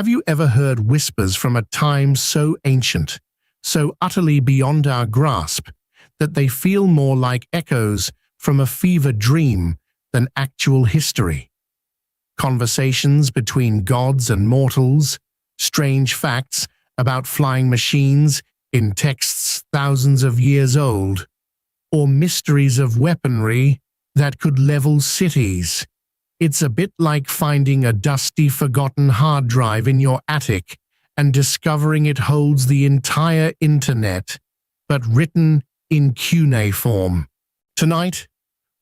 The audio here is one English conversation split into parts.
Have you ever heard whispers from a time so ancient, so utterly beyond our grasp, that they feel more like echoes from a fevered dream than actual history? Conversations between gods and mortals, strange facts about flying machines in texts thousands of years old, or mysteries of weaponry that could level cities. It's a bit like finding a dusty, forgotten hard drive in your attic and discovering it holds the entire internet, but written in cuneiform. Tonight,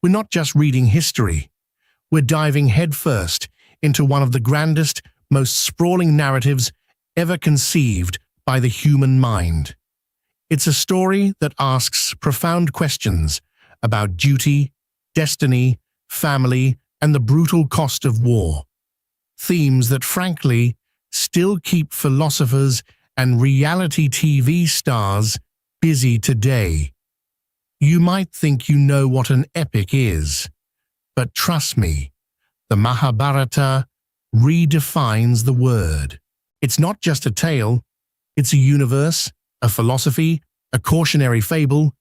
we're not just reading history. We're diving headfirst into one of the grandest, most sprawling narratives ever conceived by the human mind. It's a story that asks profound questions about duty, destiny, family, and the brutal cost of war. Themes that, frankly, still keep philosophers and reality TV stars busy today. You might think you know what an epic is, but trust me, the Mahabharata redefines the word. It's not just a tale, it's a universe, a philosophy, a cautionary fable,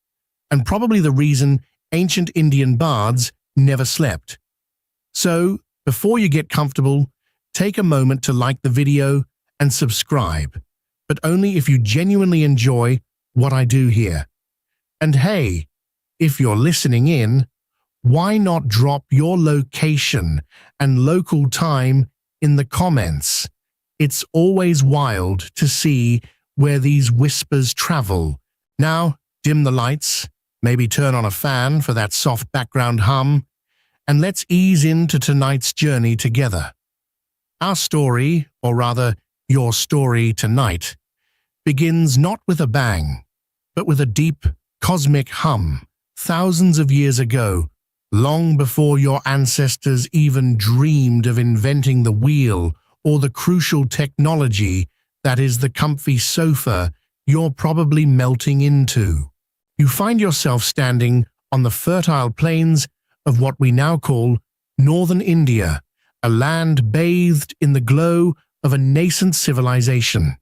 and probably the reason ancient Indian bards never slept. So, before you get comfortable, take a moment to like the video and subscribe, but only if you genuinely enjoy what I do here. And hey, if you're listening in, why not drop your location and local time in the comments? It's always wild to see where these whispers travel. Now, dim the lights, maybe turn on a fan for that soft background hum, and let's ease into tonight's journey together. Our story, or rather, your story tonight, begins not with a bang, but with a deep, cosmic hum. Thousands of years ago, long before your ancestors even dreamed of inventing the wheel or the crucial technology that is the comfy sofa you're probably melting into. You find yourself standing on the fertile plains of what we now call northern India, a land bathed in the glow of a nascent civilization.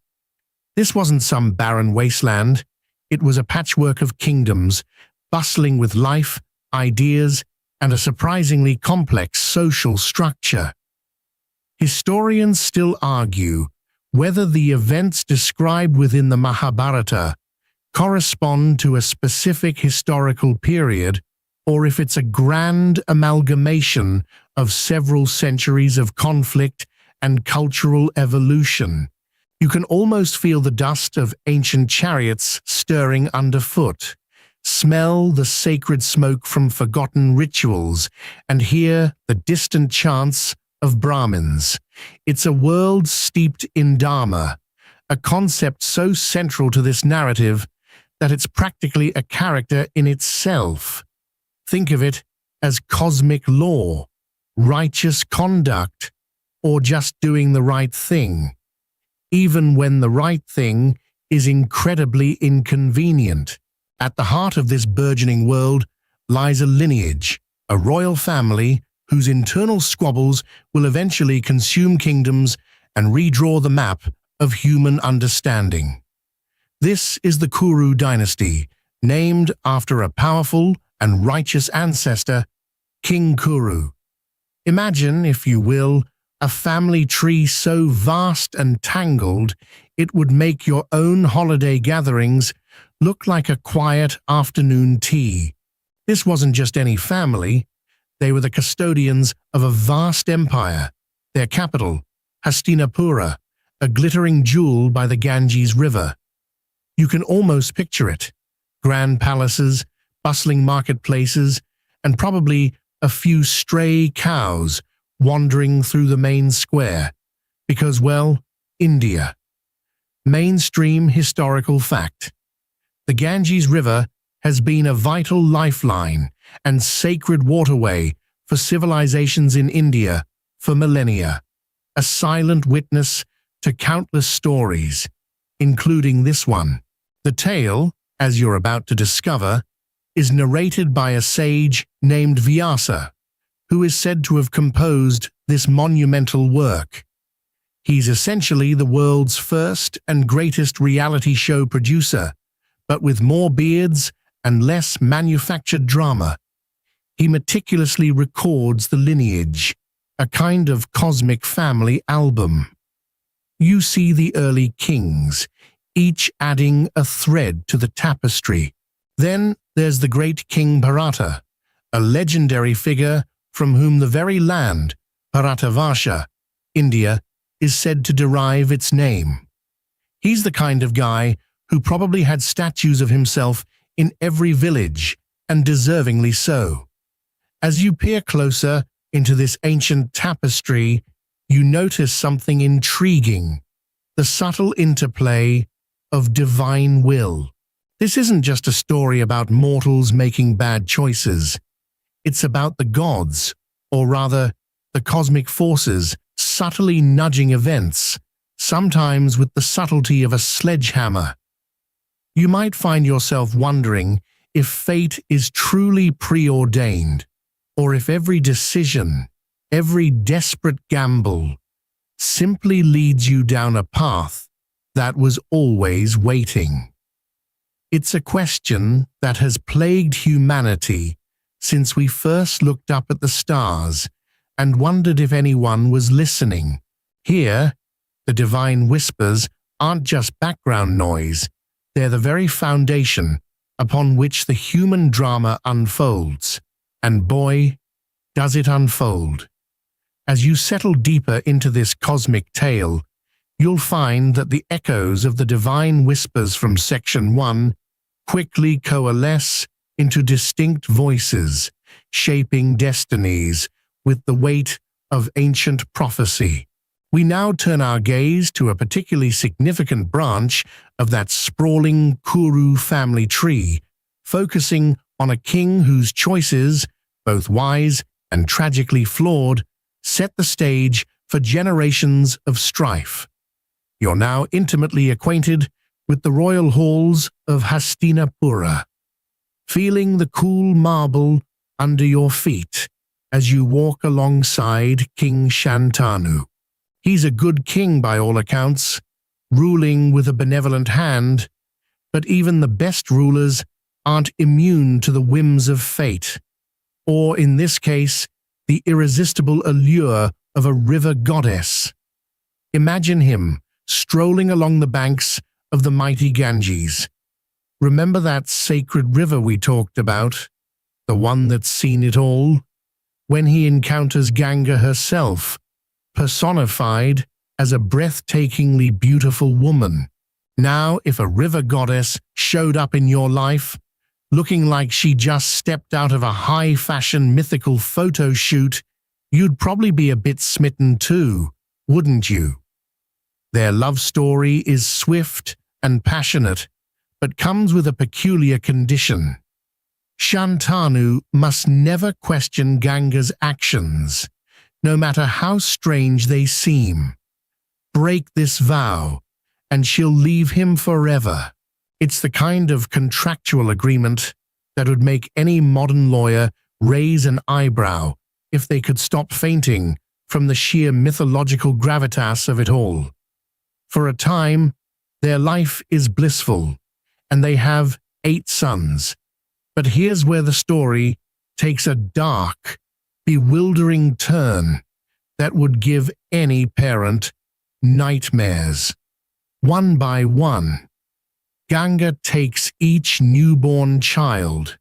This wasn't some barren wasteland, it was a patchwork of kingdoms, bustling with life, ideas, and a surprisingly complex social structure. Historians still argue whether the events described within the Mahabharata correspond to a specific historical period or if it's a grand amalgamation of several centuries of conflict and cultural evolution. You can almost feel the dust of ancient chariots stirring underfoot, smell the sacred smoke from forgotten rituals, and hear the distant chants of Brahmins. It's a world steeped in dharma, a concept so central to this narrative that it's practically a character in itself. Think of it as cosmic law, righteous conduct, or just doing the right thing, even when the right thing is incredibly inconvenient. At the heart of this burgeoning world lies a lineage, a royal family whose internal squabbles will eventually consume kingdoms and redraw the map of human understanding. This is the Kuru dynasty, named after a powerful and righteous ancestor, King Kuru. Imagine, if you will, a family tree so vast and tangled it would make your own holiday gatherings look like a quiet afternoon tea. This wasn't just any family, they were the custodians of a vast empire, their capital, Hastinapura, a glittering jewel by the Ganges River. You can almost picture it, grand palaces, bustling marketplaces, and probably a few stray cows wandering through the main square, because, well, India. Mainstream historical fact. The Ganges River has been a vital lifeline and sacred waterway for civilizations in India for millennia, a silent witness to countless stories, including this one. The tale, as you're about to discover, is narrated by a sage named Vyasa, who is said to have composed this monumental work. He's essentially the world's first and greatest reality show producer, but with more beards and less manufactured drama. He meticulously records the lineage, a kind of cosmic family album. You see the early kings, each adding a thread to the tapestry. Then there's the great King Bharata, a legendary figure from whom the very land, Bharatavarsha, India, is said to derive its name. He's the kind of guy who probably had statues of himself in every village, and deservingly so. As you peer closer into this ancient tapestry, you notice something intriguing: the subtle interplay of divine will. This isn't just a story about mortals making bad choices. It's about the gods, or rather, the cosmic forces, subtly nudging events, sometimes with the subtlety of a sledgehammer. You might find yourself wondering if fate is truly preordained, or if every decision, every desperate gamble, simply leads you down a path that was always waiting. It's a question that has plagued humanity since we first looked up at the stars and wondered if anyone was listening. Here, the divine whispers aren't just background noise, they're the very foundation upon which the human drama unfolds. And boy, does it unfold. As you settle deeper into this cosmic tale, you'll find that the echoes of the divine whispers from Section 1 quickly coalesce into distinct voices, shaping destinies with the weight of ancient prophecy. We now turn our gaze to a particularly significant branch of that sprawling Kuru family tree, focusing on a king whose choices, both wise and tragically flawed, set the stage for generations of strife. You're now intimately acquainted with the royal halls of Hastinapura, feeling the cool marble under your feet as you walk alongside King Shantanu. He's a good king by all accounts, ruling with a benevolent hand, but even the best rulers aren't immune to the whims of fate, or in this case, the irresistible allure of a river goddess. Imagine him strolling along the banks of the mighty Ganges. Remember that sacred river we talked about, the one that's seen it all? When he encounters Ganga herself, personified as a breathtakingly beautiful woman. Now, if a river goddess showed up in your life, looking like she just stepped out of a high-fashion mythical photo shoot, you'd probably be a bit smitten too, wouldn't you? Their love story is swift and passionate, but comes with a peculiar condition. Shantanu must never question Ganga's actions, no matter how strange they seem. Break this vow, and she'll leave him forever. It's the kind of contractual agreement that would make any modern lawyer raise an eyebrow if they could stop fainting from the sheer mythological gravitas of it all. For a time, their life is blissful, and they have 8 sons. But here's where the story takes a dark, bewildering turn that would give any parent nightmares. One by one, Ganga takes each newborn child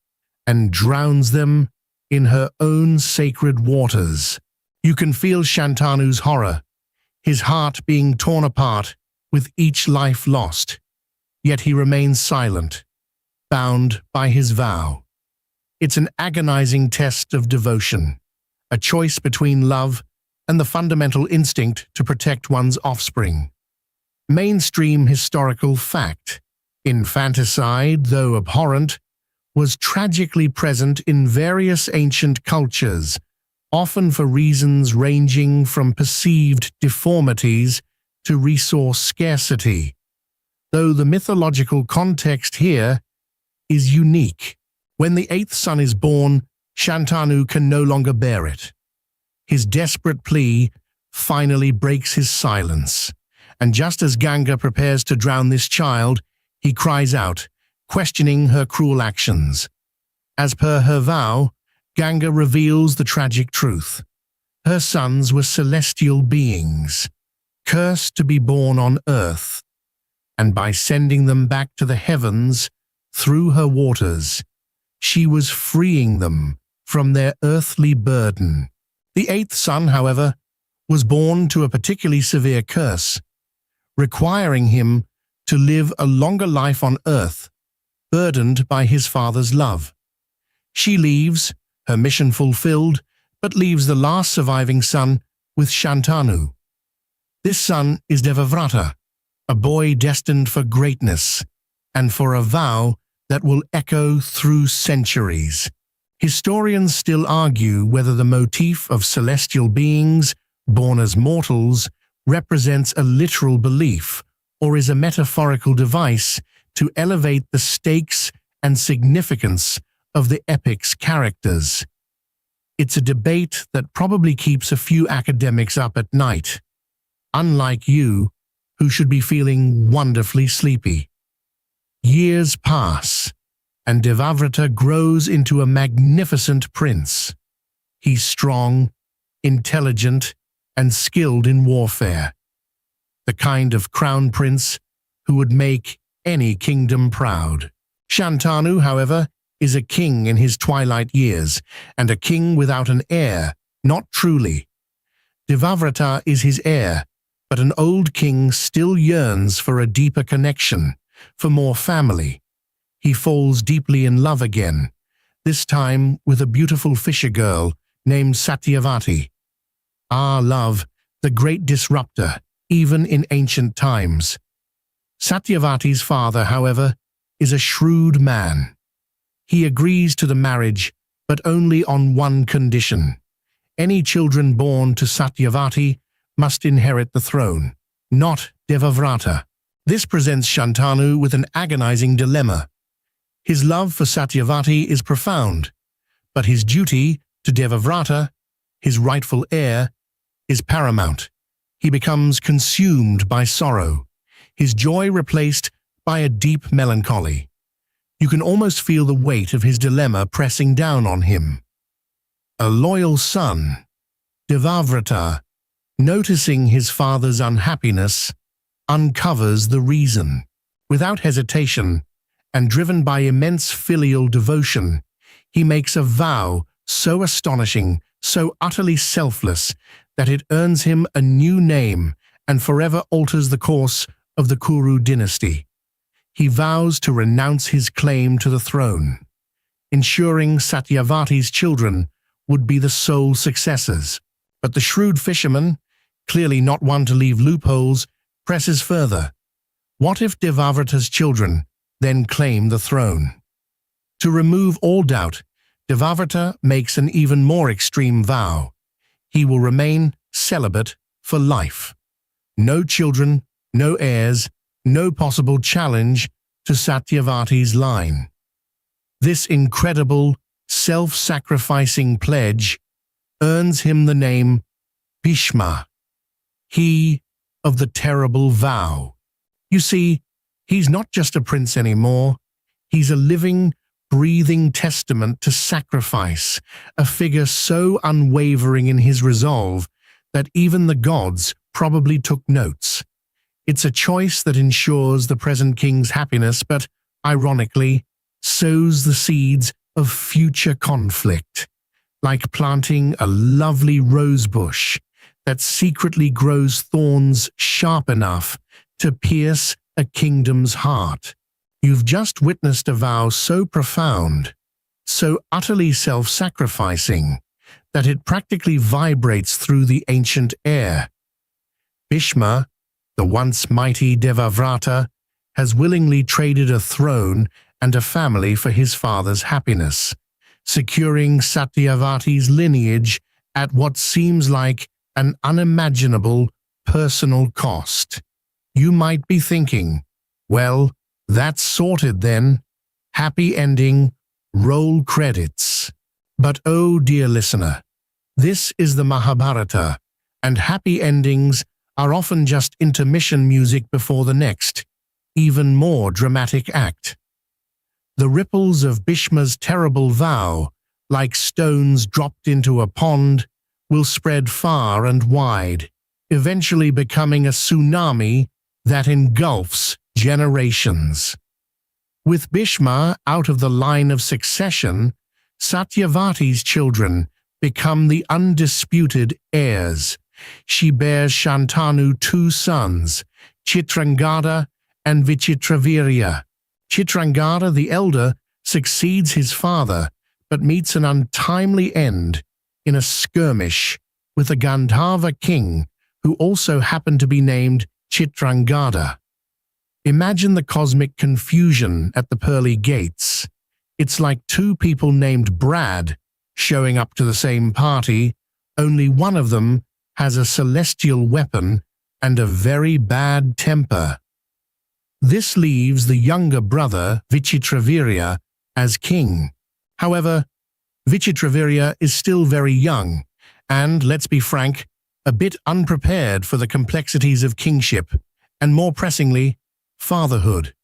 and drowns them in her own sacred waters. You can feel Shantanu's horror, his heart being torn apart with each life lost, yet he remains silent, bound by his vow. It's an agonizing test of devotion, a choice between love and the fundamental instinct to protect one's offspring. Mainstream historical fact: infanticide, though abhorrent, was tragically present in various ancient cultures, often for reasons ranging from perceived deformities to resource scarcity, though the mythological context here is unique. When the 8th son is born, Shantanu can no longer bear it. His desperate plea finally breaks his silence. And just as Ganga prepares to drown this child, he cries out, questioning her cruel actions. As per her vow, Ganga reveals the tragic truth. Her sons were celestial beings, cursed to be born on earth, and by sending them back to the heavens through her waters, she was freeing them from their earthly burden. The eighth son, however, was born to a particularly severe curse, requiring him to live a longer life on earth, burdened by his father's love. She leaves, her mission fulfilled, but leaves the last surviving son with Shantanu. This son is Devavrata, a boy destined for greatness and for a vow that will echo through centuries. Historians still argue whether the motif of celestial beings born as mortals represents a literal belief or is a metaphorical device to elevate the stakes and significance of the epic's characters. It's a debate that probably keeps a few academics up at night, unlike you, who should be feeling wonderfully sleepy. Years pass, and Devavrata grows into a magnificent prince. He's strong, intelligent, and skilled in warfare, the kind of crown prince who would make any kingdom proud. Shantanu, however, is a king in his twilight years, and a king without an heir, not truly. Devavrata is his heir, but an old king still yearns for a deeper connection, for more family. He falls deeply in love again, this time with a beautiful fisher girl named Satyavati. Ah, love, the great disruptor, even in ancient times. Satyavati's father, however, is a shrewd man. He agrees to the marriage, but only on one condition. Any children born to Satyavati must inherit the throne, not Devavrata. This presents Shantanu with an agonizing dilemma. His love for Satyavati is profound, but his duty to Devavrata, his rightful heir, is paramount. He becomes consumed by sorrow, his joy replaced by a deep melancholy. You can almost feel the weight of his dilemma pressing down on him. A loyal son, Devavrata, noticing his father's unhappiness, uncovers the reason. Without hesitation, and driven by immense filial devotion, he makes a vow so astonishing, so utterly selfless, that it earns him a new name and forever alters the course of the Kuru dynasty. He vows to renounce his claim to the throne, ensuring Satyavati's children would be the sole successors. But the shrewd fisherman, clearly not one to leave loopholes, presses further. What if Devavrata's children then claim the throne? To remove all doubt, Devavrata makes an even more extreme vow. He will remain celibate for life. No children, no heirs, no possible challenge to Satyavati's line. This incredible, self-sacrificing pledge earns him the name Bhishma, he of the terrible vow. You see, he's not just a prince anymore. He's a living, breathing testament to sacrifice, a figure so unwavering in his resolve that even the gods probably took notes. It's a choice that ensures the present king's happiness, but, ironically, sows the seeds of future conflict, like planting a lovely rose bush that secretly grows thorns sharp enough to pierce a kingdom's heart. You've just witnessed a vow so profound, so utterly self-sacrificing, that it practically vibrates through the ancient air. Bhishma, the once mighty Devavrata, has willingly traded a throne and a family for his father's happiness, securing Satyavati's lineage at what seems like an unimaginable personal cost. You might be thinking, well, that's sorted then. Happy ending, roll credits. But oh dear listener, this is the Mahabharata, and happy endings are often just intermission music before the next, even more dramatic act. The ripples of Bhishma's terrible vow, like stones dropped into a pond, will spread far and wide, eventually becoming a tsunami that engulfs generations. With Bhishma out of the line of succession, Satyavati's children become the undisputed heirs. She bears Shantanu 2 sons, Chitrangada and Vichitravirya. Chitrangada the elder succeeds his father, but meets an untimely end in a skirmish with a Gandharva king who also happened to be named Chitrangada. Imagine the cosmic confusion at the pearly gates. It's like 2 people named Brad showing up to the same party, only one of them has a celestial weapon and a very bad temper. This leaves the younger brother, Vichitravirya, as king. However, Vichitravirya is still very young and, let's be frank, a bit unprepared for the complexities of kingship and, more pressingly, fatherhood.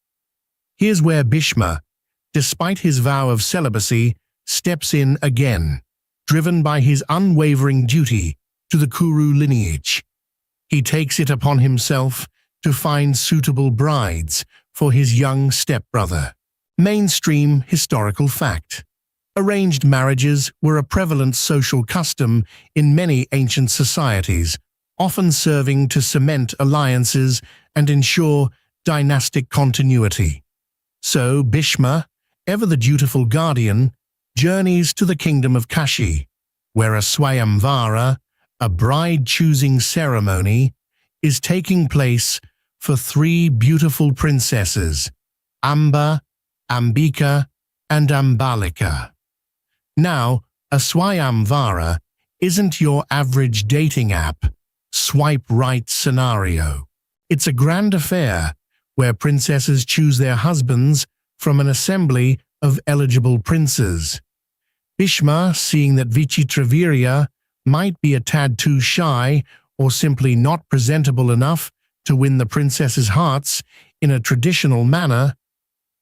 Here's where Bhishma, despite his vow of celibacy, steps in again, driven by his unwavering duty to the Kuru lineage. He takes it upon himself to find suitable brides for his young stepbrother. Mainstream historical fact. Arranged marriages were a prevalent social custom in many ancient societies, often serving to cement alliances and ensure dynastic continuity. So Bhishma, ever the dutiful guardian, journeys to the kingdom of Kashi, where a Swayamvara, a bride-choosing ceremony, is taking place for 3 beautiful princesses, Amba, Ambika, and Ambalika. Now, a Swayamvara isn't your average dating app, swipe right scenario. It's a grand affair where princesses choose their husbands from an assembly of eligible princes. Bhishma, seeing that Vichitravirya might be a tad too shy or simply not presentable enough to win the princesses' hearts in a traditional manner,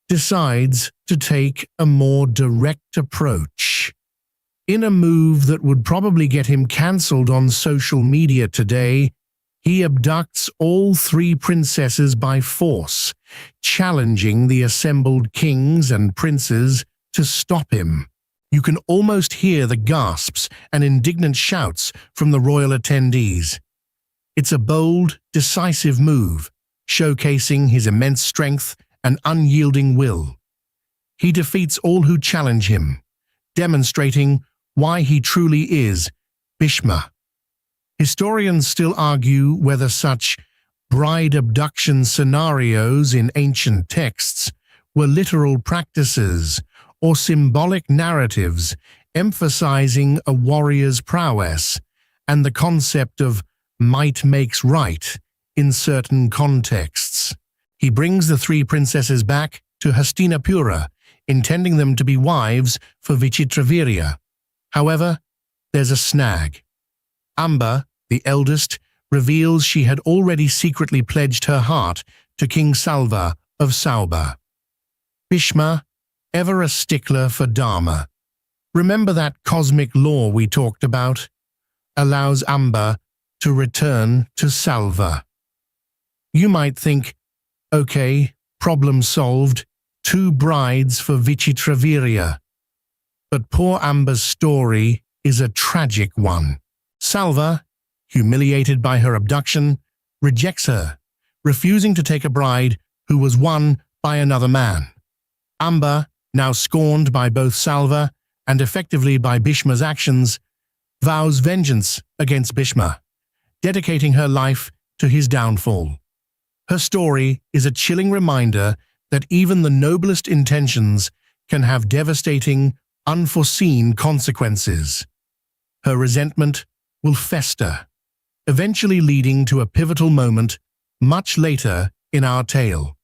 decides to take a more direct approach. In a move that would probably get him cancelled on social media today, he abducts all 3 princesses by force, challenging the assembled kings and princes to stop him. You can almost hear the gasps and indignant shouts from the royal attendees. It's a bold, decisive move, showcasing his immense strength and unyielding will. He defeats all who challenge him, demonstrating why he truly is Bhishma. Historians still argue whether such bride abduction scenarios in ancient texts were literal practices or symbolic narratives emphasizing a warrior's prowess and the concept of might makes right in certain contexts. He brings the 3 princesses back to Hastinapura, intending them to be wives for Vichitravirya. However, there's a snag. Amba, the eldest, reveals she had already secretly pledged her heart to King Salva of Sauba. Bhishma, ever a stickler for dharma, remember that cosmic law we talked about, allows Amba to return to Salva. You might think, okay, problem solved, 2 brides for Vichitravirya. But poor Amba's story is a tragic one. Salva, humiliated by her abduction, rejects her, refusing to take a bride who was won by another man. Amba, now scorned by both Salva and effectively by Bhishma's actions, vows vengeance against Bhishma, dedicating her life to his downfall. Her story is a chilling reminder that even the noblest intentions can have devastating, unforeseen consequences. Her resentment will fester, eventually leading to a pivotal moment much later in our tale.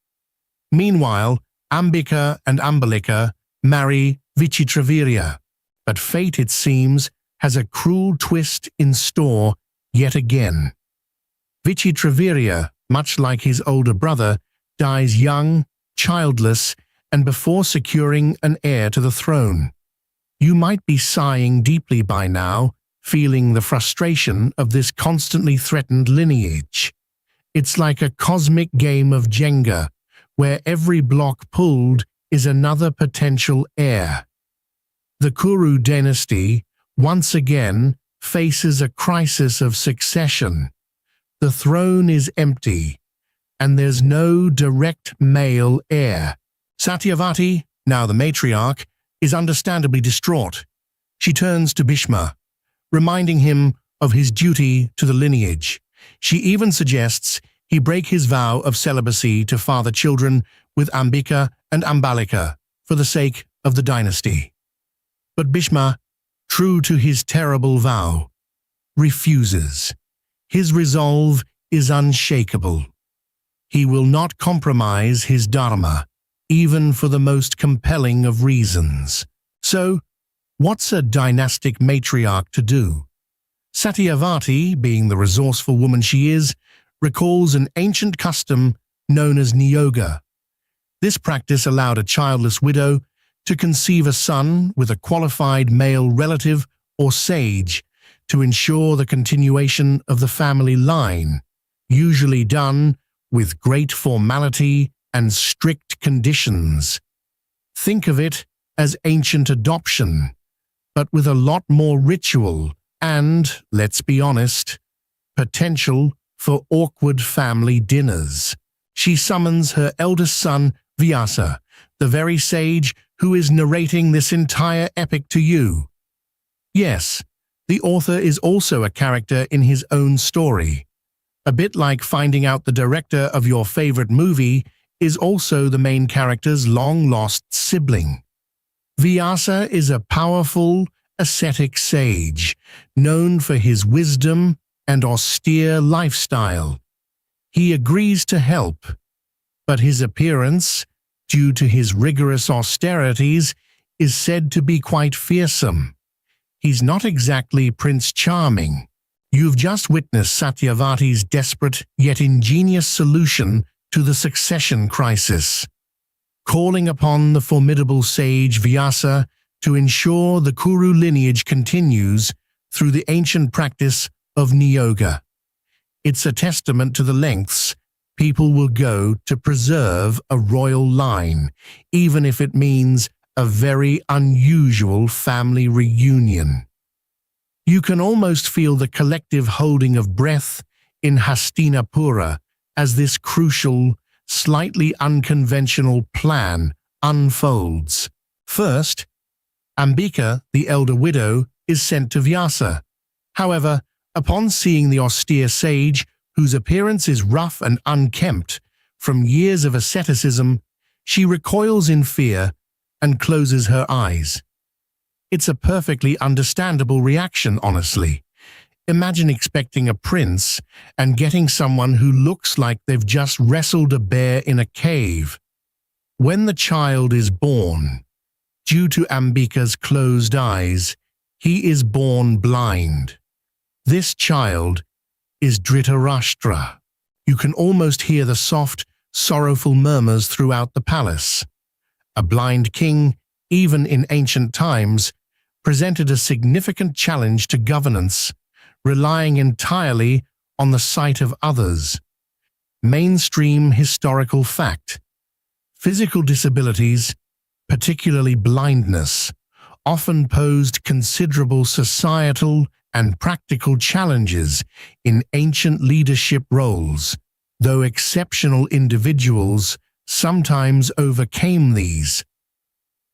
Meanwhile, Ambika and Ambalika marry Vichitravirya, but fate, it seems, has a cruel twist in store yet again. Vichitravirya, much like his older brother, dies young, childless, and before securing an heir to the throne. You might be sighing deeply by now, feeling the frustration of this constantly threatened lineage. It's like a cosmic game of Jenga, where every block pulled is another potential heir. The Kuru dynasty, once again, faces a crisis of succession. The throne is empty, and there's no direct male heir. Satyavati, now the matriarch, is understandably distraught. She turns to Bhishma, reminding him of his duty to the lineage. She even suggests he break his vow of celibacy to father children with Ambika and Ambalika for the sake of the dynasty. But Bhishma, true to his terrible vow, refuses. His resolve is unshakable. He will not compromise his dharma, even for the most compelling of reasons. So, what's a dynastic matriarch to do? Satyavati, being the resourceful woman she is, recalls an ancient custom known as niyoga. This practice allowed a childless widow to conceive a son with a qualified male relative or sage to ensure the continuation of the family line, usually done with great formality and strict conditions. Think of it as ancient adoption, but with a lot more ritual and, let's be honest, potential for awkward family dinners. She summons her eldest son, Vyasa, the very sage who is narrating this entire epic to you. Yes, the author is also a character in his own story. A bit like finding out the director of your favorite movie is also the main character's long-lost sibling. Vyasa is a powerful, ascetic sage, known for his wisdom and austere lifestyle. He agrees to help, but his appearance, due to his rigorous austerities, is said to be quite fearsome. He's not exactly Prince Charming. You've just witnessed Satyavati's desperate yet ingenious solution to the succession crisis, calling upon the formidable sage Vyasa to ensure the Kuru lineage continues through the ancient practice of niyoga. It's a testament to the lengths people will go to preserve a royal line, even if it means a very unusual family reunion. You can almost feel the collective holding of breath in Hastinapura as this crucial, slightly unconventional plan unfolds. First, Ambika, the elder widow, is sent to Vyasa. However, upon seeing the austere sage, whose appearance is rough and unkempt from years of asceticism, she recoils in fear and closes her eyes. It's a perfectly understandable reaction, honestly. Imagine expecting a prince and getting someone who looks like they've just wrestled a bear in a cave. When the child is born, due to Ambika's closed eyes, he is born blind. This child is Dhritarashtra. You can almost hear the soft, sorrowful murmurs throughout the palace. A blind king, even in ancient times, presented a significant challenge to governance, relying entirely on the sight of others. Mainstream historical fact: physical disabilities, particularly blindness, often posed considerable societal and practical challenges in ancient leadership roles, though exceptional individuals sometimes overcame these.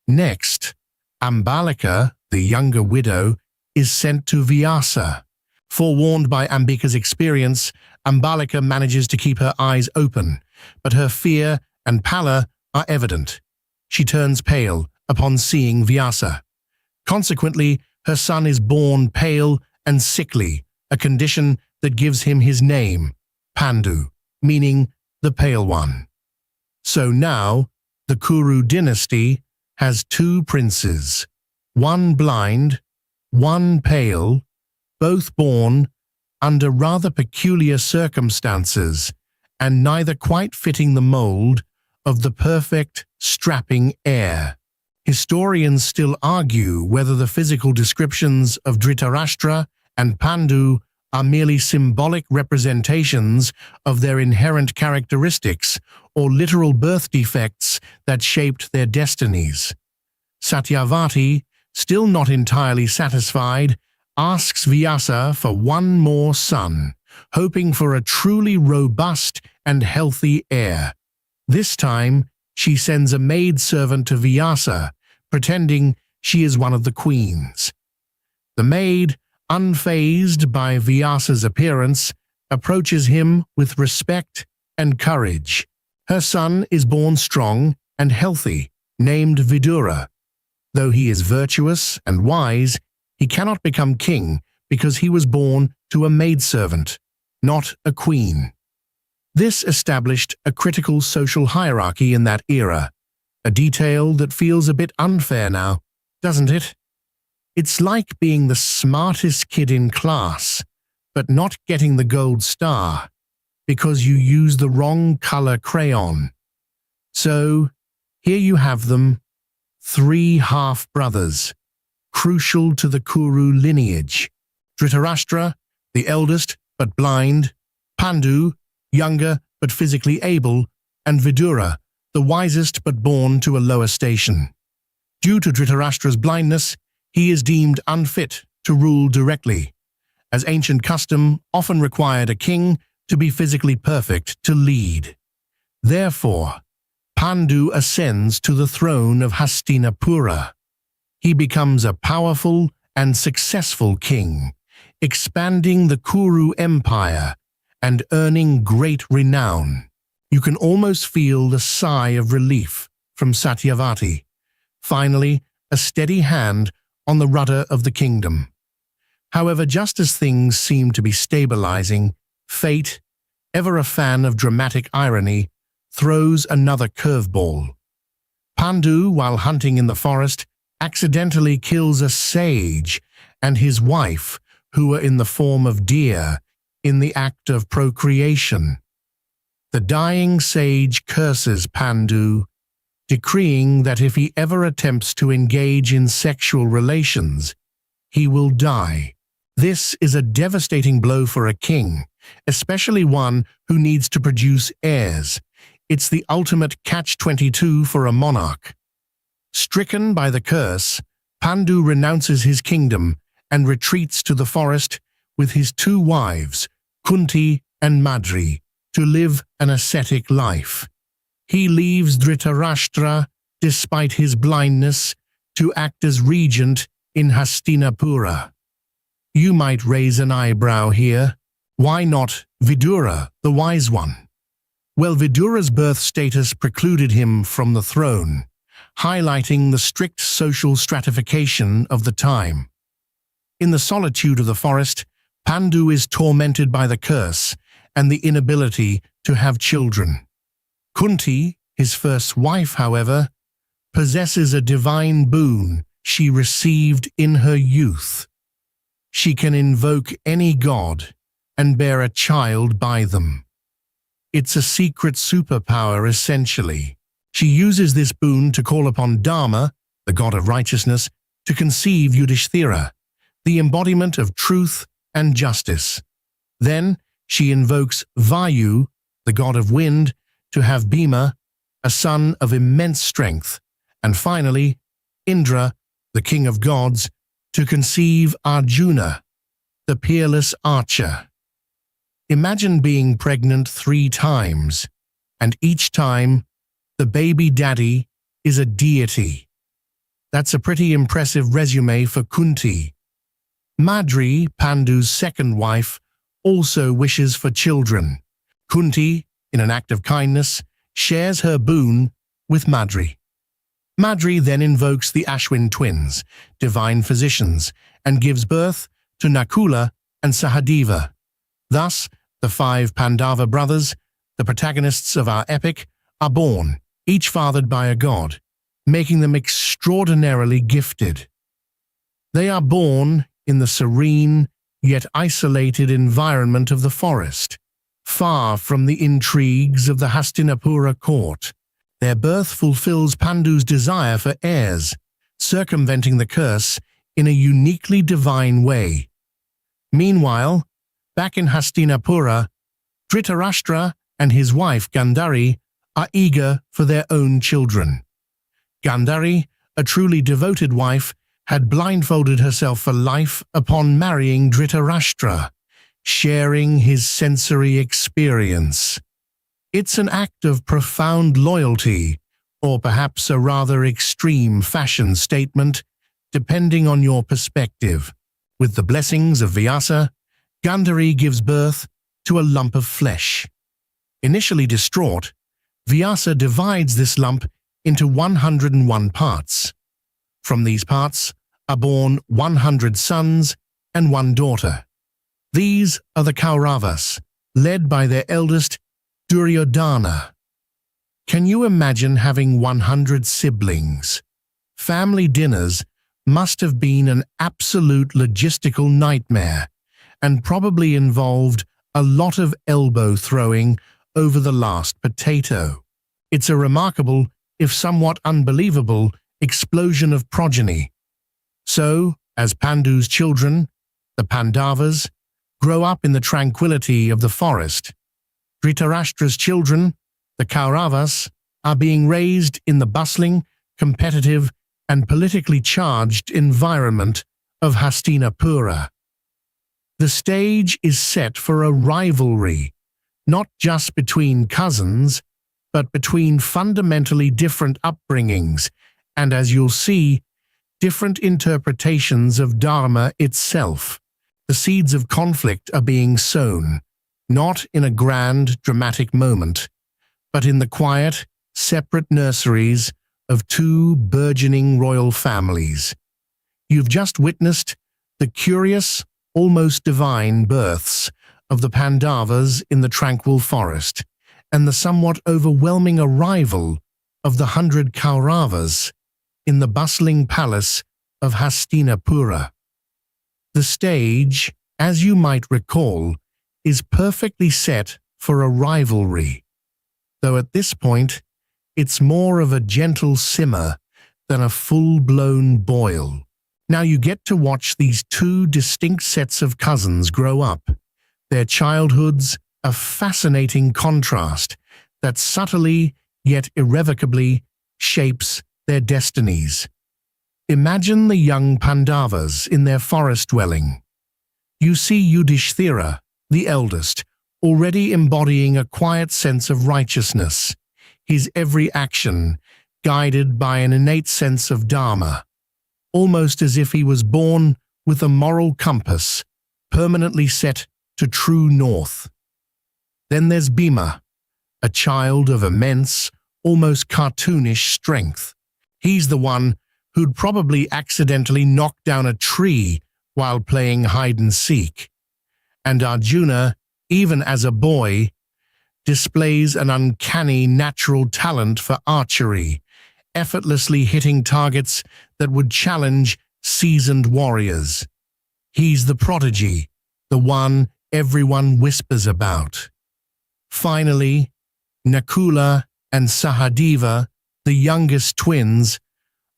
Next, Ambalika, the younger widow, is sent to Vyasa. Forewarned by Ambika's experience, Ambalika manages to keep her eyes open, but her fear and pallor are evident. She turns pale upon seeing Vyasa. Consequently, her son is born pale and sickly, a condition that gives him his name, Pandu, meaning the Pale One. So now, the Kuru dynasty has two princes, one blind, one pale, both born under rather peculiar circumstances and neither quite fitting the mold of the perfect, strapping heir. Historians still argue whether the physical descriptions of Dhritarashtra and Pandu are merely symbolic representations of their inherent characteristics or literal birth defects that shaped their destinies. Satyavati, still not entirely satisfied, asks Vyasa for one more son, hoping for a truly robust and healthy heir. This time, she sends a maidservant to Vyasa, pretending she is one of the queens. The maid, unfazed by Vyasa's appearance, approaches him with respect and courage. Her son is born strong and healthy, named Vidura. Though he is virtuous and wise, he cannot become king because he was born to a maidservant, not a queen. This established a critical social hierarchy in that era, a detail that feels a bit unfair now, doesn't it? It's like being the smartest kid in class, but not getting the gold star because you use the wrong color crayon. So, here you have them, 3 half-brothers, crucial to the Kuru lineage. Dhritarashtra, the eldest but blind, Pandu, younger but physically able, and Vidura, the wisest but born to a lower station. Due to Dhritarashtra's blindness, he is deemed unfit to rule directly, as ancient custom often required a king to be physically perfect to lead. Therefore, Pandu ascends to the throne of Hastinapura. He becomes a powerful and successful king, expanding the Kuru Empire and earning great renown. You can almost feel the sigh of relief from Satyavati. Finally, a steady hand on the rudder of the kingdom. However, just as things seem to be stabilizing, fate, ever a fan of dramatic irony, throws another curveball. Pandu, while hunting in the forest, accidentally kills a sage and his wife, who were in the form of deer, in the act of procreation. The dying sage curses Pandu, decreeing that if he ever attempts to engage in sexual relations, he will die. This is a devastating blow for a king, especially one who needs to produce heirs. It's the ultimate catch-22 for a monarch. Stricken by the curse, Pandu renounces his kingdom and retreats to the forest with his 2 wives, Kunti and Madri, to live an ascetic life. He leaves Dhritarashtra, despite his blindness, to act as regent in Hastinapura. You might raise an eyebrow here. Why not Vidura, the wise one? Well, Vidura's birth status precluded him from the throne, highlighting the strict social stratification of the time. In the solitude of the forest, Pandu is tormented by the curse and the inability to have children. Kunti, his first wife, however, possesses a divine boon she received in her youth. She can invoke any god and bear a child by them. It's a secret superpower, essentially. She uses this boon to call upon Dharma, the god of righteousness, to conceive Yudhishthira, the embodiment of truth and justice. Then she invokes Vayu, the god of wind, to have Bhima, a son of immense strength, and finally, Indra, the king of gods, to conceive Arjuna, the peerless archer. Imagine being pregnant 3 times, and each time, the baby daddy is a deity. That's a pretty impressive resume for Kunti. Madri, Pandu's second wife, also wishes for children. Kunti, in an act of kindness, shares her boon with Madri. Madri then invokes the Ashwin twins, divine physicians, and gives birth to Nakula and Sahadeva. Thus, the 5 Pandava brothers, the protagonists of our epic, are born, each fathered by a god, making them extraordinarily gifted. They are born in the serene, yet isolated environment of the forest, far from the intrigues of the Hastinapura court. Their birth fulfills Pandu's desire for heirs, circumventing the curse in a uniquely divine way. Meanwhile, back in Hastinapura, Dhritarashtra and his wife Gandhari are eager for their own children. Gandhari, a truly devoted wife, had blindfolded herself for life upon marrying Dhritarashtra, sharing his sensory experience. It's an act of profound loyalty, or perhaps a rather extreme fashion statement, depending on your perspective. With the blessings of Vyasa, Gandhari gives birth to a lump of flesh. Initially distraught, Vyasa divides this lump into 101 parts. From these parts are born 100 sons and 1 daughter. These are the Kauravas, led by their eldest, Duryodhana. Can you imagine having 100 siblings? Family dinners must have been an absolute logistical nightmare, and probably involved a lot of elbow throwing over the last potato. It's a remarkable, if somewhat unbelievable, explosion of progeny. So, as Pandu's children, the Pandavas, grow up in the tranquility of the forest, Dhritarashtra's children, the Kauravas, are being raised in the bustling, competitive, and politically charged environment of Hastinapura. The stage is set for a rivalry, not just between cousins, but between fundamentally different upbringings, and as you'll see, different interpretations of dharma itself. The seeds of conflict are being sown, not in a grand, dramatic moment, but in the quiet, separate nurseries of 2 burgeoning royal families. You've just witnessed the curious, almost divine births of the Pandavas in the tranquil forest, and the somewhat overwhelming arrival of the 100 Kauravas in the bustling palace of Hastinapura. The stage, as you might recall, is perfectly set for a rivalry, though at this point, it's more of a gentle simmer than a full-blown boil. Now you get to watch these 2 distinct sets of cousins grow up, their childhoods a fascinating contrast that subtly yet irrevocably shapes their destinies. Imagine the young Pandavas in their forest dwelling. You see Yudhishthira, the eldest, already embodying a quiet sense of righteousness, his every action guided by an innate sense of dharma, almost as if he was born with a moral compass permanently set to true north. Then there's Bhima, a child of immense, almost cartoonish strength. He's the one who'd probably accidentally knocked down a tree while playing hide-and-seek. And Arjuna, even as a boy, displays an uncanny natural talent for archery, effortlessly hitting targets that would challenge seasoned warriors. He's the prodigy, the one everyone whispers about. Finally, Nakula and Sahadeva, the youngest twins,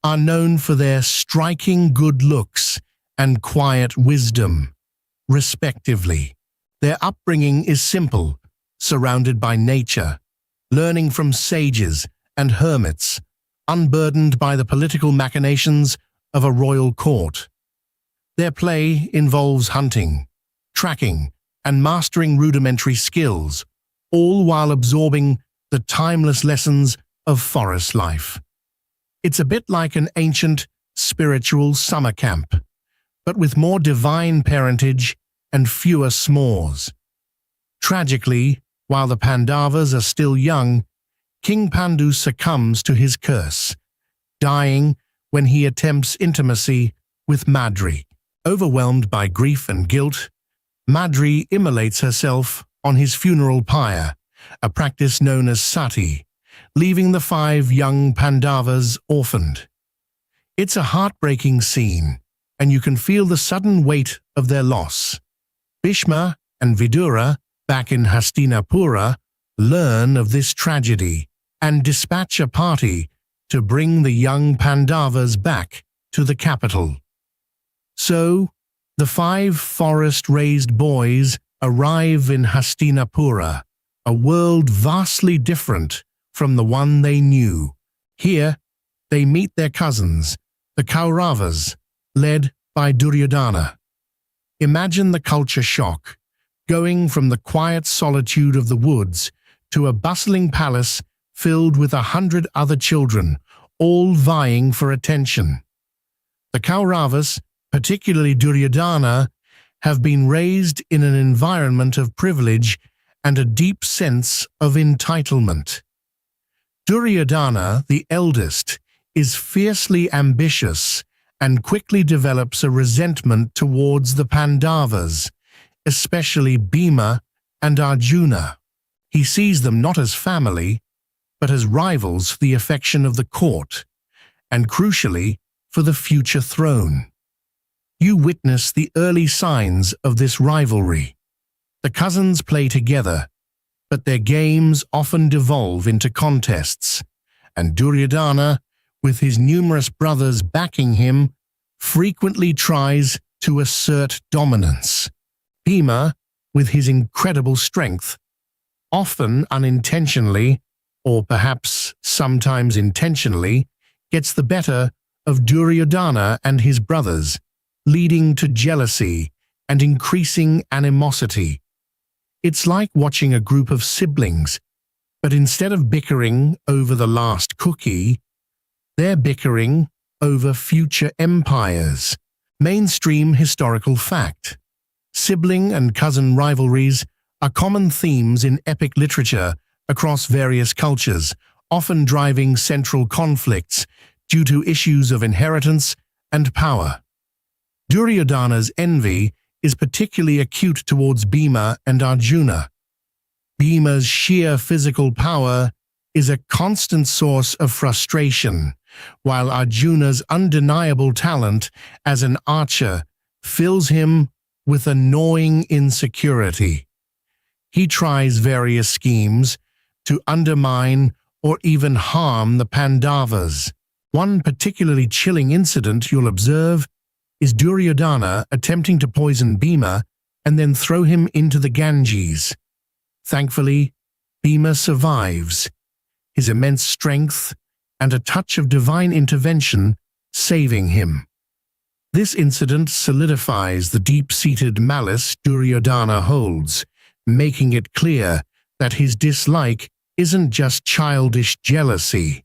are known for their striking good looks and quiet wisdom, respectively. Their upbringing is simple, surrounded by nature, learning from sages and hermits, unburdened by the political machinations of a royal court. Their play involves hunting, tracking, and mastering rudimentary skills, all while absorbing the timeless lessons of forest life. It's a bit like an ancient, spiritual summer camp, but with more divine parentage and fewer s'mores. Tragically, while the Pandavas are still young, King Pandu succumbs to his curse, dying when he attempts intimacy with Madri. Overwhelmed by grief and guilt, Madri immolates herself on his funeral pyre, a practice known as sati, leaving the 5 young Pandavas orphaned. It's a heartbreaking scene, and you can feel the sudden weight of their loss. Bhishma and Vidura, back in Hastinapura, learn of this tragedy and dispatch a party to bring the young Pandavas back to the capital. So, the 5 forest-raised boys arrive in Hastinapura, a world vastly different from the one they knew. Here, they meet their cousins, the Kauravas, led by Duryodhana. Imagine the culture shock, going from the quiet solitude of the woods to a bustling palace filled with 100 other children, all vying for attention. The Kauravas, particularly Duryodhana, have been raised in an environment of privilege and a deep sense of entitlement. Duryodhana, the eldest, is fiercely ambitious and quickly develops a resentment towards the Pandavas, especially Bhima and Arjuna. He sees them not as family, but as rivals for the affection of the court, and crucially, for the future throne. You witness the early signs of this rivalry. The cousins play together, but their games often devolve into contests, and Duryodhana, with his numerous brothers backing him, frequently tries to assert dominance. Bhima, with his incredible strength, often unintentionally, or perhaps sometimes intentionally, gets the better of Duryodhana and his brothers, leading to jealousy and increasing animosity. It's like watching a group of siblings, but instead of bickering over the last cookie, they're bickering over future empires. Mainstream historical fact. Sibling and cousin rivalries are common themes in epic literature across various cultures, often driving central conflicts due to issues of inheritance and power. Duryodhana's envy is particularly acute towards Bhima and Arjuna. Bhima's sheer physical power is a constant source of frustration, while Arjuna's undeniable talent as an archer fills him with a gnawing insecurity. He tries various schemes to undermine or even harm the Pandavas. One particularly chilling incident you'll observe is Duryodhana attempting to poison Bhima and then throw him into the Ganges. Thankfully, Bhima survives, his immense strength and a touch of divine intervention saving him. This incident solidifies the deep-seated malice Duryodhana holds, making it clear that his dislike isn't just childish jealousy.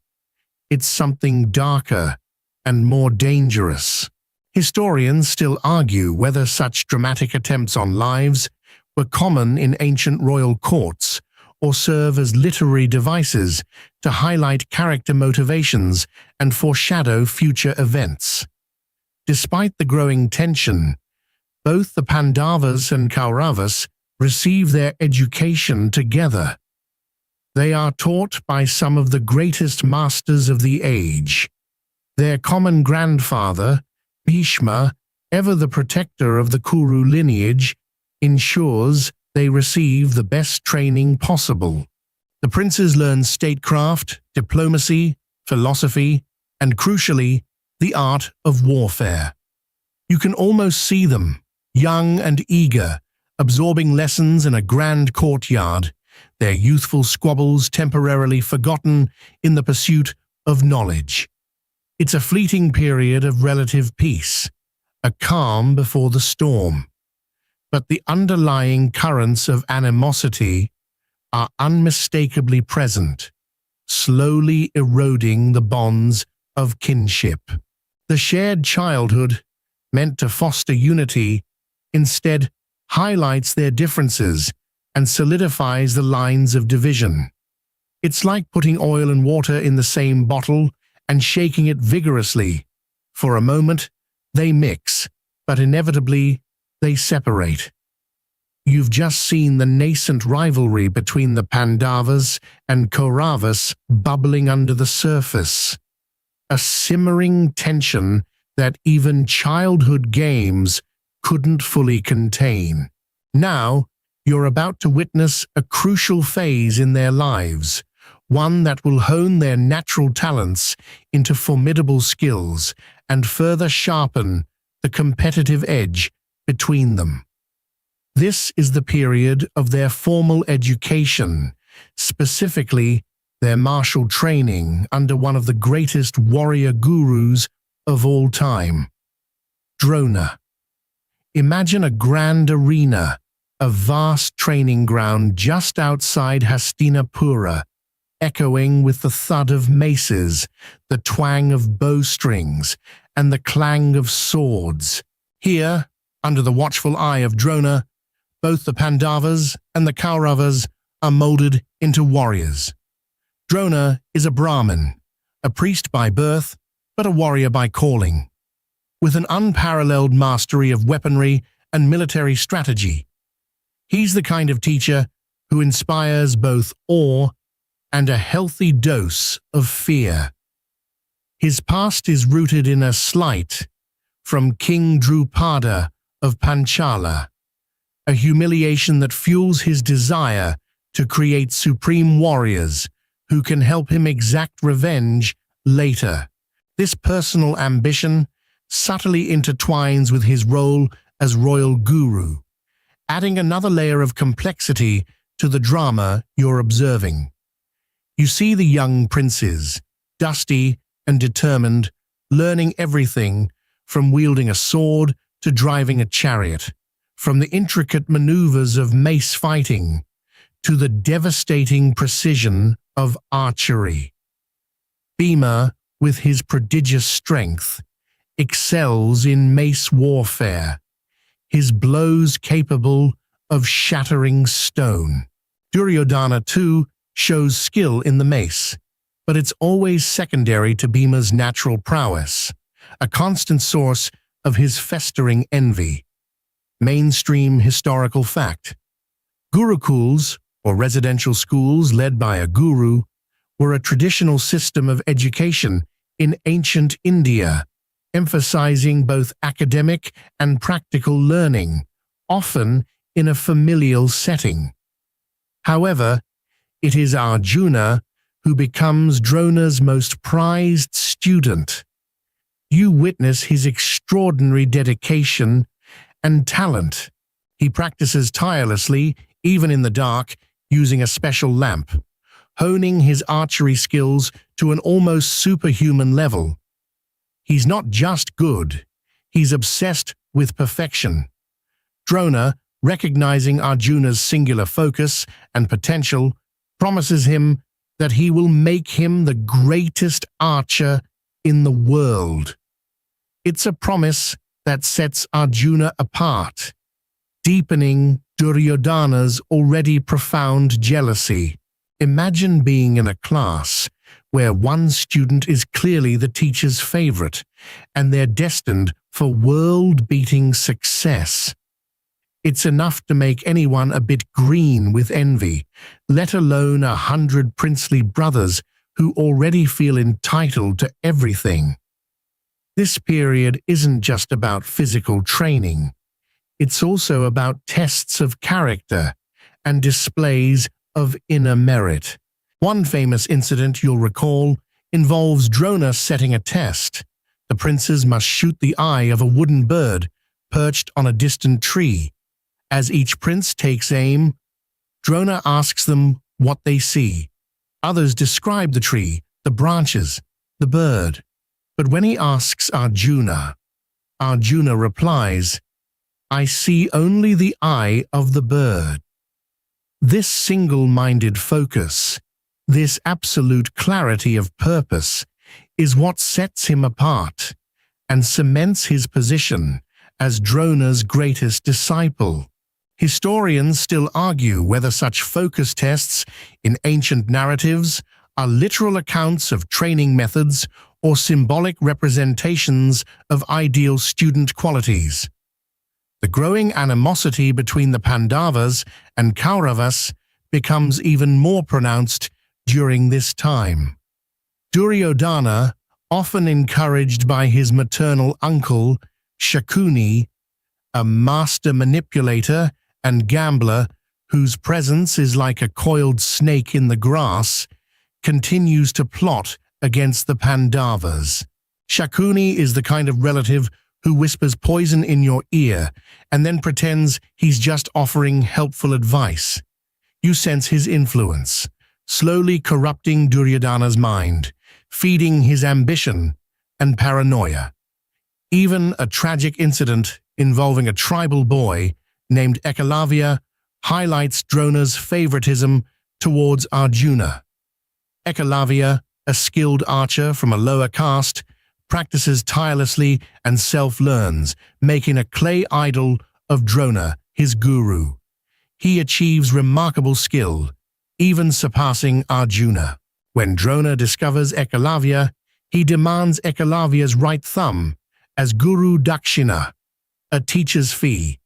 It's something darker and more dangerous. Historians still argue whether such dramatic attempts on lives were common in ancient royal courts or serve as literary devices to highlight character motivations and foreshadow future events. Despite the growing tension, both the Pandavas and Kauravas receive their education together. They are taught by some of the greatest masters of the age. Their common grandfather, Bhishma, ever the protector of the Kuru lineage, ensures they receive the best training possible. The princes learn statecraft, diplomacy, philosophy, and crucially, the art of warfare. You can almost see them, young and eager, absorbing lessons in a grand courtyard, their youthful squabbles temporarily forgotten in the pursuit of knowledge. It's a fleeting period of relative peace, a calm before the storm. But the underlying currents of animosity are unmistakably present, slowly eroding the bonds of kinship. The shared childhood, meant to foster unity, instead highlights their differences and solidifies the lines of division. It's like putting oil and water in the same bottle and shaking it vigorously. For a moment, they mix, but inevitably, they separate. You've just seen the nascent rivalry between the Pandavas and Kauravas bubbling under the surface. A simmering tension that even childhood games couldn't fully contain. Now, you're about to witness a crucial phase in their lives, one that will hone their natural talents into formidable skills and further sharpen the competitive edge between them. This is the period of their formal education, specifically their martial training under one of the greatest warrior gurus of all time, Drona. Imagine a grand arena, a vast training ground just outside Hastinapura, echoing with the thud of maces, the twang of bowstrings, and the clang of swords. Here, under the watchful eye of Drona, both the Pandavas and the Kauravas are molded into warriors. Drona is a Brahmin, a priest by birth, but a warrior by calling, with an unparalleled mastery of weaponry and military strategy. He's the kind of teacher who inspires both awe and a healthy dose of fear. His past is rooted in a slight from King Drupada of Panchala, a humiliation that fuels his desire to create supreme warriors who can help him exact revenge later. This personal ambition subtly intertwines with his role as royal guru, adding another layer of complexity to the drama you're observing. You see the young princes, dusty and determined, learning everything from wielding a sword to driving a chariot, from the intricate maneuvers of mace fighting to the devastating precision of archery. Bhima, with his prodigious strength, excels in mace warfare, his blows capable of shattering stone. Duryodhana, too, shows skill in the mace, but it's always secondary to Bhima's natural prowess, a constant source of his festering envy. Mainstream historical fact: Gurukuls, or residential schools led by a guru, were a traditional system of education in ancient India, emphasizing both academic and practical learning, often in a familial setting. However, it is Arjuna who becomes Drona's most prized student. You witness his extraordinary dedication and talent. He practices tirelessly, even in the dark, using a special lamp, honing his archery skills to an almost superhuman level. He's not just good, he's obsessed with perfection. Drona, recognizing Arjuna's singular focus and potential, promises him that he will make him the greatest archer in the world. It's a promise that sets Arjuna apart, deepening Duryodhana's already profound jealousy. Imagine being in a class where one student is clearly the teacher's favorite, and they're destined for world-beating success. It's enough to make anyone a bit green with envy, let alone 100 princely brothers who already feel entitled to everything. This period isn't just about physical training. It's also about tests of character and displays of inner merit. One famous incident you'll recall involves Drona setting a test. The princes must shoot the eye of a wooden bird perched on a distant tree. As each prince takes aim, Drona asks them what they see. Others describe the tree, the branches, the bird. But when he asks Arjuna, Arjuna replies, "I see only the eye of the bird." This single-minded focus, this absolute clarity of purpose, is what sets him apart and cements his position as Drona's greatest disciple. Historians still argue whether such focus tests in ancient narratives are literal accounts of training methods or symbolic representations of ideal student qualities. The growing animosity between the Pandavas and Kauravas becomes even more pronounced during this time. Duryodhana, often encouraged by his maternal uncle, Shakuni, a master manipulator and gambler, whose presence is like a coiled snake in the grass, continues to plot against the Pandavas. Shakuni is the kind of relative who whispers poison in your ear and then pretends he's just offering helpful advice. You sense his influence, slowly corrupting Duryodhana's mind, feeding his ambition and paranoia. Even a tragic incident involving a tribal boy named Ekalavya highlights Drona's favoritism towards Arjuna. Ekalavya, a skilled archer from a lower caste, practices tirelessly and self-learns, making a clay idol of Drona, his guru. He achieves remarkable skill, even surpassing Arjuna. When Drona discovers Ekalavya, he demands Ekalavya's right thumb as Guru Dakshina, a teacher's fee.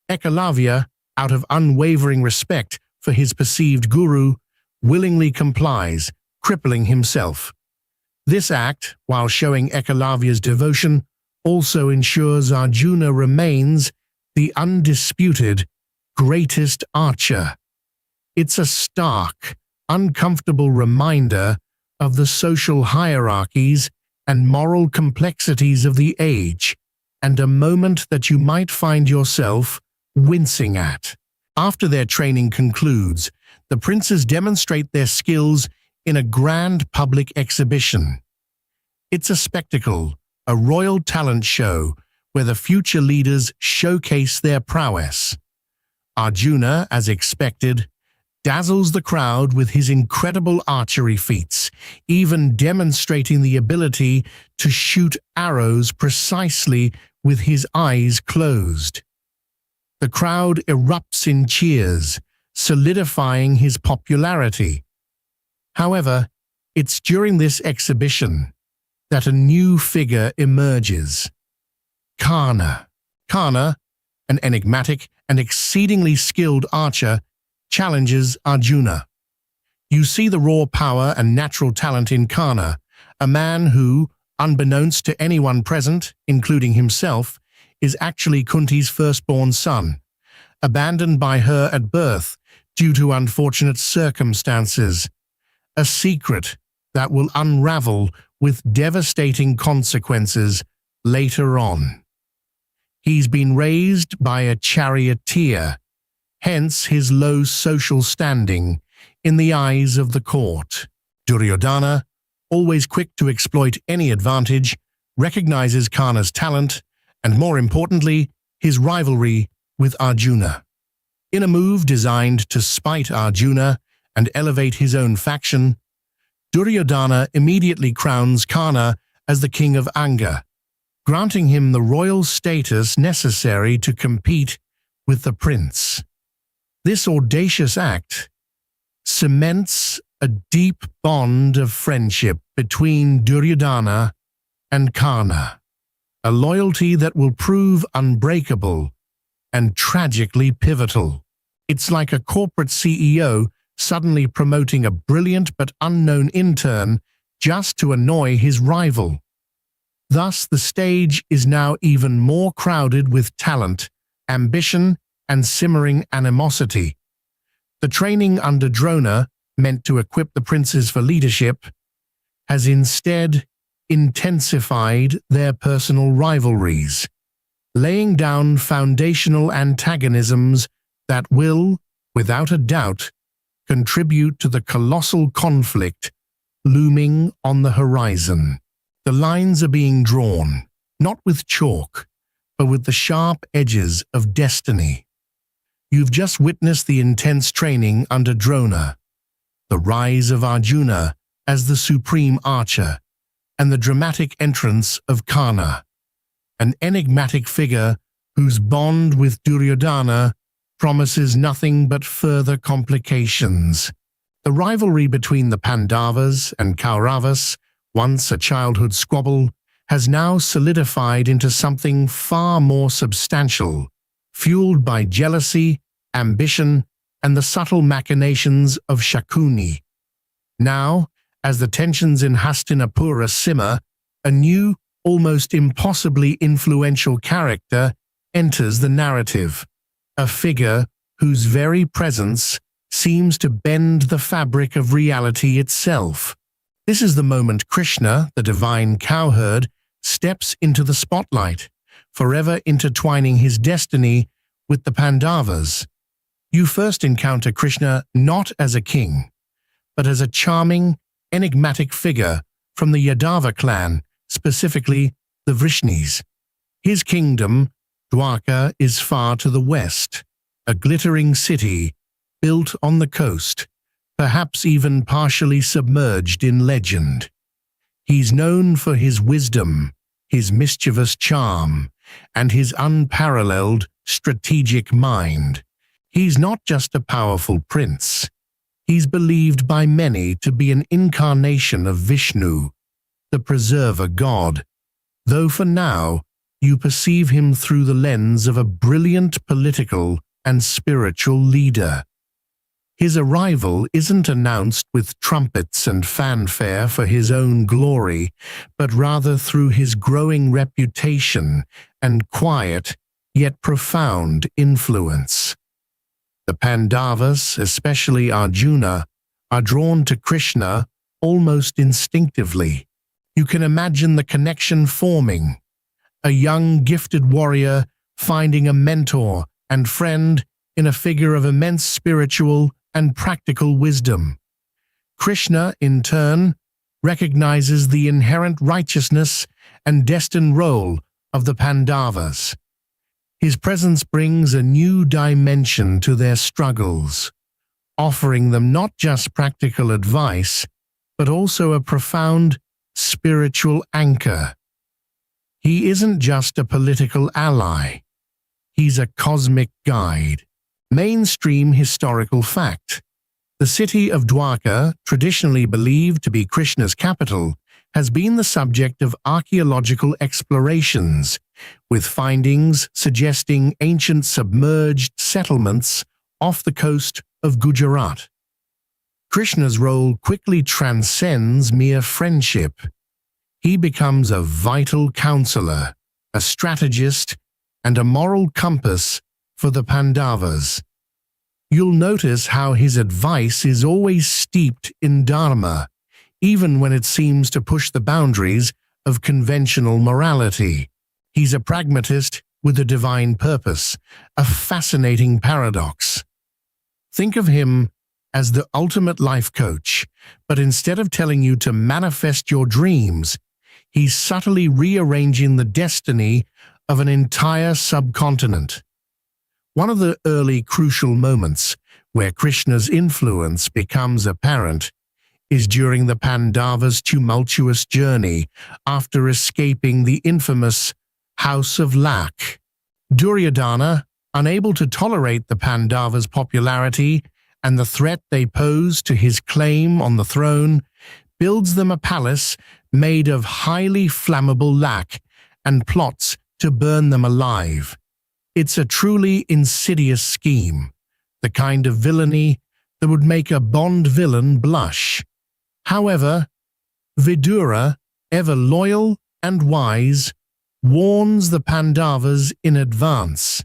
Ekalavya, out of unwavering respect for his perceived guru, willingly complies, crippling himself. This act, while showing Ekalavya's devotion, also ensures Arjuna remains the undisputed greatest archer. It's a stark, uncomfortable reminder of the social hierarchies and moral complexities of the age, and a moment that you might find yourself wincing at. After their training concludes, the princes demonstrate their skills in a grand public exhibition. It's a spectacle, a royal talent show where the future leaders showcase their prowess. Arjuna, as expected, dazzles the crowd with his incredible archery feats, even demonstrating the ability to shoot arrows precisely with his eyes closed. The crowd erupts in cheers, solidifying his popularity. However, it's during this exhibition that a new figure emerges. Karna. Karna, an enigmatic and exceedingly skilled archer, challenges Arjuna. You see the raw power and natural talent in Karna, a man who, unbeknownst to anyone present, including himself, is actually Kunti's firstborn son, abandoned by her at birth due to unfortunate circumstances. A secret that will unravel with devastating consequences later on. He's been raised by a charioteer, hence his low social standing in the eyes of the court. Duryodhana, always quick to exploit any advantage, recognizes Karna's talent and, more importantly, his rivalry with Arjuna. In a move designed to spite Arjuna and elevate his own faction, Duryodhana immediately crowns Karna as the king of Anga, granting him the royal status necessary to compete with the prince. This audacious act cements a deep bond of friendship between Duryodhana and Karna, a loyalty that will prove unbreakable and tragically pivotal. It's like a corporate CEO suddenly promoting a brilliant but unknown intern just to annoy his rival. Thus, the stage is now even more crowded with talent, ambition, and simmering animosity. The training under Drona, meant to equip the princes for leadership, has instead intensified their personal rivalries, laying down foundational antagonisms that will, without a doubt, contribute to the colossal conflict looming on the horizon. The lines are being drawn, not with chalk, but with the sharp edges of destiny. You've just witnessed the intense training under Drona, the rise of Arjuna as the supreme archer, and the dramatic entrance of Karna, an enigmatic figure whose bond with Duryodhana promises nothing but further complications. The rivalry between the Pandavas and Kauravas, once a childhood squabble, has now solidified into something far more substantial, fueled by jealousy, ambition, and the subtle machinations of Shakuni. Now, as the tensions in Hastinapura simmer, a new, almost impossibly influential character enters the narrative. a figure whose very presence seems to bend the fabric of reality itself. This is the moment Krishna, the divine cowherd, steps into the spotlight, forever intertwining his destiny with the Pandavas. You first encounter Krishna not as a king, but as a charming, enigmatic figure from the Yadava clan, specifically the Vrishnis. His kingdom, Dwarka, is far to the west, a glittering city built on the coast, perhaps even partially submerged in legend. He's known for his wisdom, his mischievous charm, and his unparalleled strategic mind. He's not just a powerful prince. He's believed by many to be an incarnation of Vishnu, the preserver god, though for now you perceive him through the lens of a brilliant political and spiritual leader. His arrival isn't announced with trumpets and fanfare for his own glory, but rather through his growing reputation and quiet, yet profound influence. The Pandavas, especially Arjuna, are drawn to Krishna almost instinctively. You can imagine the connection forming, a young gifted warrior finding a mentor and friend in a figure of immense spiritual and practical wisdom. Krishna, in turn, recognizes the inherent righteousness and destined role of the Pandavas. His presence brings a new dimension to their struggles, offering them not just practical advice, but also a profound spiritual anchor. He isn't just a political ally. He's a cosmic guide. Mainstream historical fact. The city of Dwarka, traditionally believed to be Krishna's capital, has been the subject of archaeological explorations, with findings suggesting ancient submerged settlements off the coast of Gujarat. Krishna's role quickly transcends mere friendship. He becomes a vital counselor, a strategist, and a moral compass for the Pandavas. You'll notice how his advice is always steeped in dharma, even when it seems to push the boundaries of conventional morality. He's a pragmatist with a divine purpose, a fascinating paradox. Think of him as the ultimate life coach, but instead of telling you to manifest your dreams, he's subtly rearranging the destiny of an entire subcontinent. One of the early crucial moments where Krishna's influence becomes apparent is during the Pandavas' tumultuous journey after escaping the infamous House of Lac. Duryodhana, unable to tolerate the Pandavas' popularity and the threat they pose to his claim on the throne, builds them a palace made of highly flammable lac and plots to burn them alive. It's a truly insidious scheme, the kind of villainy that would make a Bond villain blush. However, Vidura, ever loyal and wise, warns the Pandavas in advance.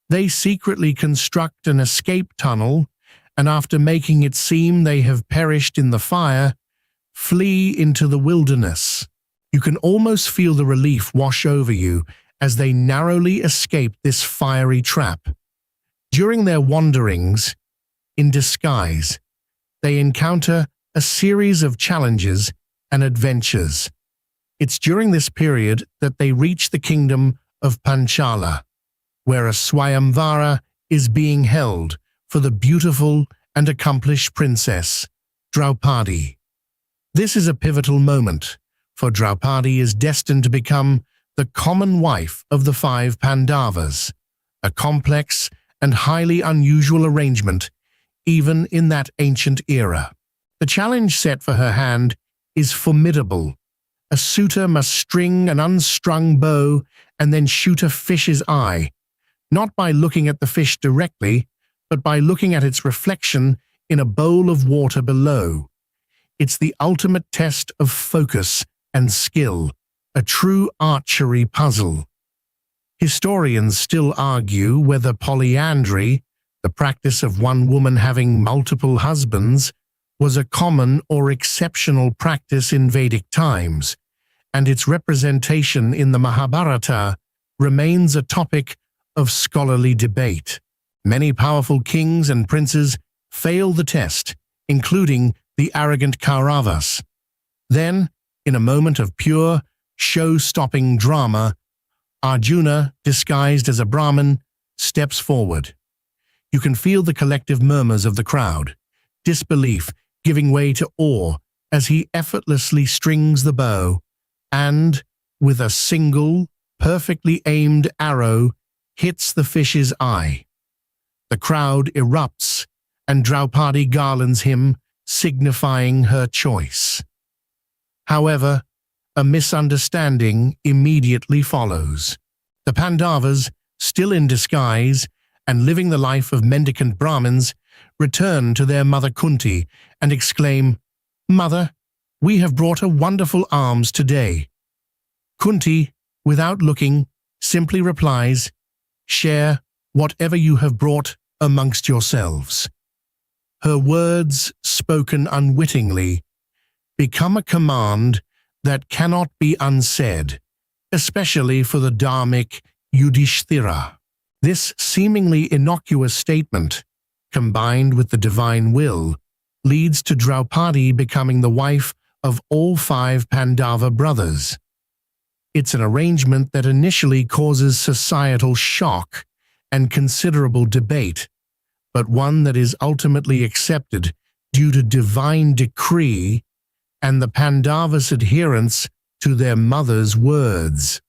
They secretly construct an escape tunnel, and after making it seem they have perished in the fire, flee into the wilderness. You can almost feel the relief wash over you as they narrowly escape this fiery trap. During their wanderings, in disguise, they encounter a series of challenges and adventures. It's during this period that they reach the kingdom of Panchala, where a Swayamvara is being held for the beautiful and accomplished princess, Draupadi. This is a pivotal moment, for Draupadi is destined to become the common wife of the 5 Pandavas, a complex and highly unusual arrangement even in that ancient era. The challenge set for her hand is formidable. A suitor must string an unstrung bow and then shoot a fish's eye, not by looking at the fish directly, but by looking at its reflection in a bowl of water below. It's the ultimate test of focus and skill, a true archery puzzle. Historians still argue whether polyandry, the practice of one woman having multiple husbands, was a common or exceptional practice in Vedic times, and its representation in the Mahabharata remains a topic of scholarly debate. Many powerful kings and princes fail the test, including the arrogant Kauravas. Then, in a moment of pure, show-stopping drama, Arjuna, disguised as a Brahmin, steps forward. You can feel the collective murmurs of the crowd, disbelief giving way to awe as he effortlessly strings the bow and, with a single, perfectly aimed arrow, hits the fish's eye. The crowd erupts, and Draupadi garlands him, signifying her choice. However, a misunderstanding immediately follows. The Pandavas, still in disguise and living the life of mendicant Brahmins, return to their mother Kunti and exclaim, "Mother, we have brought her wonderful alms today." Kunti, without looking, simply replies, "Share whatever you have brought amongst yourselves." Her words, spoken unwittingly, become a command that cannot be unsaid, especially for the dharmic Yudhishthira. This seemingly innocuous statement, combined with the divine will, leads to Draupadi becoming the wife of all 5 Pandava brothers. It's an arrangement that initially causes societal shock and considerable debate, but one that is ultimately accepted due to divine decree and the Pandavas' adherence to their mother's words.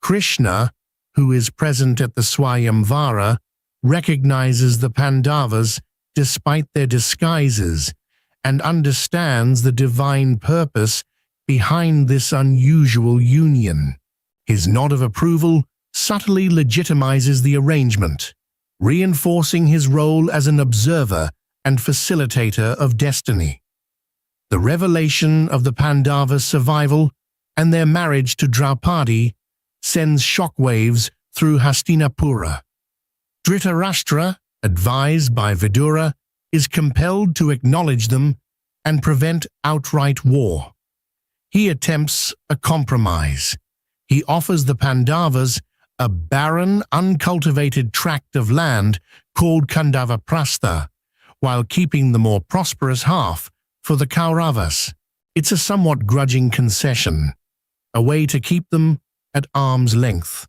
Krishna, who is present at the Swayamvara, recognizes the Pandavas despite their disguises and understands the divine purpose behind this unusual union. His nod of approval subtly legitimizes the arrangement, reinforcing his role as an observer and facilitator of destiny. The revelation of the Pandavas' survival and their marriage to Draupadi sends shockwaves through Hastinapura. Dhritarashtra, advised by Vidura, is compelled to acknowledge them and prevent outright war. He attempts a compromise. He offers the Pandavas a barren, uncultivated tract of land called Kandavaprastha, while keeping the more prosperous half for the Kauravas. It's a somewhat grudging concession, a way to keep them at arm's length.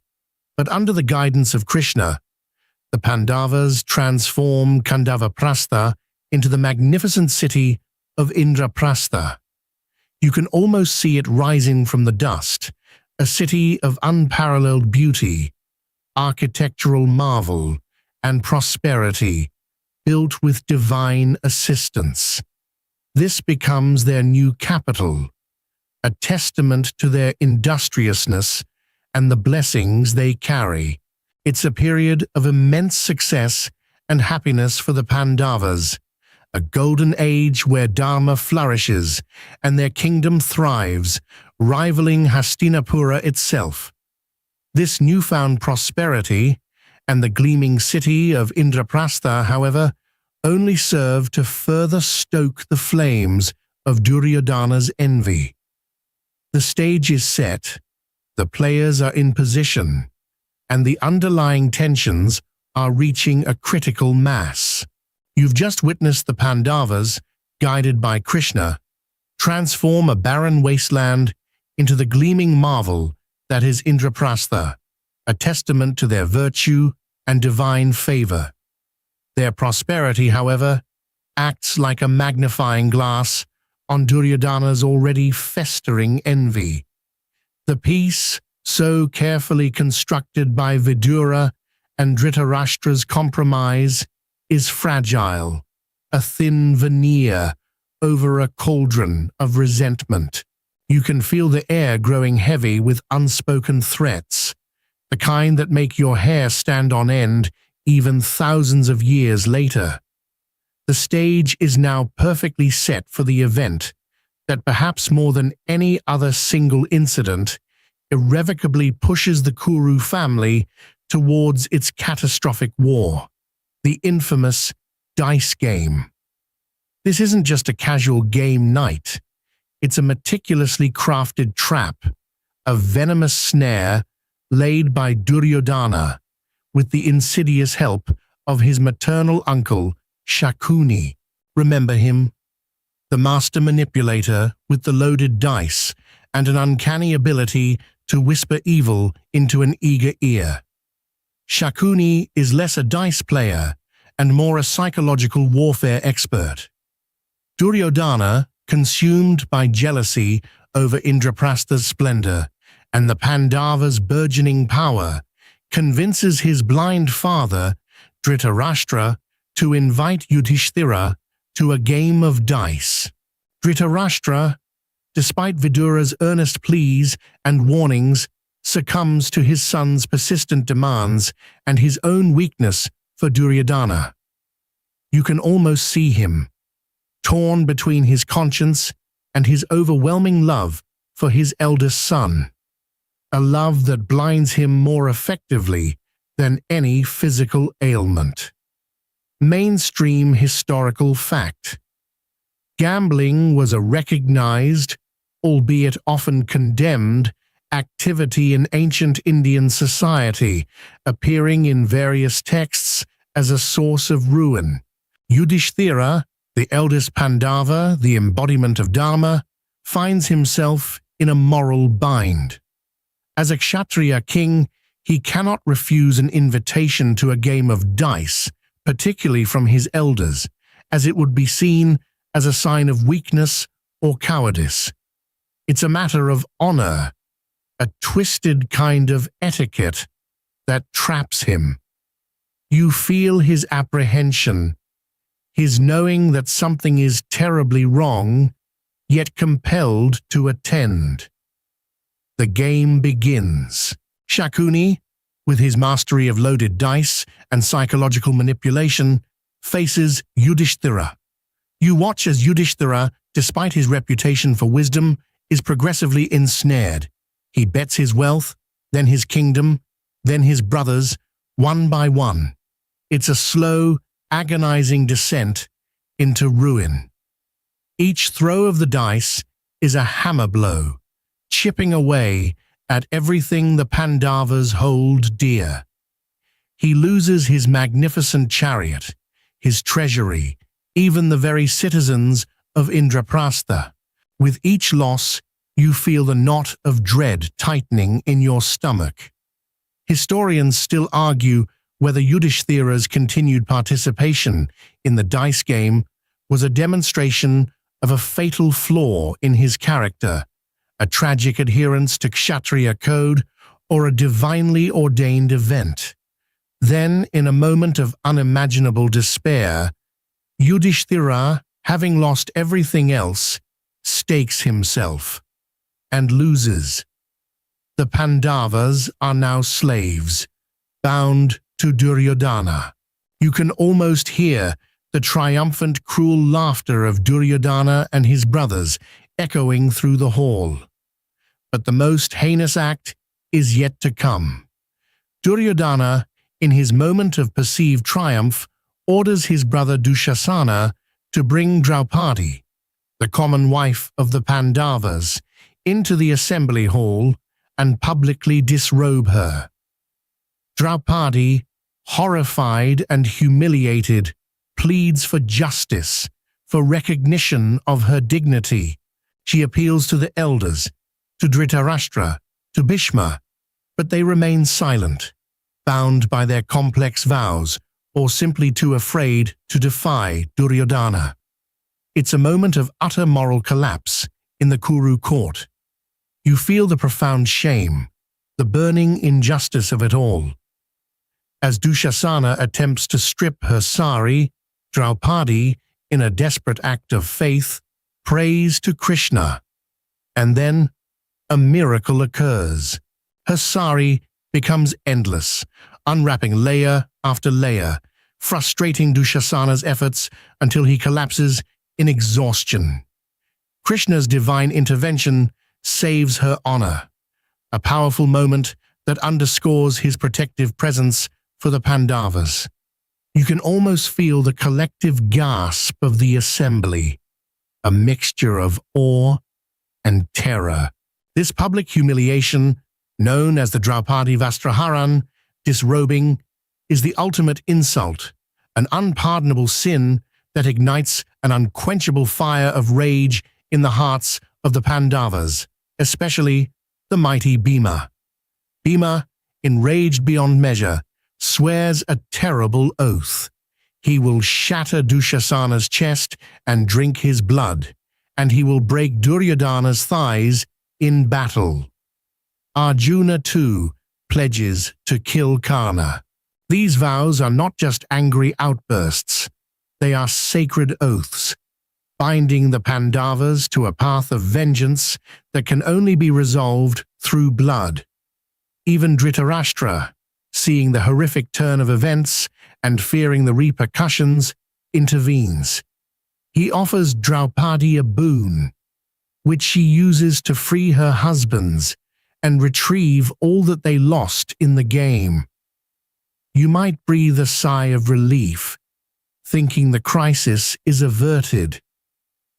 But under the guidance of Krishna, the Pandavas transform Kandavaprastha into the magnificent city of Indraprastha. You can almost see it rising from the dust, a city of unparalleled beauty, architectural marvel, and prosperity, built with divine assistance. This becomes their new capital, a testament to their industriousness and the blessings they carry. It's a period of immense success and happiness for the Pandavas, a golden age where dharma flourishes and their kingdom thrives, rivaling Hastinapura itself. This newfound prosperity and the gleaming city of Indraprastha, however, only serve to further stoke the flames of Duryodhana's envy. The stage is set, the players are in position, and the underlying tensions are reaching a critical mass. You've just witnessed the Pandavas, guided by Krishna, transform a barren wasteland into the gleaming marvel that is Indraprastha, a testament to their virtue and divine favor. Their prosperity, however, acts like a magnifying glass on Duryodhana's already festering envy. The peace, so carefully constructed by Vidura and Dhritarashtra's compromise, is fragile, a thin veneer over a cauldron of resentment. You can feel the air growing heavy with unspoken threats, the kind that make your hair stand on end even thousands of years later. The stage is now perfectly set for the event that, perhaps more than any other single incident irrevocably pushes the Kuru family towards its catastrophic war, the infamous dice game. This isn't just a casual game night. It's a meticulously crafted trap, a venomous snare laid by Duryodhana with the insidious help of his maternal uncle, Shakuni. Remember him? The master manipulator with the loaded dice and an uncanny ability to whisper evil into an eager ear. Shakuni is less a dice player and more a psychological warfare expert. Duryodhana, consumed by jealousy over Indraprastha's splendor and the Pandavas' burgeoning power, convinces his blind father, Dhritarashtra, to invite Yudhishthira to a game of dice. Dhritarashtra, despite Vidura's earnest pleas and warnings, succumbs to his son's persistent demands and his own weakness for Duryodhana. You can almost see him, torn between his conscience and his overwhelming love for his eldest son, a love that blinds him more effectively than any physical ailment. Mainstream historical fact. Gambling was a recognized, albeit often condemned, activity in ancient Indian society, appearing in various texts as a source of ruin. Yudhishthira, the eldest Pandava, the embodiment of dharma, finds himself in a moral bind. As a Kshatriya king, he cannot refuse an invitation to a game of dice, particularly from his elders, as it would be seen as a sign of weakness or cowardice. It's a matter of honor, a twisted kind of etiquette that traps him. You feel his apprehension, his knowing that something is terribly wrong, yet compelled to attend. The game begins. Shakuni, with his mastery of loaded dice and psychological manipulation, faces Yudhishthira. You watch as Yudhishthira, despite his reputation for wisdom, is progressively ensnared. He bets his wealth, then his kingdom, then his brothers, one by one. It's a slow, agonizing descent into ruin. Each throw of the dice is a hammer blow, chipping away at everything the Pandavas hold dear. He loses his magnificent chariot, his treasury, even the very citizens of Indraprastha. With each loss, you feel the knot of dread tightening in your stomach. Historians still argue whether Yudhishthira's continued participation in the dice game was a demonstration of a fatal flaw in his character, a tragic adherence to Kshatriya code, or a divinely ordained event. Then, in a moment of unimaginable despair, Yudhishthira, having lost everything else, stakes himself and loses. The Pandavas are now slaves, bound to Duryodhana. You can almost hear the triumphant, cruel laughter of Duryodhana and his brothers echoing through the hall. But the most heinous act is yet to come. Duryodhana, in his moment of perceived triumph, orders his brother Dushasana to bring Draupadi, the common wife of the Pandavas, into the assembly hall and publicly disrobe her. Draupadi, horrified and humiliated, pleads for justice, for recognition of her dignity. She appeals to the elders, to Dhritarashtra, to Bhishma, but they remain silent, bound by their complex vows, or simply too afraid to defy Duryodhana. It's a moment of utter moral collapse in the Kuru court. You feel the profound shame, the burning injustice of it all. As Dushasana attempts to strip her sari, Draupadi, in a desperate act of faith, prays to Krishna. And then, a miracle occurs. Her sari becomes endless, unwrapping layer after layer, frustrating Dushasana's efforts until he collapses in exhaustion. Krishna's divine intervention saves her honor. a powerful moment that underscores his protective presence for the Pandavas. You can almost feel the collective gasp of the assembly, a mixture of awe and terror. This public humiliation, known as the Draupadi Vastraharan, disrobing, is the ultimate insult, an unpardonable sin that ignites an unquenchable fire of rage in the hearts of the Pandavas, especially the mighty Bhima. Bhima, enraged beyond measure, swears a terrible oath. He will shatter Dushasana's chest and drink his blood, and he will break Duryodhana's thighs in battle. Arjuna, too, pledges to kill Karna. These vows are not just angry outbursts. They are sacred oaths, binding the Pandavas to a path of vengeance that can only be resolved through blood. Even Dhritarashtra, seeing the horrific turn of events and fearing the repercussions, intervenes. He offers Draupadi a boon, which she uses to free her husbands and retrieve all that they lost in the game. You might breathe a sigh of relief, thinking the crisis is averted.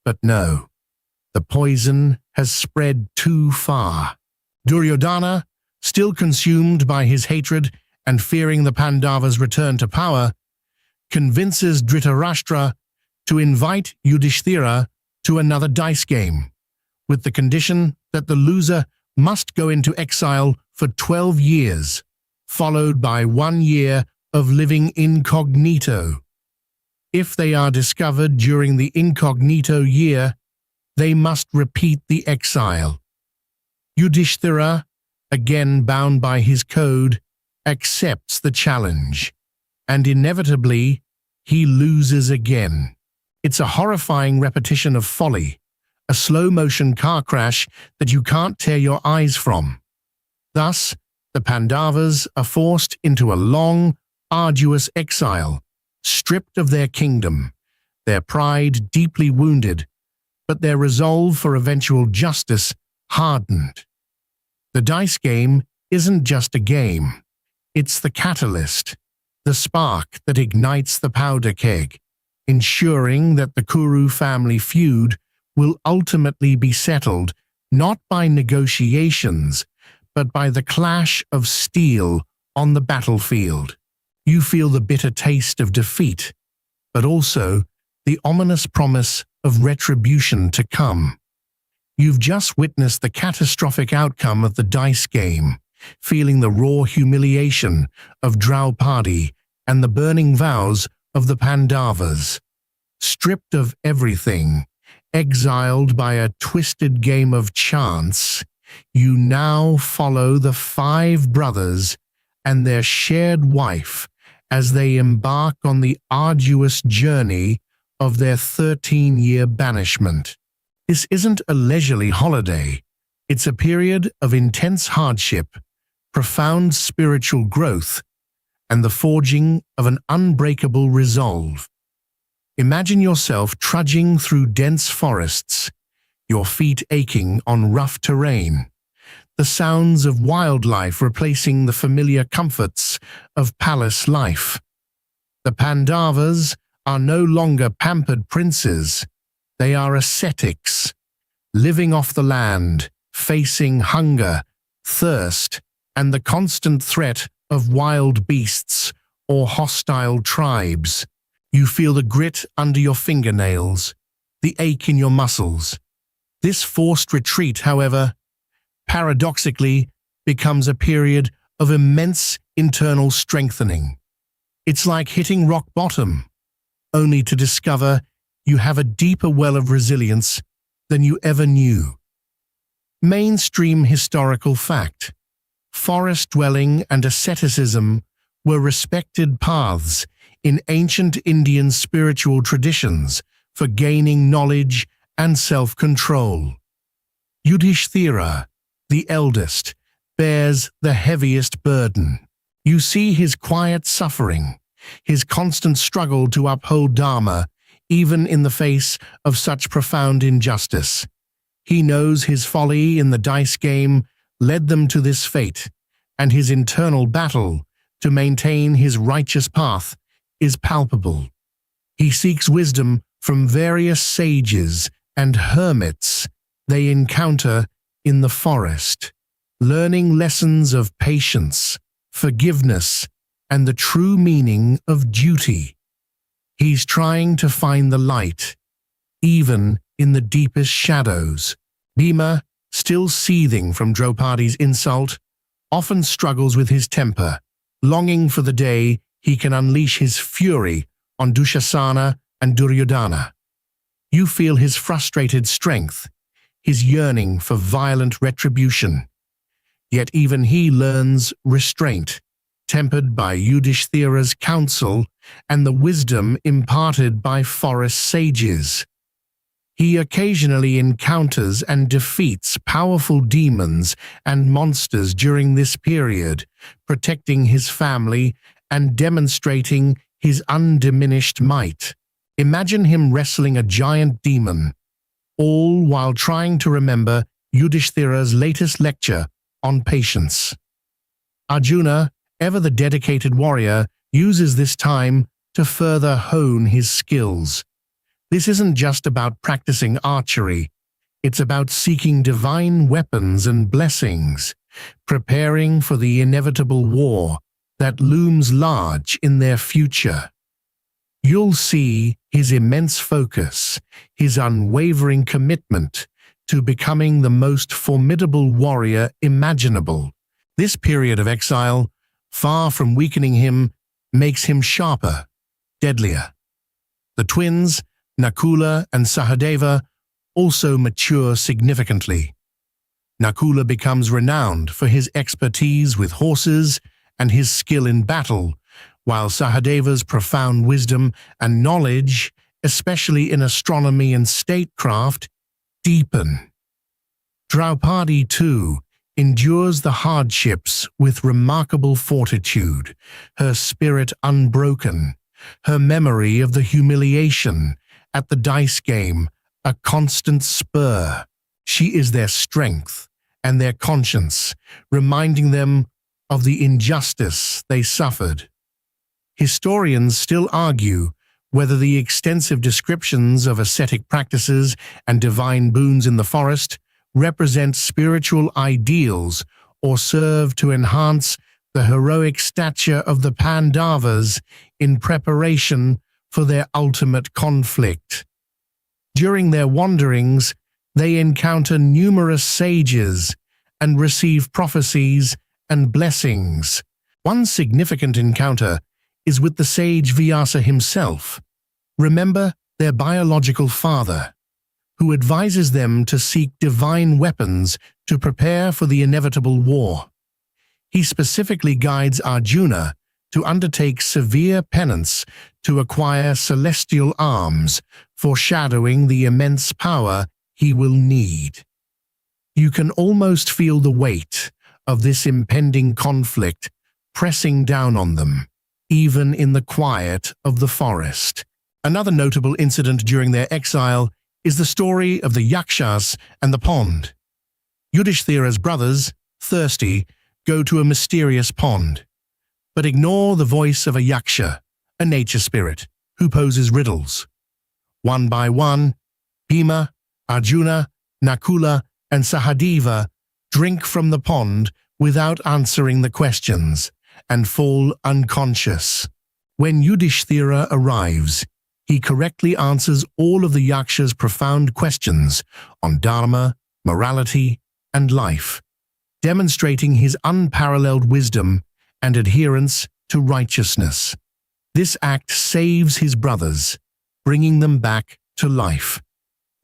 But no, the poison has spread too far. Duryodhana, still consumed by his hatred and fearing the Pandavas' return to power, convinces Dhritarashtra to invite Yudhishthira to another dice game, with the condition that the loser must go into exile for 12 years, followed by 1 year of living incognito. If they are discovered during the incognito year, they must repeat the exile. Yudhishthira, again bound by his code, accepts the challenge, and inevitably, he loses again. It's a horrifying repetition of folly, a slow-motion car crash that you can't tear your eyes from. Thus, the Pandavas are forced into a long, arduous exile, stripped of their kingdom, their pride deeply wounded, but their resolve for eventual justice hardened. The dice game isn't just a game. It's the catalyst, the spark that ignites the powder keg, ensuring that the Kuru family feud will ultimately be settled not by negotiations, but by the clash of steel on the battlefield. You feel the bitter taste of defeat, but also the ominous promise of retribution to come. You've just witnessed the catastrophic outcome of the dice game, feeling the raw humiliation of Draupadi and the burning vows of the Pandavas. Stripped of everything, exiled by a twisted game of chance, you now follow the 5 brothers and their shared wife as they embark on the arduous journey of their 13-year banishment. This isn't a leisurely holiday. It's a period of intense hardship, profound spiritual growth, and the forging of an unbreakable resolve. Imagine yourself trudging through dense forests, your feet aching on rough terrain, the sounds of wildlife replacing the familiar comforts of palace life. The Pandavas are no longer pampered princes. They are ascetics, living off the land, facing hunger, thirst, and the constant threat of wild beasts or hostile tribes. You feel the grit under your fingernails, the ache in your muscles. This forced retreat, however, paradoxically becomes a period of immense internal strengthening. It's like hitting rock bottom, only to discover you have a deeper well of resilience than you ever knew. Mainstream historical fact: forest dwelling and asceticism were respected paths in ancient Indian spiritual traditions for gaining knowledge and self-control. Yudhishthira, the eldest, bears the heaviest burden. You see his quiet suffering, his constant struggle to uphold dharma, even in the face of such profound injustice. He knows his folly in the dice game led them to this fate, and his internal battle to maintain his righteous path is palpable. He seeks wisdom from various sages and hermits they encounter in the forest, learning lessons of patience, forgiveness, and the true meaning of duty. He's trying to find the light, even in the deepest shadows. Bhima, still seething from Draupadi's insult, often struggles with his temper, longing for the day he can unleash his fury on Dushasana and Duryodhana. You feel his frustrated strength, his yearning for violent retribution. Yet even he learns restraint, tempered by Yudhishthira's counsel and the wisdom imparted by forest sages. He occasionally encounters and defeats powerful demons and monsters during this period, protecting his family and demonstrating his undiminished might. Imagine him wrestling a giant demon, all while trying to remember Yudhishthira's latest lecture on patience. Arjuna, ever the dedicated warrior, uses this time to further hone his skills. This isn't just about practicing archery, it's about seeking divine weapons and blessings, preparing for the inevitable war that looms large in their future. You'll see his immense focus, his unwavering commitment to becoming the most formidable warrior imaginable. This period of exile, far from weakening him, makes him sharper, deadlier. The twins, Nakula and Sahadeva, also mature significantly. Nakula becomes renowned for his expertise with horses and his skill in battle, while Sahadeva's profound wisdom and knowledge, especially in astronomy and statecraft, deepen. Draupadi, too, endures the hardships with remarkable fortitude, her spirit unbroken, her memory of the humiliation at the dice game a constant spur. She is their strength and their conscience, reminding them of the injustice they suffered. Historians still argue whether the extensive descriptions of ascetic practices and divine boons in the forest represent spiritual ideals or serve to enhance the heroic stature of the Pandavas in preparation for their ultimate conflict. During their wanderings, they encounter numerous sages and receive prophecies and blessings. One significant encounter is with the sage Vyasa himself. Remember, their biological father, who advises them to seek divine weapons to prepare for the inevitable war. He specifically guides Arjuna to undertake severe penance to acquire celestial arms, foreshadowing the immense power he will need. You can almost feel the weight of this impending conflict pressing down on them, even in the quiet of the forest. Another notable incident during their exile is the story of the Yakshas and the pond. Yudhishthira's brothers, thirsty, go to a mysterious pond, but ignore the voice of a Yaksha, a nature spirit, who poses riddles. One by one, Bhima, Arjuna, Nakula, and Sahadeva drink from the pond without answering the questions and fall unconscious. When Yudhishthira arrives, he correctly answers all of the Yaksha's profound questions on dharma, morality, and life, demonstrating his unparalleled wisdom and adherence to righteousness. This act saves his brothers, bringing them back to life.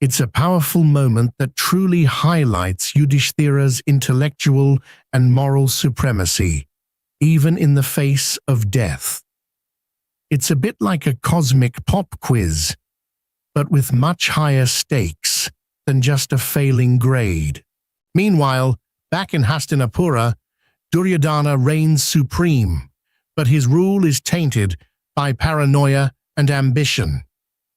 It's a powerful moment that truly highlights Yudhishthira's intellectual and moral supremacy, even in the face of death. It's a bit like a cosmic pop quiz, but with much higher stakes than just a failing grade. Meanwhile, back in Hastinapura, Duryodhana reigns supreme, but his rule is tainted by paranoia and ambition.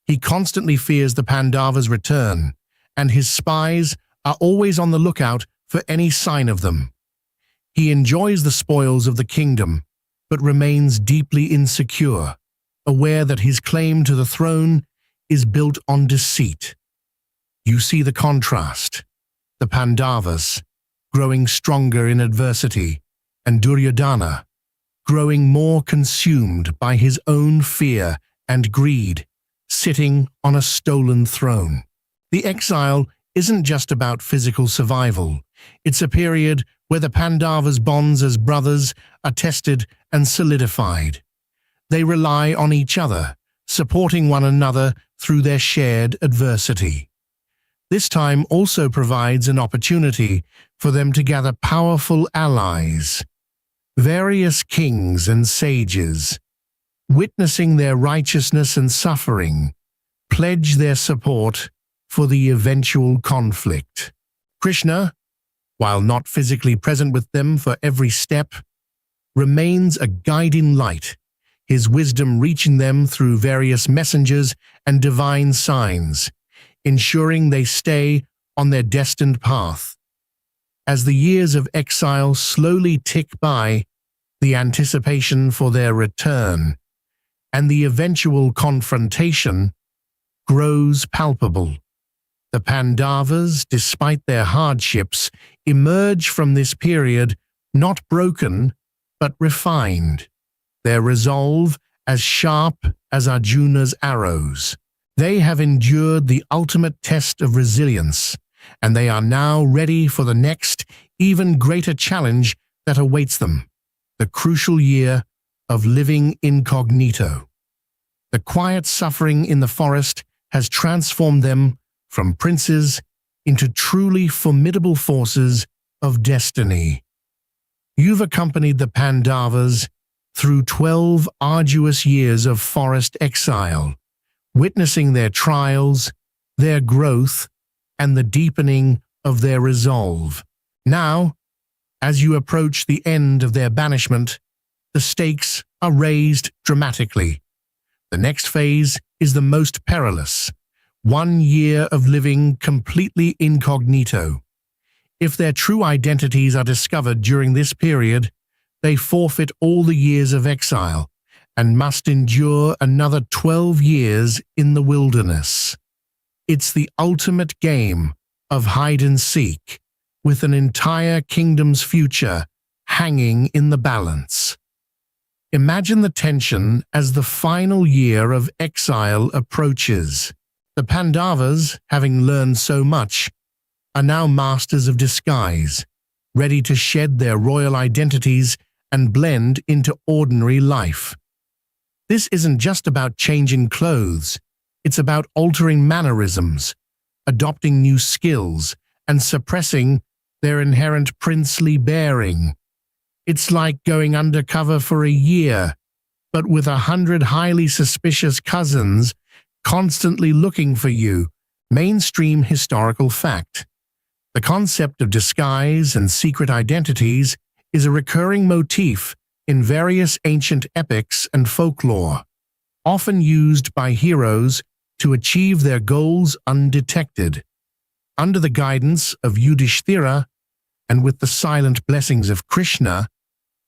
He constantly fears the Pandavas' return, and his spies are always on the lookout for any sign of them. He enjoys the spoils of the kingdom, but remains deeply insecure, aware that his claim to the throne is built on deceit. You see the contrast: the Pandavas, growing stronger in adversity, and Duryodhana, growing more consumed by his own fear and greed, sitting on a stolen throne. The exile isn't just about physical survival. It's a period where the Pandavas' bonds as brothers are tested and solidified. They rely on each other, supporting one another through their shared adversity. This time also provides an opportunity for them to gather powerful allies. Various kings and sages, witnessing their righteousness and suffering, pledge their support for the eventual conflict. Krishna, while not physically present with them for every step, remains a guiding light, his wisdom reaching them through various messengers and divine signs, ensuring they stay on their destined path. As the years of exile slowly tick by, the anticipation for their return and the eventual confrontation grows palpable. The Pandavas, despite their hardships, emerge from this period not broken but refined, their resolve as sharp as Arjuna's arrows. They have endured the ultimate test of resilience, and they are now ready for the next, even greater challenge that awaits them: the crucial year of living incognito. The quiet suffering in the forest has transformed them from princes into truly formidable forces of destiny. You've accompanied the Pandavas through 12 arduous years of forest exile, witnessing their trials, their growth, and the deepening of their resolve. Now, as you approach the end of their banishment, the stakes are raised dramatically. The next phase is the most perilous: 1 year of living completely incognito. If their true identities are discovered during this period, they forfeit all the years of exile and must endure another 12 years in the wilderness. It's the ultimate game of hide and seek, with an entire kingdom's future hanging in the balance. Imagine the tension as the final year of exile approaches. The Pandavas, having learned so much, are now masters of disguise, ready to shed their royal identities and blend into ordinary life. This isn't just about changing clothes, it's about altering mannerisms, adopting new skills, and suppressing their inherent princely bearing. It's like going undercover for a year, but with 100 highly suspicious cousins constantly looking for you. Mainstream historical fact. The concept of disguise and secret identities is a recurring motif in various ancient epics and folklore, often used by heroes to achieve their goals undetected. Under the guidance of Yudhishthira, and with the silent blessings of Krishna,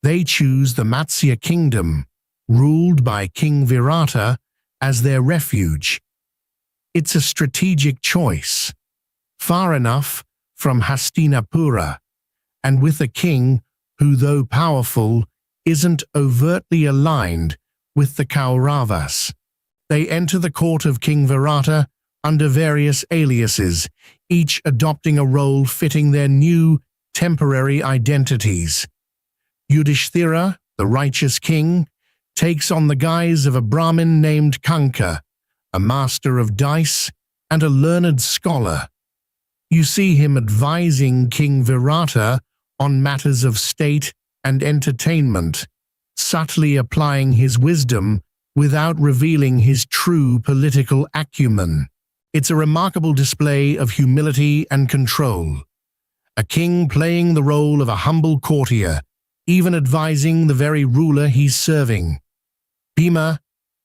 they choose the Matsya kingdom, ruled by King Virata, as their refuge. It's a strategic choice, far enough from Hastinapura, and with a king who, though powerful, isn't overtly aligned with the Kauravas. They enter the court of King Virata under various aliases, each adopting a role fitting their new, temporary identities. Yudhishthira, the righteous king, takes on the guise of a Brahmin named Kanka, a master of dice and a learned scholar. You see him advising King Virata on matters of state and entertainment, subtly applying his wisdom without revealing his true political acumen. It's a remarkable display of humility and control. A king playing the role of a humble courtier, even advising the very ruler he's serving. Bhima,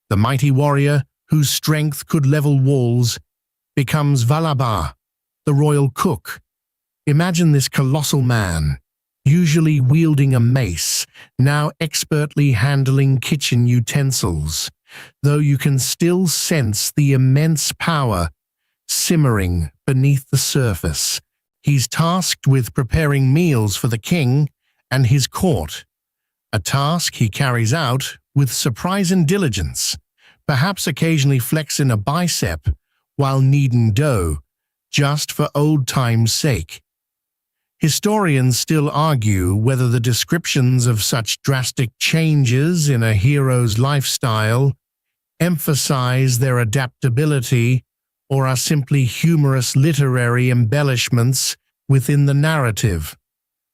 the mighty warrior whose strength could level walls, becomes Vallabha, the royal cook, Imagine this colossal man, usually wielding a mace, now expertly handling kitchen utensils, though you can still sense the immense power simmering beneath the surface. He's tasked with preparing meals for the king and his court, a task he carries out with surprising diligence, perhaps occasionally flexing a bicep while kneading dough, just for old time's sake. Historians still argue whether the descriptions of such drastic changes in a hero's lifestyle emphasize their adaptability or are simply humorous literary embellishments within the narrative.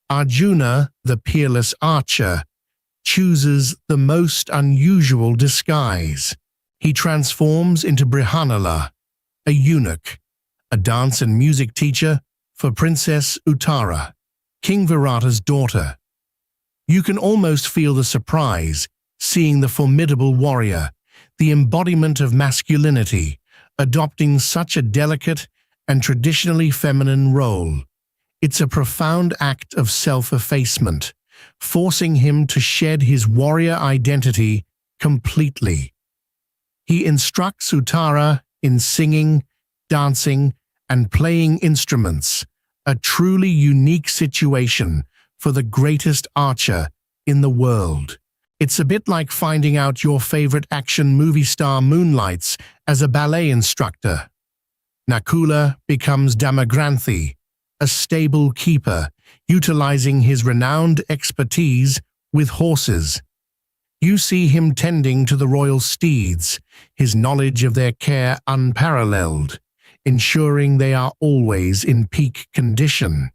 Arjuna, the peerless archer, chooses the most unusual disguise. He transforms into Brihanala, a eunuch, a dance and music teacher for Princess Uttara, King Virata's daughter. You can almost feel the surprise seeing the formidable warrior, the embodiment of masculinity, adopting such a delicate and traditionally feminine role. It's a profound act of self-effacement, forcing him to shed his warrior identity completely. He instructs Uttara in singing, dancing, and playing instruments, a truly unique situation for the greatest archer in the world. It's a bit like finding out your favorite action movie star moonlights as a ballet instructor. Nakula becomes Damagranthi, a stable keeper, utilizing his renowned expertise with horses. You see him tending to the royal steeds, his knowledge of their care unparalleled, ensuring they are always in peak condition.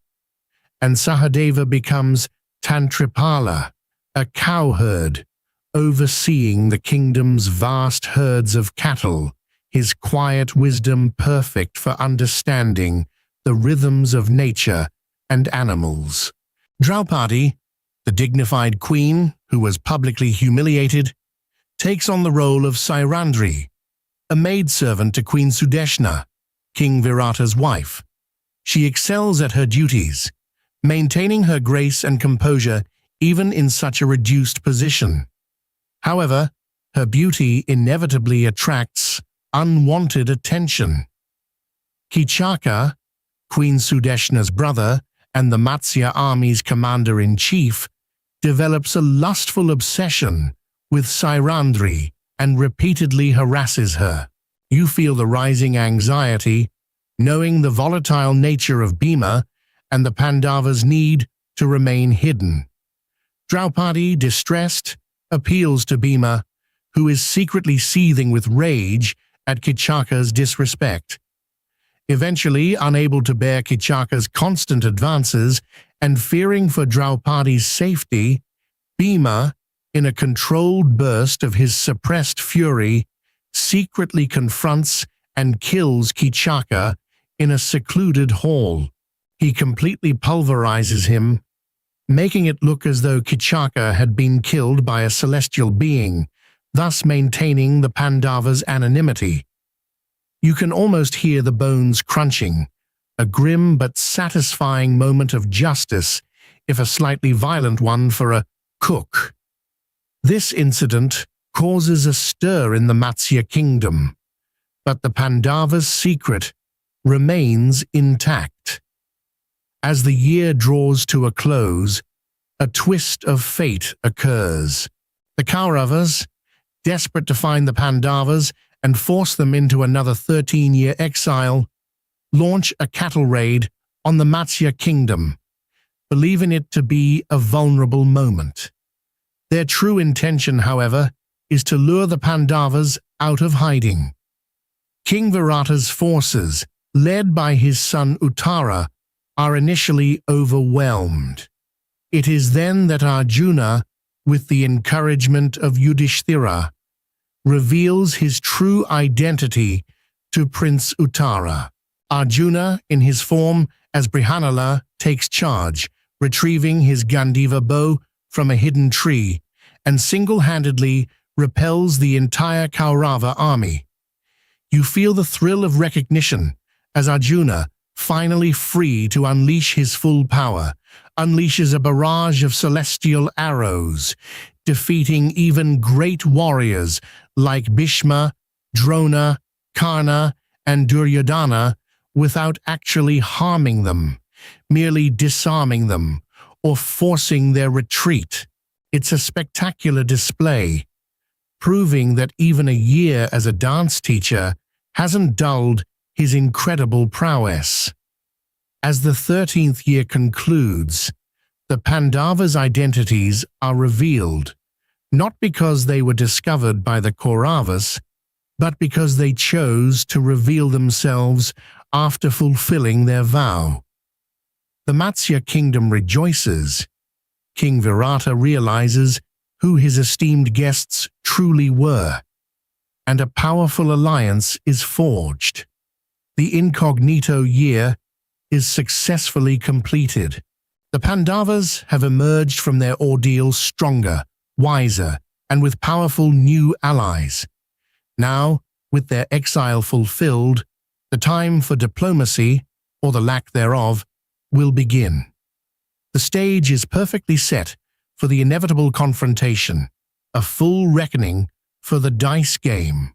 And Sahadeva becomes Tantripala, a cowherd, overseeing the kingdom's vast herds of cattle, his quiet wisdom perfect for understanding the rhythms of nature and animals. Draupadi, the dignified queen who was publicly humiliated, takes on the role of Sairandri, a maidservant to Queen Sudeshna, King Virata's wife. She excels at her duties, maintaining her grace and composure even in such a reduced position. However, her beauty inevitably attracts unwanted attention. Kichaka, Queen Sudeshna's brother and the Matsya army's commander-in-chief, develops a lustful obsession with Sairandri and repeatedly harasses her. You feel the rising anxiety, knowing the volatile nature of Bhima and the Pandavas' need to remain hidden. Draupadi, distressed, appeals to Bhima, who is secretly seething with rage at Kichaka's disrespect. Eventually, unable to bear Kichaka's constant advances and fearing for Draupadi's safety, Bhima, in a controlled burst of his suppressed fury, secretly confronts and kills Kichaka in a secluded hall. He completely pulverizes him, making it look as though Kichaka had been killed by a celestial being, thus maintaining the Pandavas' anonymity. You can almost hear the bones crunching, a grim but satisfying moment of justice, if a slightly violent one for a cook. This incident causes a stir in the Matsya kingdom, but the Pandavas' secret remains intact. As the year draws to a close, a twist of fate occurs. The Kauravas, desperate to find the Pandavas and force them into another 13-year exile, launch a cattle raid on the Matsya kingdom, believing it to be a vulnerable moment. Their true intention, however, is to lure the Pandavas out of hiding. King Virata's forces, led by his son Uttara, are initially overwhelmed. It is then that Arjuna, with the encouragement of Yudhishthira, reveals his true identity to Prince Uttara. Arjuna, in his form as Brihanala, takes charge, retrieving his Gandiva bow from a hidden tree, and single-handedly repels the entire Kaurava army. You feel the thrill of recognition as Arjuna, finally free to unleash his full power, unleashes a barrage of celestial arrows, defeating even great warriors like Bhishma, Drona, Karna, and Duryodhana without actually harming them, merely disarming them or forcing their retreat. It's a spectacular display, proving that even a year as a dance teacher hasn't dulled his incredible prowess. As the 13th year concludes, the Pandavas' identities are revealed, not because they were discovered by the Kauravas, but because they chose to reveal themselves after fulfilling their vow. The Matsya kingdom rejoices. King Virata realizes who his esteemed guests truly were, and a powerful alliance is forged. The incognito year is successfully completed. The Pandavas have emerged from their ordeal stronger, wiser, and with powerful new allies. Now, with their exile fulfilled, the time for diplomacy, or the lack thereof, will begin. The stage is perfectly set for the inevitable confrontation, a full reckoning for the dice game.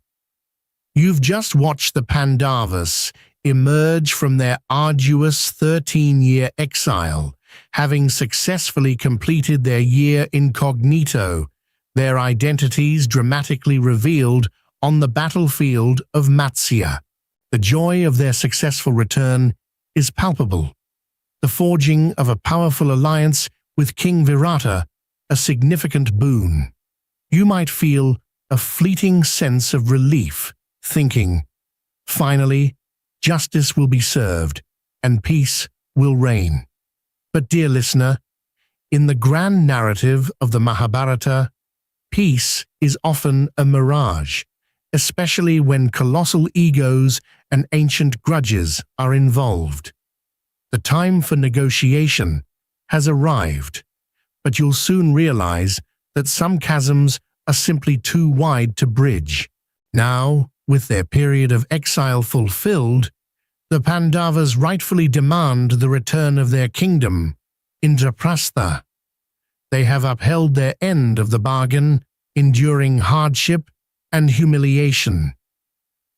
You've just watched the Pandavas emerge from their arduous 13-year exile, having successfully completed their year incognito, their identities dramatically revealed on the battlefield of Matsya. The joy of their successful return is palpable. The forging of a powerful alliance with King Virata, a significant boon. You might feel a fleeting sense of relief, thinking, finally, justice will be served and peace will reign. But dear listener, in the grand narrative of the Mahabharata, peace is often a mirage, especially when colossal egos and ancient grudges are involved. The time for negotiation has arrived, but you'll soon realize that some chasms are simply too wide to bridge. Now, with their period of exile fulfilled, the Pandavas rightfully demand the return of their kingdom, Indraprastha. They have upheld their end of the bargain, enduring hardship and humiliation.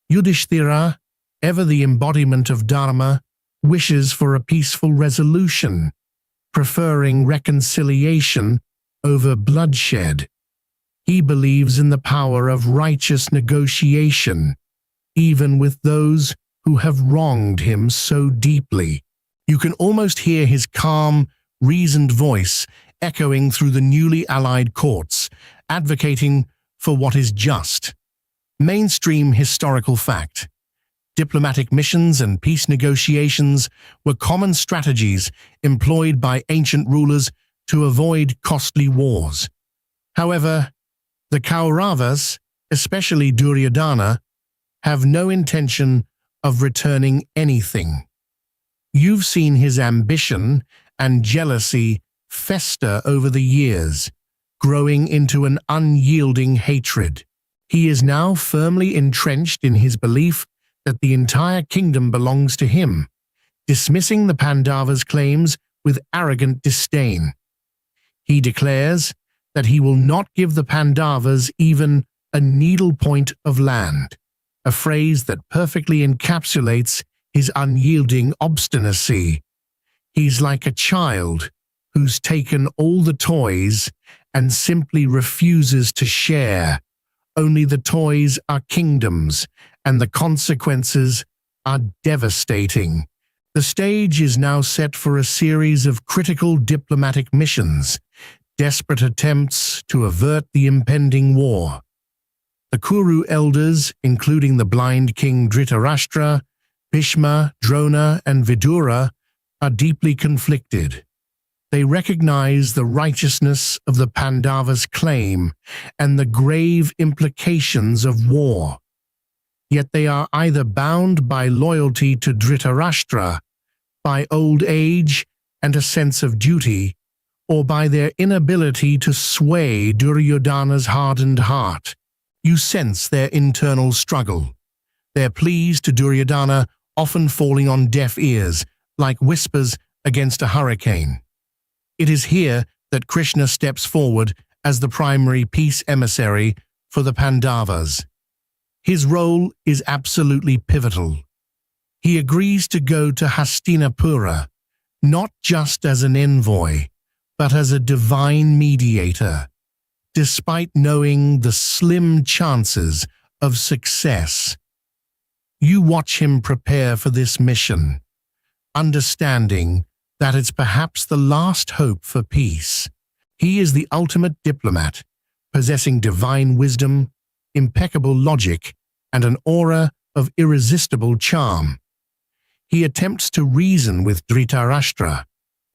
Yudhishthira, ever the embodiment of dharma, wishes for a peaceful resolution, preferring reconciliation over bloodshed. He believes in the power of righteous negotiation, even with those who have wronged him so deeply. You can almost hear his calm, reasoned voice echoing through the newly allied courts, advocating for what is just. Mainstream historical fact. Diplomatic missions and peace negotiations were common strategies employed by ancient rulers to avoid costly wars. However, the Kauravas, especially Duryodhana, have no intention of returning anything. You've seen his ambition and jealousy fester over the years, growing into an unyielding hatred. He is now firmly entrenched in his belief that the entire kingdom belongs to him, dismissing the Pandavas' claims with arrogant disdain. He declares that he will not give the Pandavas even a needlepoint of land, a phrase that perfectly encapsulates his unyielding obstinacy. He's like a child who's taken all the toys and simply refuses to share. Only the toys are kingdoms, and the consequences are devastating. The stage is now set for a series of critical diplomatic missions, desperate attempts to avert the impending war. The Kuru elders, including the blind king Dhritarashtra, Bhishma, Drona, and Vidura, are deeply conflicted. They recognize the righteousness of the Pandavas' claim and the grave implications of war. Yet they are either bound by loyalty to Dhritarashtra, by old age and a sense of duty, or by their inability to sway Duryodhana's hardened heart. You sense their internal struggle. Their pleas to Duryodhana often falling on deaf ears like whispers against a hurricane. It is here that Krishna steps forward as the primary peace emissary for the Pandavas. His role is absolutely pivotal. He agrees to go to Hastinapura, not just as an envoy, but as a divine mediator, despite knowing the slim chances of success. You watch him prepare for this mission, understanding that it's perhaps the last hope for peace. He is the ultimate diplomat, possessing divine wisdom, impeccable logic, and an aura of irresistible charm. He attempts to reason with Dhritarashtra,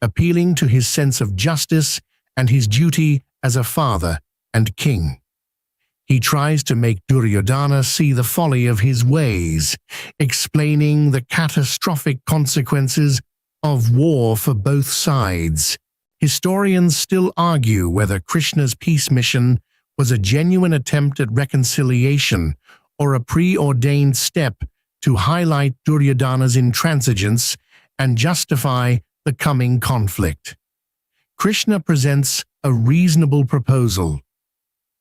appealing to his sense of justice and his duty as a father and king. He tries to make Duryodhana see the folly of his ways, explaining the catastrophic consequences of war for both sides. Historians still argue whether Krishna's peace mission was a genuine attempt at reconciliation or a preordained step to highlight Duryodhana's intransigence and justify the coming conflict. Krishna presents a reasonable proposal.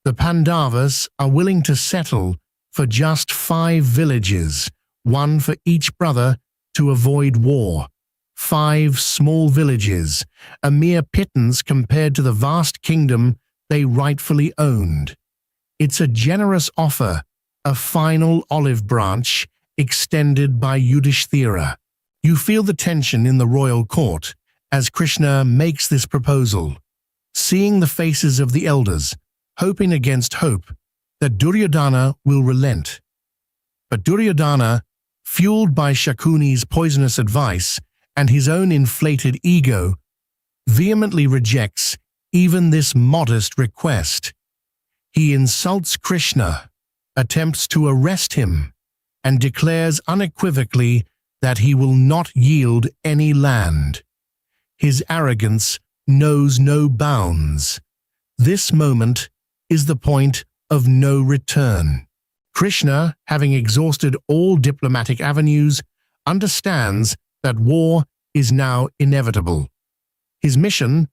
The Pandavas are willing to settle for just 5 villages, one for each brother, to avoid war. 5 small villages, a mere pittance compared to the vast kingdom they rightfully owned. It's a generous offer, a final olive branch extended by Yudhishthira. You feel the tension in the royal court as Krishna makes this proposal, seeing the faces of the elders, hoping against hope that Duryodhana will relent. But Duryodhana, fueled by Shakuni's poisonous advice and his own inflated ego, vehemently rejects even this modest request. He insults Krishna, attempts to arrest him, and declares unequivocally that he will not yield any land. His arrogance knows no bounds. This moment is the point of no return. Krishna, having exhausted all diplomatic avenues, understands that war is now inevitable. His mission,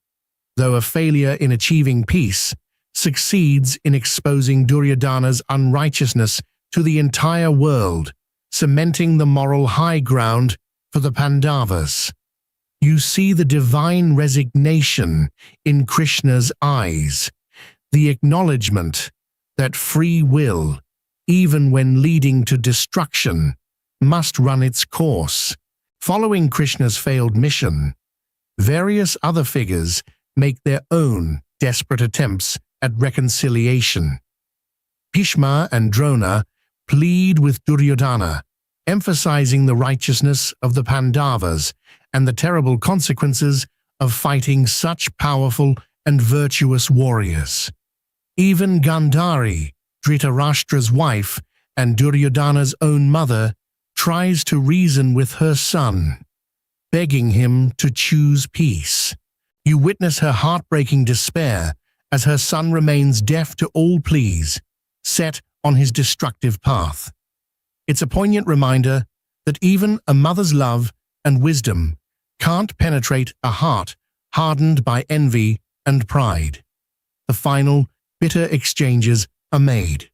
though a failure in achieving peace, succeeds in exposing Duryodhana's unrighteousness to the entire world, cementing the moral high ground for the Pandavas. You see the divine resignation in Krishna's eyes, the acknowledgement that free will, even when leading to destruction, must run its course. Following Krishna's failed mission, various other figures make their own desperate attempts at reconciliation. Bhishma and Drona plead with Duryodhana, emphasizing the righteousness of the Pandavas and the terrible consequences of fighting such powerful and virtuous warriors. Even Gandhari, Dhritarashtra's wife and Duryodhana's own mother, tries to reason with her son, begging him to choose peace. You witness her heartbreaking despair as her son remains deaf to all pleas, set on his destructive path. It's a poignant reminder that even a mother's love and wisdom can't penetrate a heart hardened by envy and pride. The final, bitter exchanges are made.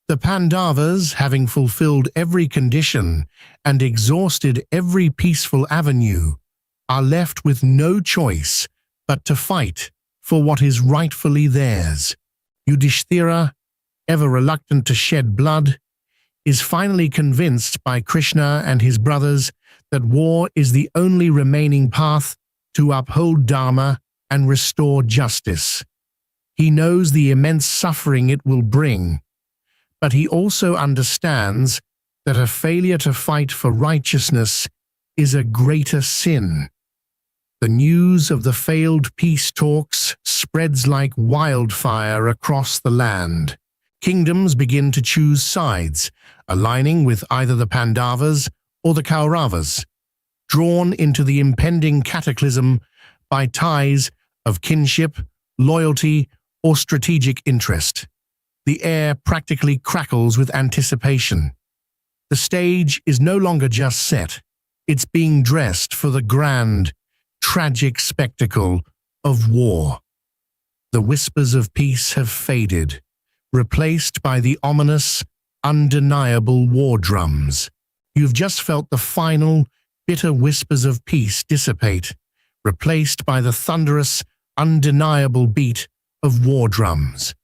The Pandavas, having fulfilled every condition and exhausted every peaceful avenue, are left with no choice but to fight for what is rightfully theirs. Yudhishthira, ever reluctant to shed blood, is finally convinced by Krishna and his brothers that war is the only remaining path to uphold dharma and restore justice. He knows the immense suffering it will bring, but he also understands that a failure to fight for righteousness is a greater sin. The news of the failed peace talks spreads like wildfire across the land. Kingdoms begin to choose sides, aligning with either the Pandavas or the Kauravas, drawn into the impending cataclysm by ties of kinship, loyalty, or strategic interest. The air practically crackles with anticipation. The stage is no longer just set, it's being dressed for the grand, tragic spectacle of war. The whispers of peace have faded, replaced by the ominous, undeniable war drums. You've just felt the final, bitter whispers of peace dissipate, replaced by the thunderous, undeniable beat of war drums.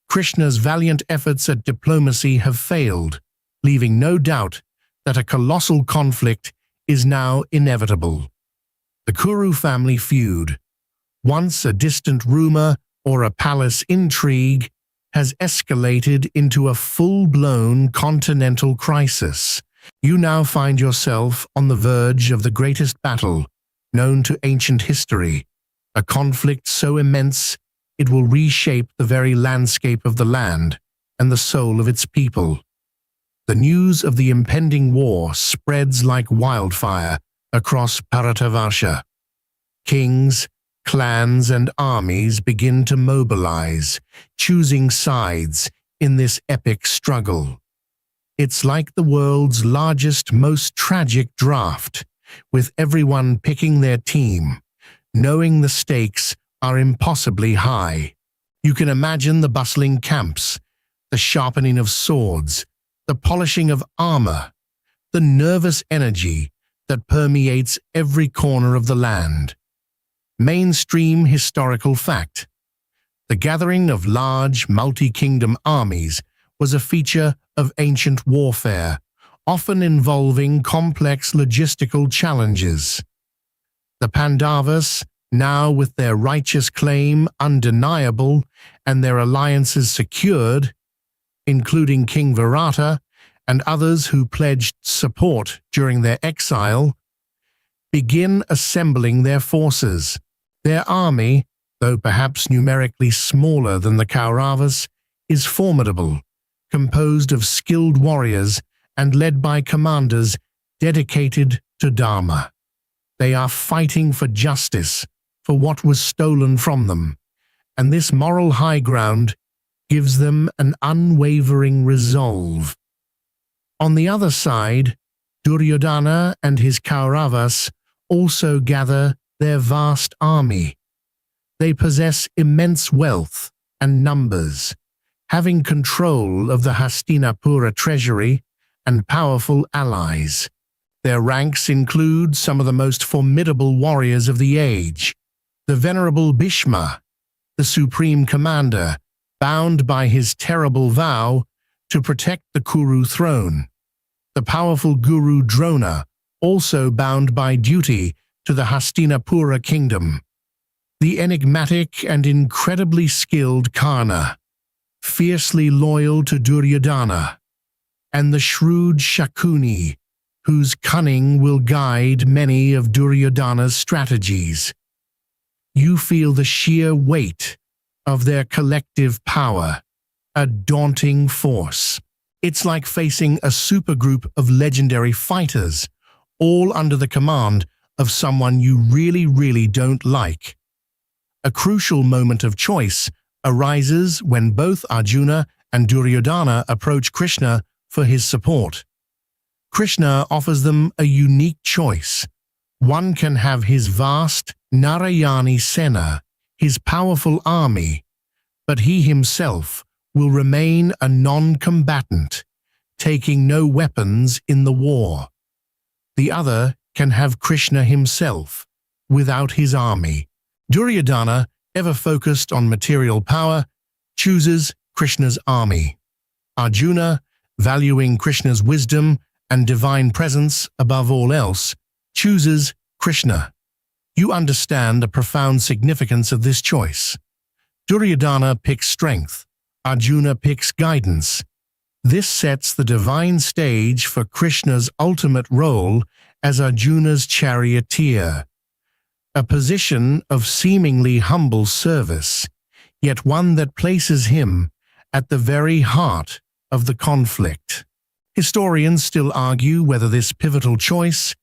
Krishna's valiant efforts at diplomacy have failed, leaving no doubt that a colossal conflict is now inevitable. The Kuru family feud, once a distant rumor or a palace intrigue, has escalated into a full-blown continental crisis. You now find yourself on the verge of the greatest battle known to ancient history, a conflict so immense it will reshape the very landscape of the land and the soul of its people. The news of the impending war spreads like wildfire across Bharatavarsha. Kings, clans, and armies begin to mobilize, choosing sides in this epic struggle. It's like the world's largest, most tragic draft, with everyone picking their team, knowing the stakes are impossibly high. You can imagine the bustling camps, the sharpening of swords, the polishing of armor, the nervous energy that permeates every corner of the land. Mainstream historical fact: the gathering of large, multi-kingdom armies was a feature of ancient warfare, often involving complex logistical challenges. The Pandavas, now with their righteous claim undeniable and their alliances secured, including King Virata and others who pledged support during their exile, begin assembling their forces. Their army, though perhaps numerically smaller than the Kauravas, is formidable, composed of skilled warriors and led by commanders dedicated to dharma. They are fighting for justice, for what was stolen from them, and this moral high ground gives them an unwavering resolve. On the other side, Duryodhana and his Kauravas also gather their vast army. They possess immense wealth and numbers, having control of the Hastinapura treasury and powerful allies. Their ranks include some of the most formidable warriors of the age: the venerable Bhishma, the supreme commander, bound by his terrible vow to protect the Kuru throne; the powerful guru Drona, also bound by duty to the Hastinapura kingdom; the enigmatic and incredibly skilled Karna, fiercely loyal to Duryodhana; and the shrewd Shakuni, whose cunning will guide many of Duryodhana's strategies. You feel the sheer weight of their collective power, a daunting force. It's like facing a supergroup of legendary fighters, all under the command of someone you really don't like. A crucial moment of choice arises when both Arjuna and Duryodhana approach Krishna for his support. Krishna offers them a unique choice. One can have his vast Narayani Sena, his powerful army, but he himself will remain a non-combatant, taking no weapons in the war. The other can have Krishna himself, without his army. Duryodhana, ever focused on material power, chooses Krishna's army. Arjuna, valuing Krishna's wisdom and divine presence above all else, chooses Krishna. You understand the profound significance of this choice. Duryodhana picks strength, Arjuna picks guidance. This sets the divine stage for Krishna's ultimate role as Arjuna's charioteer, a position of seemingly humble service, yet one that places him at the very heart of the conflict. Historians still argue whether this pivotal choice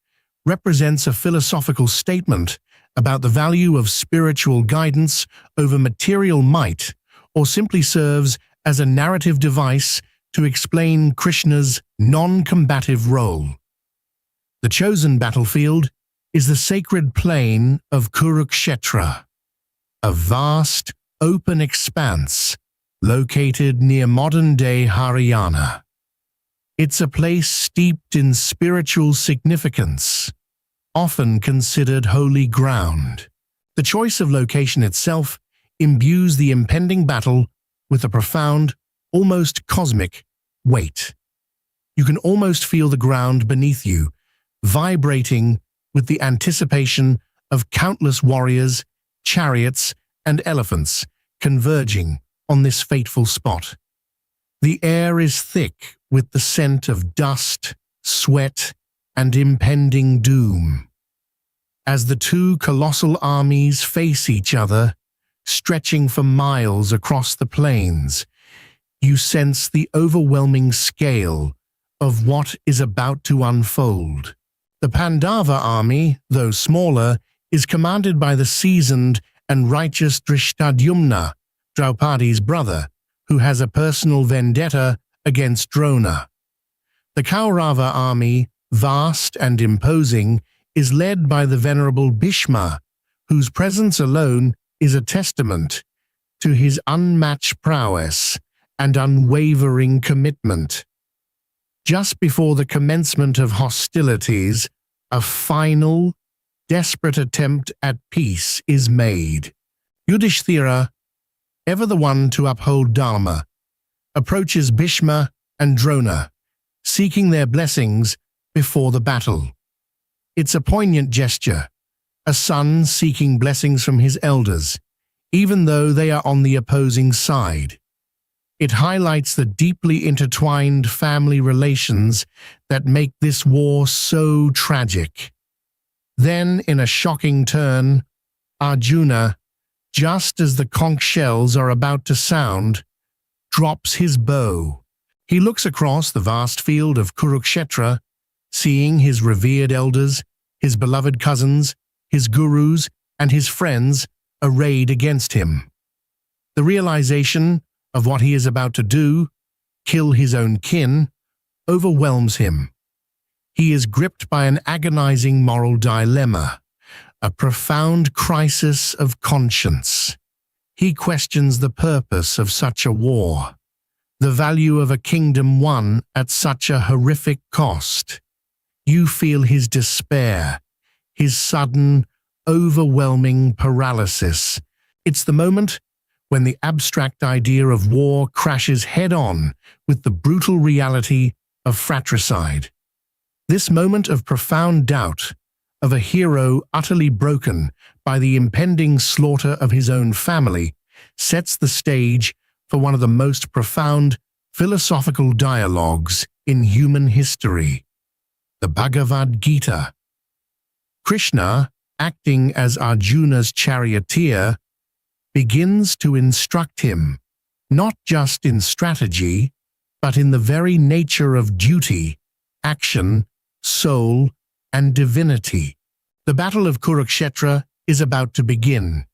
represents a philosophical statement about the value of spiritual guidance over material might, or simply serves as a narrative device to explain Krishna's non-combative role. The chosen battlefield is the sacred plain of Kurukshetra, a vast, open expanse located near modern-day Haryana. It's a place steeped in spiritual significance, often considered holy ground. The choice of location itself imbues the impending battle with a profound, almost cosmic weight. You can almost feel the ground beneath you, vibrating with the anticipation of countless warriors, chariots, and elephants converging on this fateful spot. The air is thick with the scent of dust, sweat, and impending doom. As the two colossal armies face each other, stretching for miles across the plains, you sense the overwhelming scale of what is about to unfold. The Pandava army, though smaller, is commanded by the seasoned and righteous Drishtadyumna, Draupadi's brother, who has a personal vendetta against Drona. The Kaurava army, vast and imposing, is led by the venerable Bhishma, whose presence alone is a testament to his unmatched prowess and unwavering commitment. Just before the commencement of hostilities, a final, desperate attempt at peace is made. Yudhishthira, ever the one to uphold dharma, approaches Bhishma and Drona, seeking their blessings before the battle. It's a poignant gesture, a son seeking blessings from his elders, even though they are on the opposing side. It highlights the deeply intertwined family relations that make this war so tragic. Then, in a shocking turn, Arjuna, just as the conch shells are about to sound, drops his bow. He looks across the vast field of Kurukshetra, seeing his revered elders, his beloved cousins, his gurus, and his friends arrayed against him. The realization of what he is about to do, kill his own kin, overwhelms him. He is gripped by an agonizing moral dilemma, a profound crisis of conscience. He questions the purpose of such a war, the value of a kingdom won at such a horrific cost. You feel his despair, his sudden, overwhelming paralysis. It's the moment when the abstract idea of war crashes head-on with the brutal reality of fratricide. This moment of profound doubt, of a hero utterly broken by the impending slaughter of his own family, sets the stage for one of the most profound philosophical dialogues in human history, the Bhagavad Gita. Krishna, acting as Arjuna's charioteer, begins to instruct him, not just in strategy, but in the very nature of duty, action, soul, and divinity. The Battle of Kurukshetra is about to begin.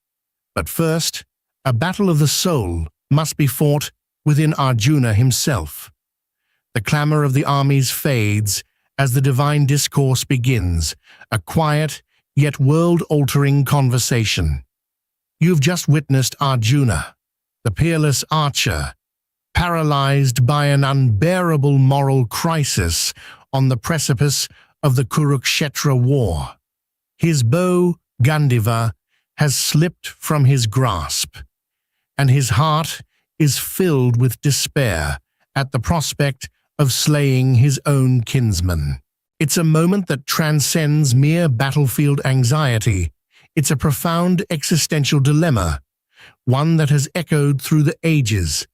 But first, a battle of the soul must be fought within Arjuna himself. The clamor of the armies fades as the divine discourse begins, a quiet yet world-altering conversation. You've just witnessed Arjuna, the peerless archer, paralyzed by an unbearable moral crisis on the precipice of the Kurukshetra War. His bow, Gandiva, has slipped from his grasp, and his heart is filled with despair at the prospect of slaying his own kinsman. It's a moment that transcends mere battlefield anxiety. It's a profound existential dilemma, one that has echoed through the ages.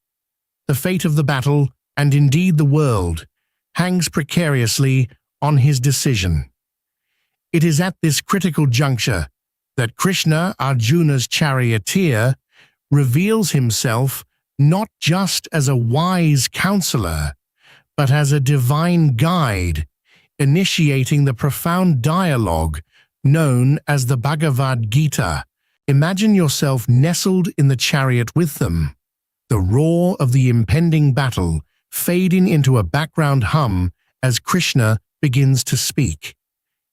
The fate of the battle, and indeed the world, hangs precariously on his decision. It is at this critical juncture that Krishna, Arjuna's charioteer, reveals himself not just as a wise counselor, but as a divine guide, initiating the profound dialogue known as the Bhagavad Gita. Imagine yourself nestled in the chariot with them. The roar of the impending battle fading into a background hum as Krishna begins to speak.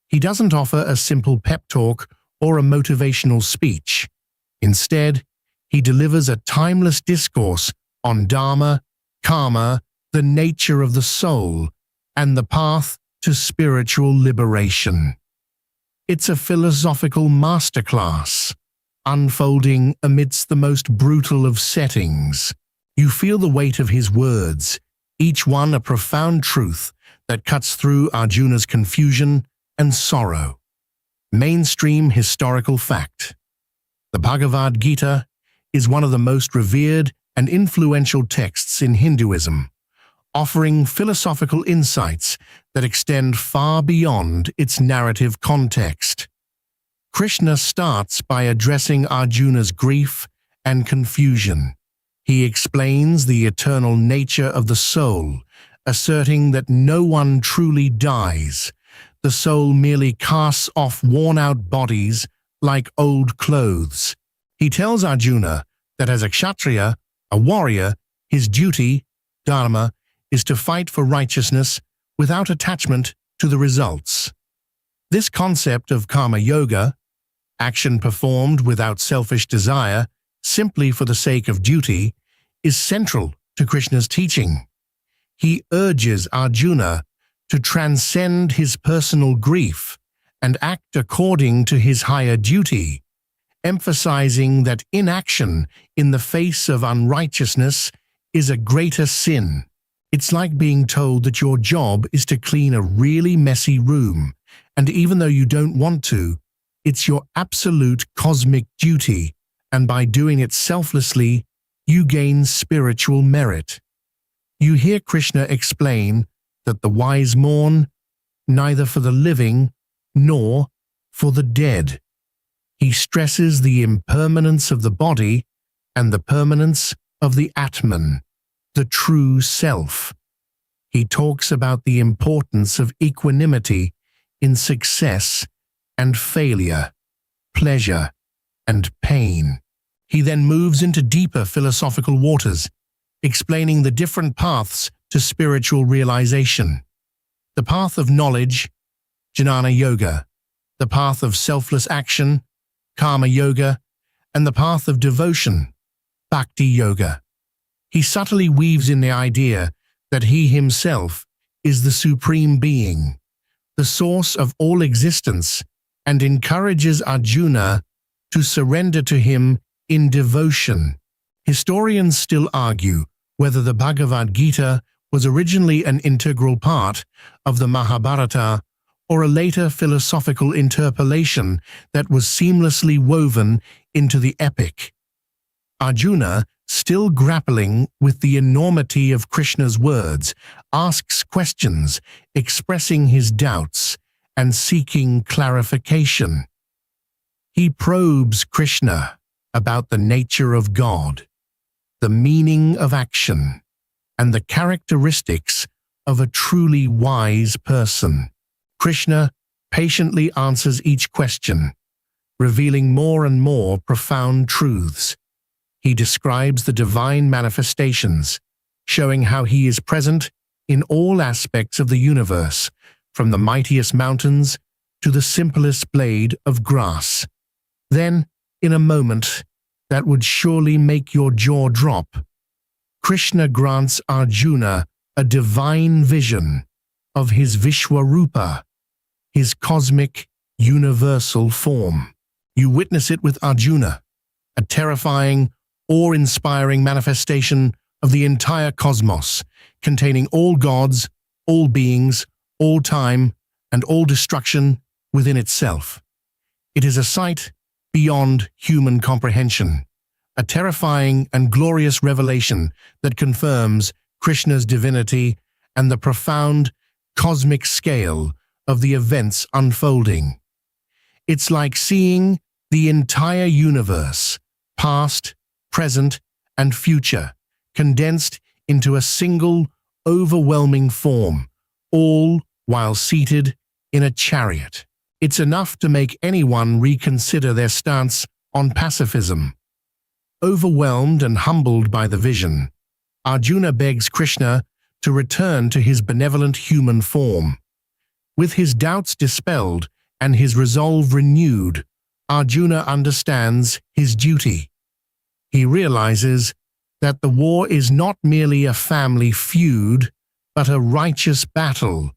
He doesn't offer a simple pep talk or a motivational speech. Instead, he delivers a timeless discourse on dharma, karma, the nature of the soul, and the path to spiritual liberation. It's a philosophical masterclass, unfolding amidst the most brutal of settings. You feel the weight of his words, each one a profound truth that cuts through Arjuna's confusion and sorrow. Mainstream historical fact. The Bhagavad Gita is one of the most revered and influential texts in Hinduism, offering philosophical insights that extend far beyond its narrative context. Krishna starts by addressing Arjuna's grief and confusion. He explains the eternal nature of the soul, asserting that no one truly dies. The soul merely casts off worn-out bodies like old clothes. He tells Arjuna that as a kshatriya, a warrior, his duty, dharma, is to fight for righteousness without attachment to the results. This concept of karma yoga, action performed without selfish desire, simply for the sake of duty, is central to Krishna's teaching. He urges Arjuna to transcend his personal grief and act according to his higher duty, emphasizing that inaction in the face of unrighteousness is a greater sin. It's like being told that your job is to clean a really messy room, and even though you don't want to, it's your absolute cosmic duty, and by doing it selflessly, you gain spiritual merit. You hear Krishna explain that the wise mourn neither for the living nor for the dead. He stresses the impermanence of the body and the permanence of the Atman, the true self. He talks about the importance of equanimity in success and failure, pleasure and pain. He then moves into deeper philosophical waters, explaining the different paths to spiritual realization. The path of knowledge, Jnana Yoga, the path of selfless action, Karma Yoga, and the path of devotion, Bhakti Yoga. He subtly weaves in the idea that he himself is the supreme being, the source of all existence, and encourages Arjuna to surrender to him in devotion. Historians still argue whether the Bhagavad Gita was originally an integral part of the Mahabharata or a later philosophical interpolation that was seamlessly woven into the epic. Arjuna, still grappling with the enormity of Krishna's words, asks questions, expressing his doubts and seeking clarification. He probes Krishna about the nature of God, the meaning of action, and the characteristics of a truly wise person. Krishna patiently answers each question, revealing more and more profound truths. He describes the divine manifestations, showing how he is present in all aspects of the universe, from the mightiest mountains to the simplest blade of grass. Then, in a moment that would surely make your jaw drop, Krishna grants Arjuna a divine vision of his Vishwarupa, his cosmic, universal form. You witness it with Arjuna, a terrifying, awe-inspiring manifestation of the entire cosmos, containing all gods, all beings, all time, and all destruction within itself. It is a sight beyond human comprehension, a terrifying and glorious revelation that confirms Krishna's divinity and the profound cosmic scale of the events unfolding. It's like seeing the entire universe, past, present, and future, condensed into a single, overwhelming form, all while seated in a chariot. It's enough to make anyone reconsider their stance on pacifism. Overwhelmed and humbled by the vision, Arjuna begs Krishna to return to his benevolent human form. With his doubts dispelled and his resolve renewed, Arjuna understands his duty. He realizes that the war is not merely a family feud, but a righteous battle,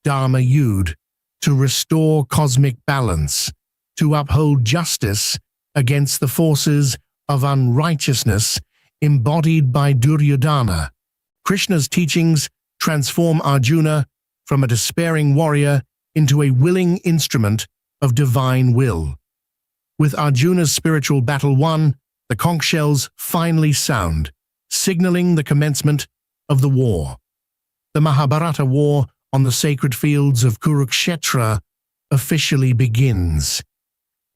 dharma yudh, to restore cosmic balance, to uphold justice against the forces of unrighteousness embodied by Duryodhana. Krishna's teachings transform Arjuna from a despairing warrior into a willing instrument of divine will. With Arjuna's spiritual battle won, the conch shells finally sound, signaling the commencement of the war. The Mahabharata war on the sacred fields of Kurukshetra officially begins.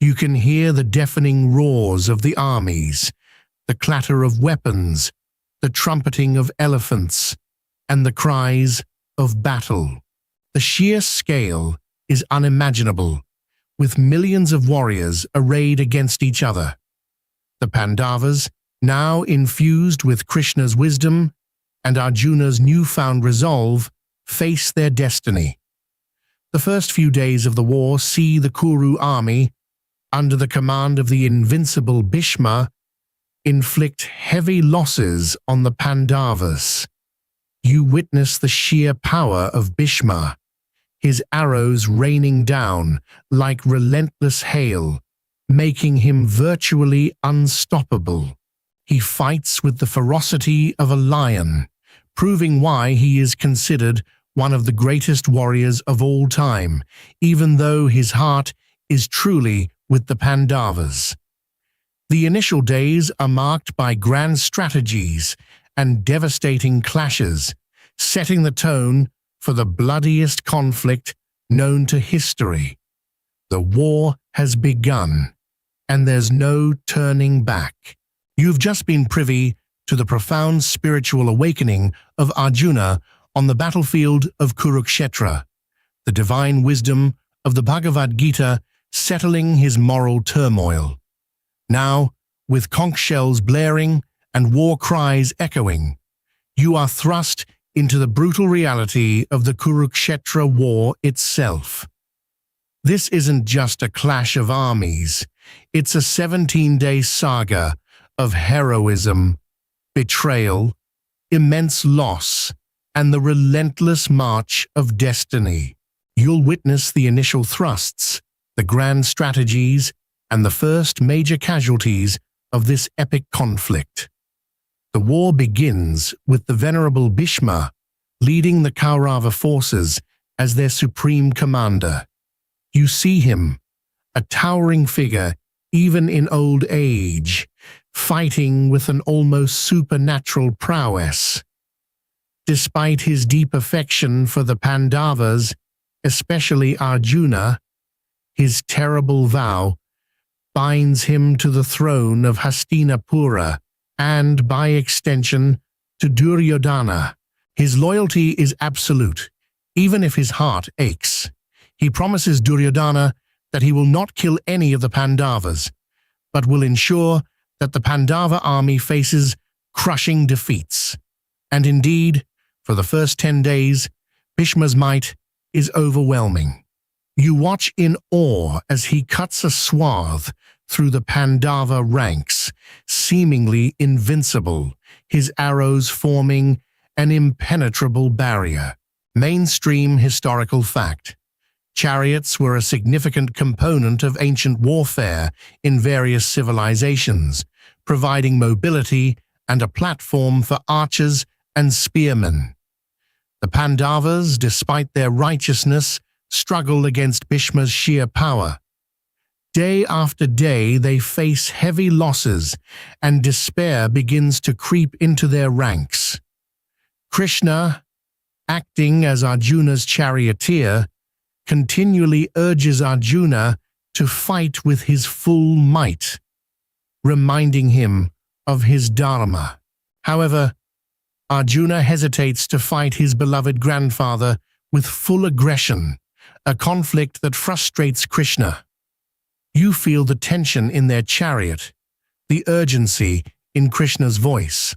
You can hear the deafening roars of the armies, the clatter of weapons, the trumpeting of elephants, and the cries of battle. The sheer scale is unimaginable, with millions of warriors arrayed against each other. The Pandavas, now infused with Krishna's wisdom and Arjuna's newfound resolve, face their destiny. The first few days of the war see the Kuru army, under the command of the invincible Bhishma, inflict heavy losses on the Pandavas. You witness the sheer power of Bhishma, his arrows raining down like relentless hail, making him virtually unstoppable. He fights with the ferocity of a lion, proving why he is considered one of the greatest warriors of all time, even though his heart is truly with the Pandavas. The initial days are marked by grand strategies and devastating clashes, setting the tone for the bloodiest conflict known to history. The war has begun, and there's no turning back. You've just been privy to the profound spiritual awakening of Arjuna on the battlefield of Kurukshetra, the divine wisdom of the Bhagavad Gita settling his moral turmoil. Now, with conch shells blaring and war cries echoing, you are thrust into the brutal reality of the Kurukshetra War itself. This isn't just a clash of armies, it's a 17-day saga of heroism, betrayal, immense loss, and the relentless march of destiny. You'll witness the initial thrusts, the grand strategies, and the first major casualties of this epic conflict. The war begins with the venerable Bhishma leading the Kaurava forces as their supreme commander. You see him, a towering figure even in old age, fighting with an almost supernatural prowess. Despite his deep affection for the Pandavas, especially Arjuna, his terrible vow binds him to the throne of Hastinapura and, by extension, to Duryodhana. His loyalty is absolute, even if his heart aches. He promises Duryodhana that he will not kill any of the Pandavas, but will ensure that the Pandava army faces crushing defeats. And indeed, for the first 10 days, Bhishma's might is overwhelming. You watch in awe as he cuts a swath through the Pandava ranks, seemingly invincible, his arrows forming an impenetrable barrier. Mainstream historical fact. Chariots were a significant component of ancient warfare in various civilizations, providing mobility and a platform for archers and spearmen. The Pandavas, despite their righteousness, struggle against Bhishma's sheer power. Day after day they face heavy losses, and despair begins to creep into their ranks. Krishna, acting as Arjuna's charioteer, continually urges Arjuna to fight with his full might, reminding him of his dharma. However, Arjuna hesitates to fight his beloved grandfather with full aggression, a conflict that frustrates Krishna. You feel the tension in their chariot, the urgency in Krishna's voice.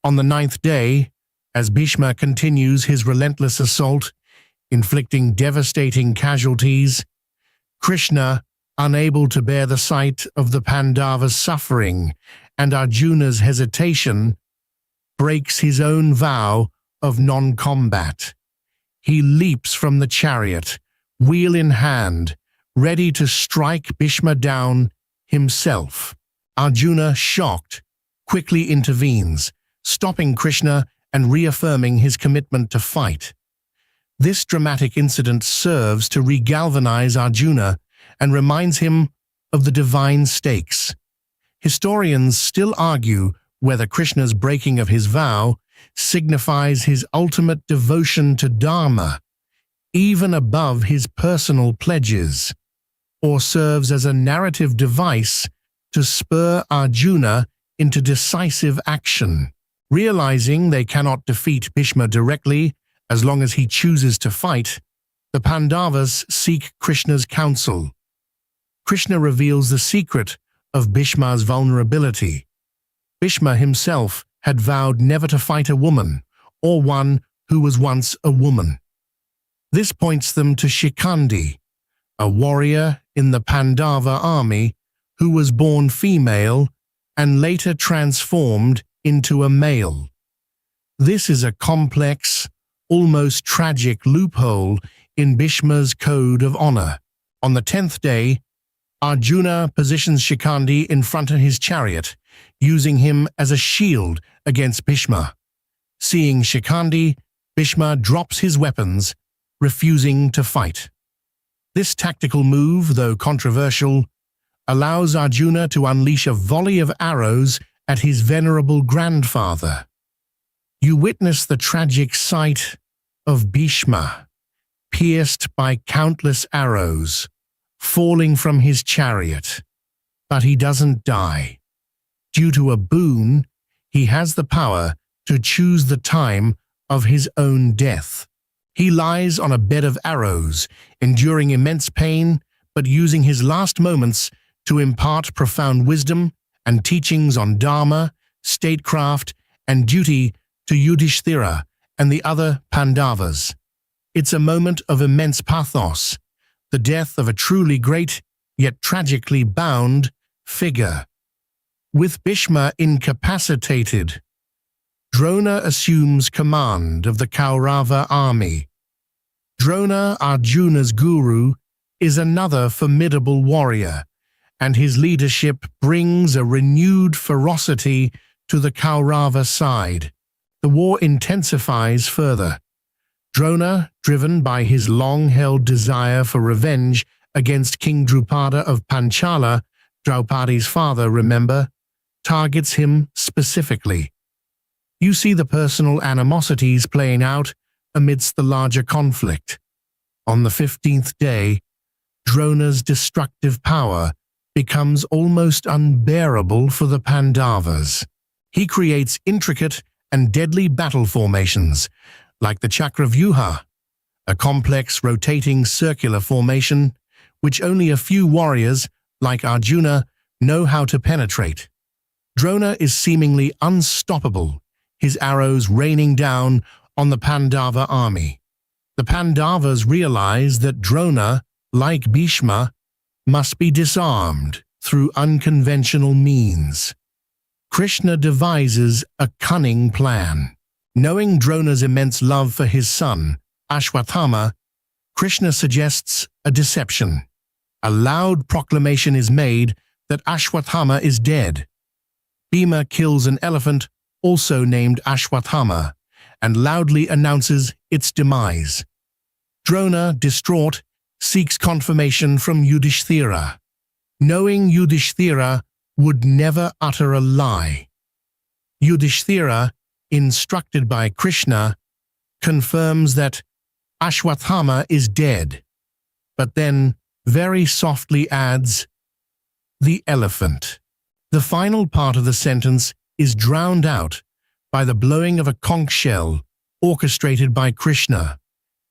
On the 9th day, As Bhishma continues his relentless assault, inflicting devastating casualties, Krishna, unable to bear the sight of the Pandavas' suffering and Arjuna's hesitation, breaks his own vow of non-combat. He leaps from the chariot, wheel in hand, ready to strike Bhishma down himself. Arjuna, shocked, quickly intervenes, stopping Krishna and reaffirming his commitment to fight. This dramatic incident serves to regalvanize Arjuna and reminds him of the divine stakes. Historians still argue whether Krishna's breaking of his vow signifies his ultimate devotion to dharma, even above his personal pledges, or serves as a narrative device to spur Arjuna into decisive action. Realizing they cannot defeat Bhishma directly as long as he chooses to fight, the Pandavas seek Krishna's counsel. Krishna reveals the secret of Bhishma's vulnerability. Bhishma himself had vowed never to fight a woman, or one who was once a woman. This points them to Shikhandi, a warrior in the Pandava army who was born female and later transformed into a male. This is a complex, almost tragic loophole in Bhishma's code of honor. On the 10th day, Arjuna positions Shikhandi in front of his chariot, using him as a shield against Bhishma. Seeing Shikhandi, Bhishma drops his weapons, refusing to fight. This tactical move, though controversial, allows Arjuna to unleash a volley of arrows at his venerable grandfather. You witness the tragic sight of Bhishma, pierced by countless arrows, falling from his chariot. But he doesn't die. Due to a boon, he has the power to choose the time of his own death. He lies on a bed of arrows, enduring immense pain, but using his last moments to impart profound wisdom and teachings on dharma, statecraft, and duty to Yudhishthira and the other Pandavas. It's a moment of immense pathos, the death of a truly great, yet tragically bound, figure. With Bhishma incapacitated, Drona assumes command of the Kaurava army. Drona, Arjuna's guru, is another formidable warrior, and his leadership brings a renewed ferocity to the Kaurava side. The war intensifies further. Drona, driven by his long-held desire for revenge against King Drupada of Panchala, Draupadi's father, remember, targets him specifically. You see the personal animosities playing out amidst the larger conflict. On the 15th day, Drona's destructive power becomes almost unbearable for the Pandavas. He creates intricate and deadly battle formations, like the Chakravyuha, a complex rotating circular formation which only a few warriors, like Arjuna, know how to penetrate. Drona is seemingly unstoppable, his arrows raining down on the Pandava army. The Pandavas realize that Drona, like Bhishma, must be disarmed through unconventional means. Krishna devises a cunning plan. Knowing Drona's immense love for his son, Ashwathama, Krishna suggests a deception. A loud proclamation is made that Ashwathama is dead. Bhima kills an elephant, also named Ashwathama, and loudly announces its demise. Drona, distraught, seeks confirmation from Yudhishthira, knowing Yudhishthira would never utter a lie. Yudhishthira, instructed by Krishna, confirms that Ashwathama is dead, but then very softly adds, "the elephant." The final part of the sentence is drowned out by the blowing of a conch shell orchestrated by Krishna,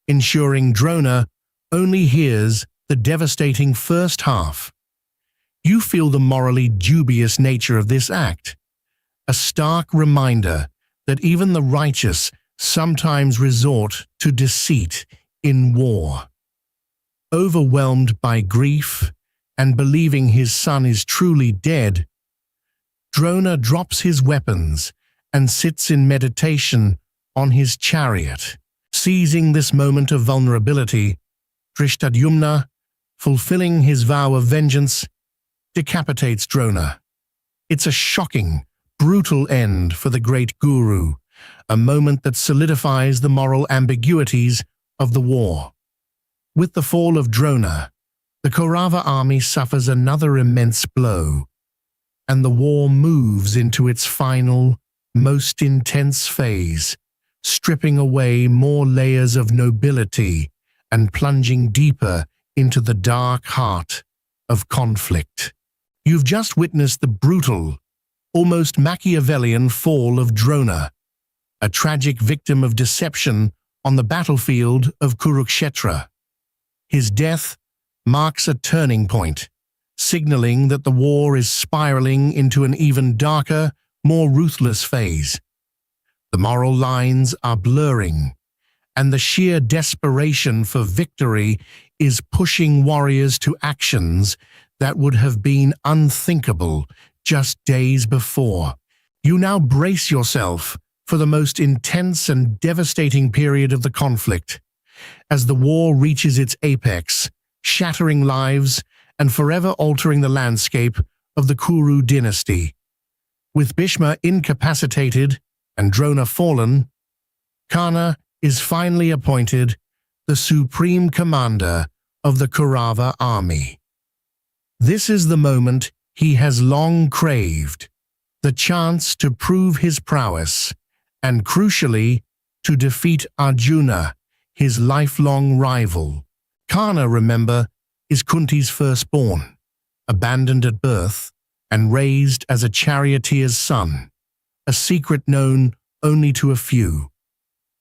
ensuring Drona only hears the devastating first half. You feel the morally dubious nature of this act, a stark reminder that even the righteous sometimes resort to deceit in war. Overwhelmed by grief and believing his son is truly dead, Drona drops his weapons and sits in meditation on his chariot. Seizing this moment of vulnerability, Drishtadyumna, fulfilling his vow of vengeance, decapitates Drona. It's a shocking, brutal end for the great guru, a moment that solidifies the moral ambiguities of the war. With the fall of Drona, the Kaurava army suffers another immense blow, and the war moves into its final, most intense phase, stripping away more layers of nobility and plunging deeper into the dark heart of conflict. You've just witnessed the brutal, almost Machiavellian fall of Drona, a tragic victim of deception on the battlefield of Kurukshetra. His death marks a turning point, signaling that the war is spiraling into an even darker, more ruthless phase. The moral lines are blurring, and the sheer desperation for victory is pushing warriors to actions that would have been unthinkable just days before. You now brace yourself for the most intense and devastating period of the conflict, as the war reaches its apex, shattering lives and forever altering the landscape of the Kuru dynasty. With Bhishma incapacitated and Drona fallen, Karna is finally appointed the supreme commander of the Kaurava army. This is the moment he has long craved, the chance to prove his prowess, and crucially, to defeat Arjuna, his lifelong rival. Karna, remember, is Kunti's firstborn, abandoned at birth and raised as a charioteer's son, a secret known only to a few.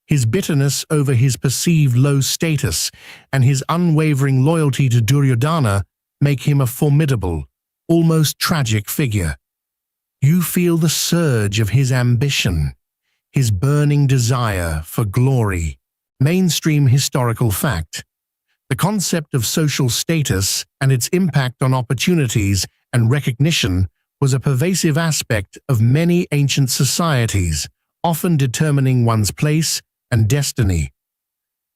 His bitterness over his perceived low status and his unwavering loyalty to Duryodhana make him a formidable, almost tragic figure. You feel the surge of his ambition, his burning desire for glory. Mainstream historical fact: the concept of social status and its impact on opportunities and recognition was a pervasive aspect of many ancient societies, often determining one's place and destiny.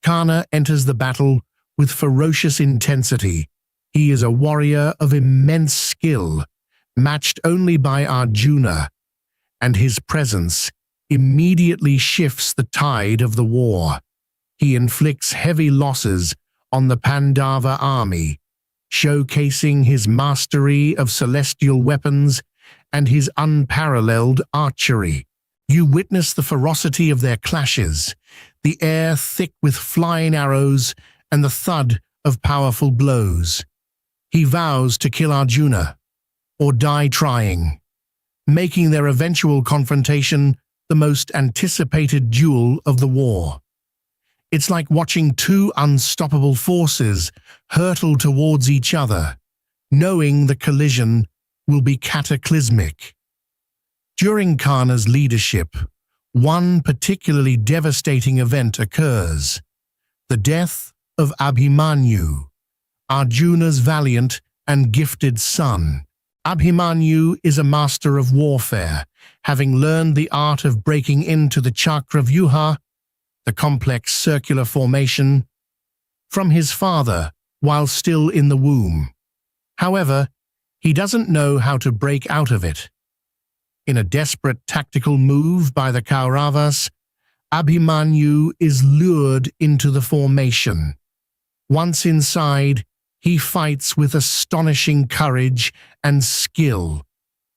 Karna enters the battle with ferocious intensity. He is a warrior of immense skill, matched only by Arjuna, and his presence immediately shifts the tide of the war. He inflicts heavy losses on the Pandava army, showcasing his mastery of celestial weapons and his unparalleled archery. You witness the ferocity of their clashes, the air thick with flying arrows and the thud of powerful blows. He vows to kill Arjuna, or die trying, making their eventual confrontation the most anticipated duel of the war. It's like watching two unstoppable forces hurtle towards each other, knowing the collision will be cataclysmic. During Karna's leadership, one particularly devastating event occurs: the death of Abhimanyu, Arjuna's valiant and gifted son. Abhimanyu is a master of warfare, having learned the art of breaking into the Chakravyuha, the complex circular formation, from his father while still in the womb. However, he doesn't know how to break out of it. In a desperate tactical move by the Kauravas, Abhimanyu is lured into the formation. Once inside, he fights with astonishing courage and skill,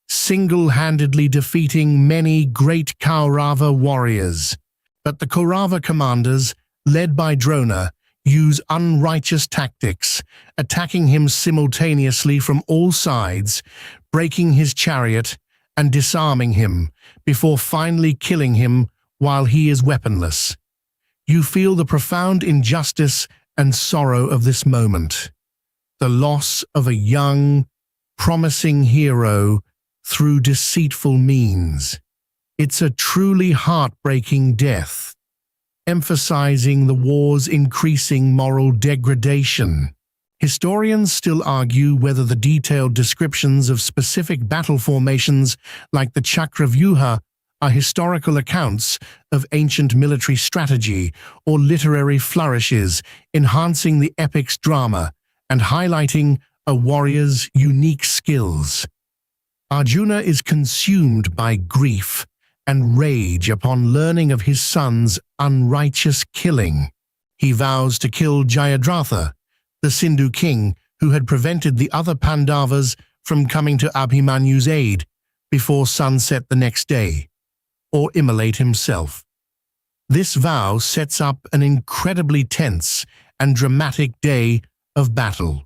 single-handedly defeating many great Kaurava warriors. But the Kaurava commanders, led by Drona, use unrighteous tactics, attacking him simultaneously from all sides, breaking his chariot and disarming him before finally killing him while he is weaponless. You feel the profound injustice and sorrow of this moment, the loss of a young, promising hero through deceitful means. It's a truly heartbreaking death, emphasizing the war's increasing moral degradation. Historians still argue whether the detailed descriptions of specific battle formations like the Chakravyuha are historical accounts of ancient military strategy or literary flourishes, enhancing the epic's drama and highlighting a warrior's unique skills. Arjuna is consumed by grief and rage upon learning of his son's unrighteous killing. He vows to kill Jayadratha, the Sindhu king who had prevented the other Pandavas from coming to Abhimanyu's aid before sunset the next day, or immolate himself. This vow sets up an incredibly tense and dramatic day of battle.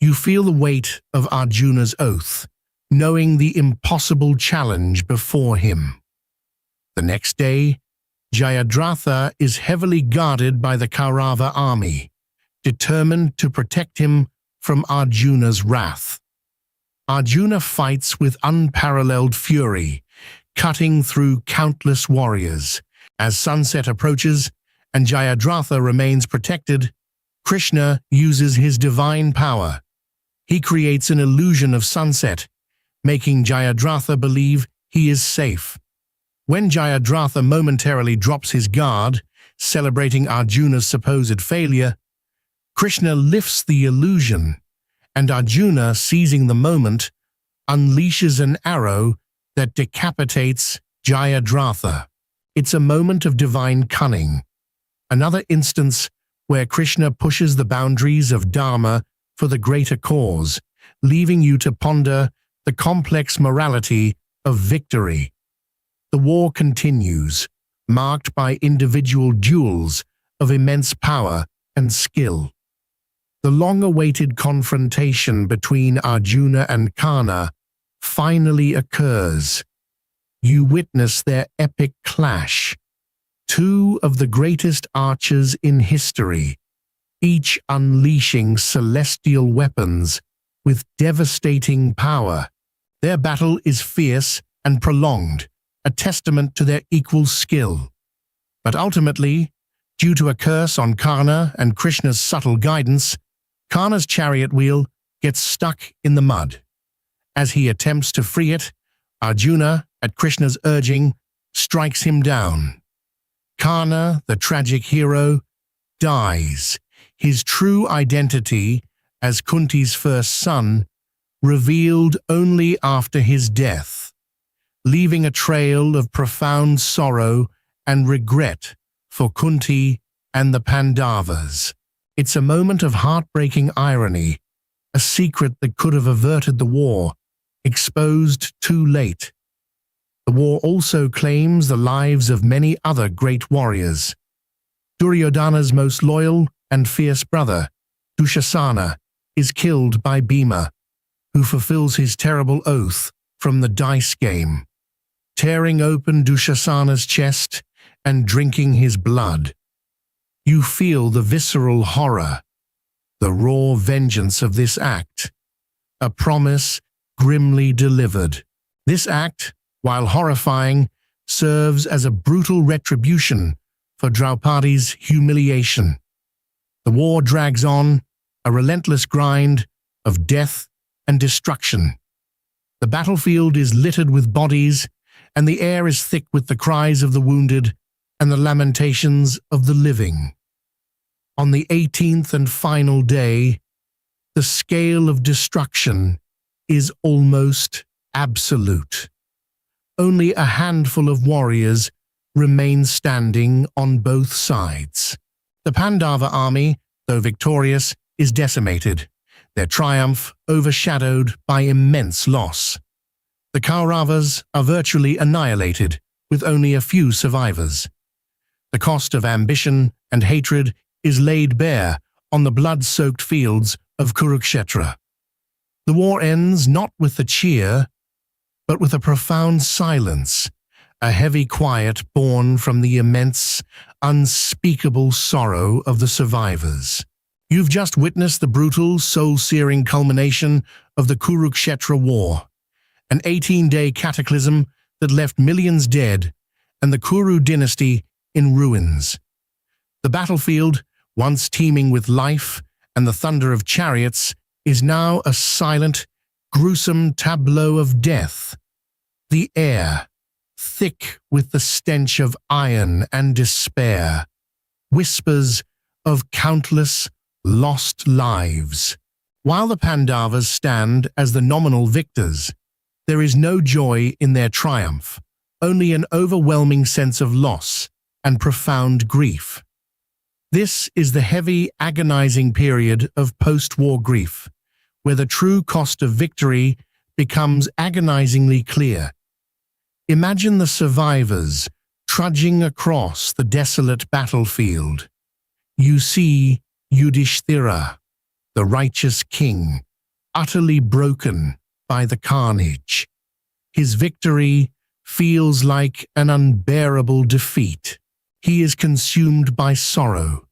You feel the weight of Arjuna's oath, knowing the impossible challenge before him. The next day, Jayadratha is heavily guarded by the Kaurava army, determined to protect him from Arjuna's wrath. Arjuna fights with unparalleled fury, cutting through countless warriors. As sunset approaches and Jayadratha remains protected, Krishna uses his divine power. He creates an illusion of sunset, making Jayadratha believe he is safe. When Jayadratha momentarily drops his guard, celebrating Arjuna's supposed failure, Krishna lifts the illusion, and Arjuna, seizing the moment, unleashes an arrow that decapitates Jayadratha. It's a moment of divine cunning, another instance where Krishna pushes the boundaries of dharma for the greater cause, leaving you to ponder the complex morality of victory. The war continues, marked by individual duels of immense power and skill. The long-awaited confrontation between Arjuna and Karna finally occurs. You witness their epic clash, two of the greatest archers in history, each unleashing celestial weapons with devastating power. Their battle is fierce and prolonged, a testament to their equal skill. But ultimately, due to a curse on Karna and Krishna's subtle guidance, Karna's chariot wheel gets stuck in the mud. As he attempts to free it, Arjuna, at Krishna's urging, strikes him down. Karna, the tragic hero, dies, his true identity as Kunti's first son revealed only after his death, leaving a trail of profound sorrow and regret for Kunti and the Pandavas. It's a moment of heartbreaking irony, a secret that could have averted the war, exposed too late. The war also claims the lives of many other great warriors. Duryodhana's most loyal and fierce brother, Dushasana, is killed by Bhima, who fulfills his terrible oath from the dice game, tearing open Dushasana's chest and drinking his blood. You feel the visceral horror, the raw vengeance of this act, a promise grimly delivered. This act, while horrifying, serves as a brutal retribution for Draupadi's humiliation. The war drags on, a relentless grind of death and destruction. The battlefield is littered with bodies, and the air is thick with the cries of the wounded and the lamentations of the living. On the 18th and final day, the scale of destruction is almost absolute. Only a handful of warriors remain standing on both sides. The Pandava army, though victorious, is decimated, their triumph overshadowed by immense loss. The Kauravas are virtually annihilated, with only a few survivors. The cost of ambition and hatred is laid bare on the blood-soaked fields of Kurukshetra. The war ends not with a cheer, but with a profound silence, a heavy quiet born from the immense, unspeakable sorrow of the survivors. You've just witnessed the brutal, soul-searing culmination of the Kurukshetra War, an 18-day cataclysm that left millions dead and the Kuru dynasty in ruins. The battlefield, once teeming with life and the thunder of chariots, is now a silent, gruesome tableau of death. The air, thick with the stench of iron and despair, whispers of countless lost lives. While the Pandavas stand as the nominal victors, there is no joy in their triumph, only an overwhelming sense of loss and profound grief. This is the heavy, agonizing period of post-war grief, where the true cost of victory becomes agonizingly clear. Imagine the survivors trudging across the desolate battlefield. You see Yudhishthira, the righteous king, utterly broken by the carnage. His victory feels like an unbearable defeat. He is consumed by sorrow,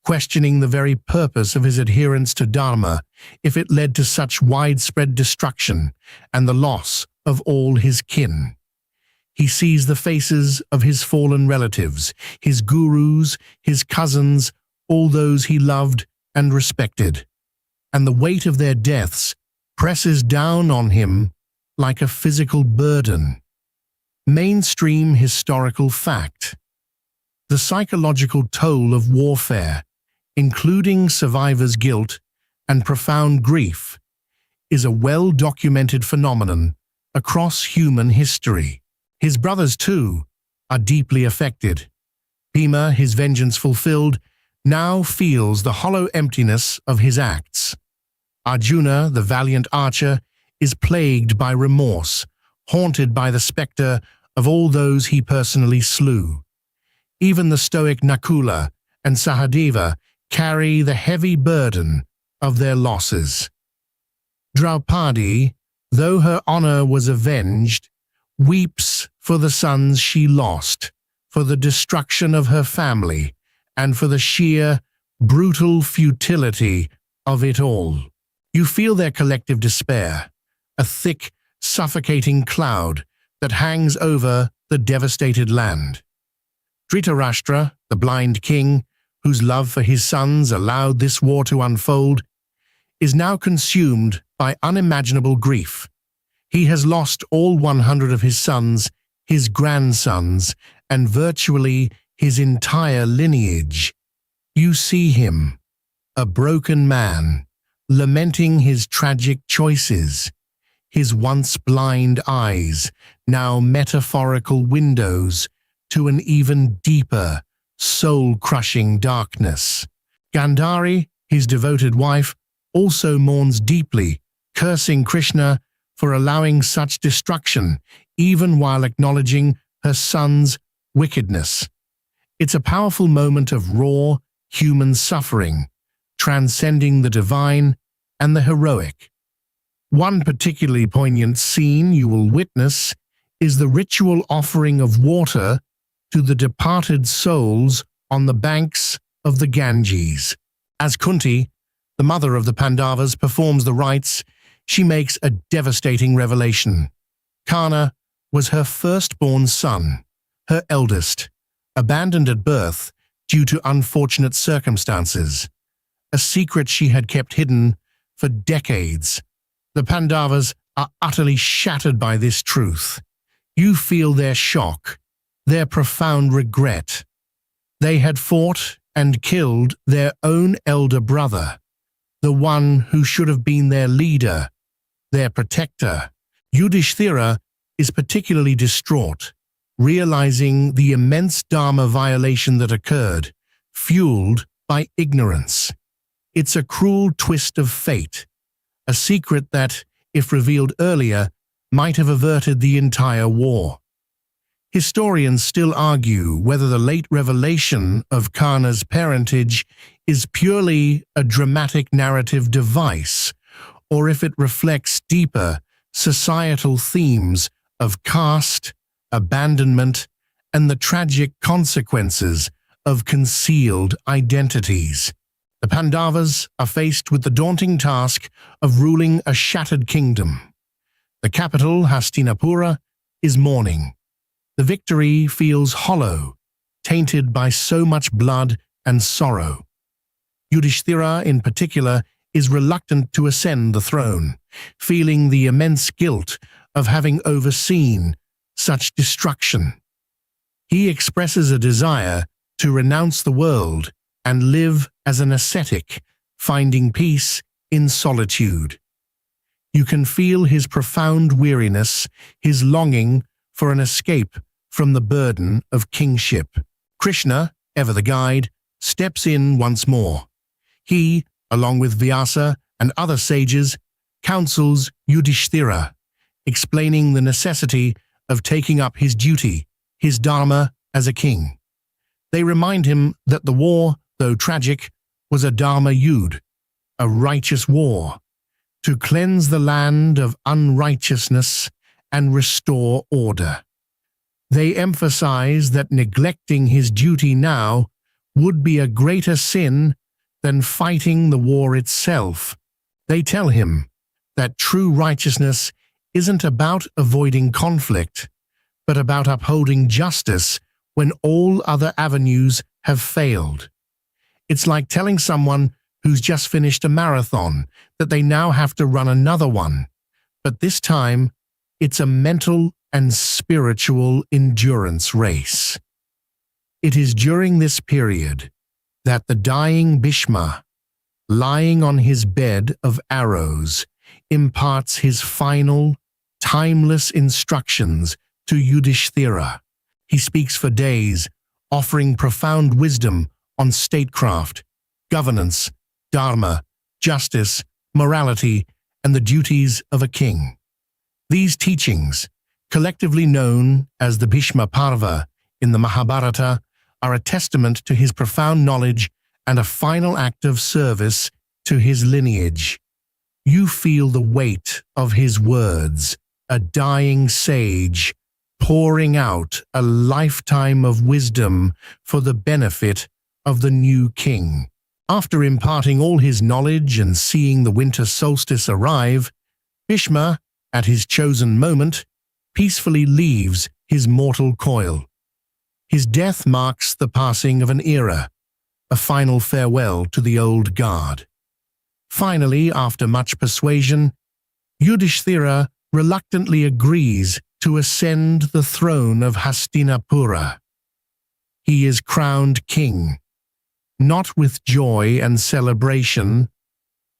questioning the very purpose of his adherence to dharma if it led to such widespread destruction and the loss of all his kin. He sees the faces of his fallen relatives, his gurus, his cousins, all those he loved and respected, and the weight of their deaths presses down on him like a physical burden. Mainstream historical fact. The psychological toll of warfare, including survivors' guilt and profound grief, is a well-documented phenomenon across human history. His brothers, too, are deeply affected. Bhima, his vengeance fulfilled, now feels the hollow emptiness of his acts. Arjuna, the valiant archer, is plagued by remorse, haunted by the spectre of all those he personally slew. Even the stoic Nakula and Sahadeva carry the heavy burden of their losses. Draupadi, though her honor was avenged, weeps for the sons she lost, for the destruction of her family, and for the sheer, brutal futility of it all. You feel their collective despair, a thick, suffocating cloud that hangs over the devastated land. Dhritarashtra, the blind king, whose love for his sons allowed this war to unfold, is now consumed by unimaginable grief. He has lost all 100 of his sons, his grandsons, and virtually his entire lineage. You see him, a broken man, lamenting his tragic choices, his once blind eyes now metaphorical windows to an even deeper, soul-crushing darkness. Gandhari, his devoted wife, also mourns deeply, cursing Krishna for allowing such destruction, even while acknowledging her son's wickedness. It's a powerful moment of raw, human suffering, transcending the divine and the heroic. One particularly poignant scene you will witness is the ritual offering of water to the departed souls on the banks of the Ganges. As Kunti, the mother of the Pandavas, performs the rites, she makes a devastating revelation. Karna was her firstborn son, her eldest, abandoned at birth due to unfortunate circumstances, a secret she had kept hidden for decades. The Pandavas are utterly shattered by this truth. You feel their shock, their profound regret. They had fought and killed their own elder brother, the one who should have been their leader, their protector. Yudhishthira is particularly distraught, realizing the immense dharma violation that occurred, fueled by ignorance. It's a cruel twist of fate, a secret that, if revealed earlier, might have averted the entire war. Historians still argue whether the late revelation of Karna's parentage is purely a dramatic narrative device, or if it reflects deeper societal themes of caste, abandonment, and the tragic consequences of concealed identities. The Pandavas are faced with the daunting task of ruling a shattered kingdom. The capital, Hastinapura, is mourning. The victory feels hollow, tainted by so much blood and sorrow. Yudhishthira, in particular, is reluctant to ascend the throne, feeling the immense guilt of having overseen such destruction. He expresses a desire to renounce the world and live as an ascetic, finding peace in solitude. You can feel his profound weariness, his longing for an escape from the burden of kingship. Krishna, ever the guide, steps in once more. He, along with Vyasa and other sages, counsels Yudhishthira, explaining the necessity of taking up his duty, his dharma as a king. They remind him that the war, though tragic, was a dharma yudh, a righteous war, to cleanse the land of unrighteousness and restore order. They emphasize that neglecting his duty now would be a greater sin than fighting the war itself. They tell him that true righteousness isn't about avoiding conflict, but about upholding justice when all other avenues have failed. It's like telling someone who's just finished a marathon that they now have to run another one, but this time it's a mental and spiritual endurance race. It is during this period that the dying Bhishma, lying on his bed of arrows, imparts his final, timeless instructions to Yudhishthira. He speaks for days, offering profound wisdom on statecraft, governance, dharma, justice, morality, and the duties of a king. These teachings, collectively known as the Bhishma Parva in the Mahabharata, are a testament to his profound knowledge and a final act of service to his lineage. You feel the weight of his words, a dying sage pouring out a lifetime of wisdom for the benefit of the new king. After imparting all his knowledge and seeing the winter solstice arrive, Bhishma, at his chosen moment, peacefully leaves his mortal coil. His death marks the passing of an era, a final farewell to the old guard. Finally, after much persuasion, Yudhishthira reluctantly agrees to ascend the throne of Hastinapura. He is crowned king, not with joy and celebration,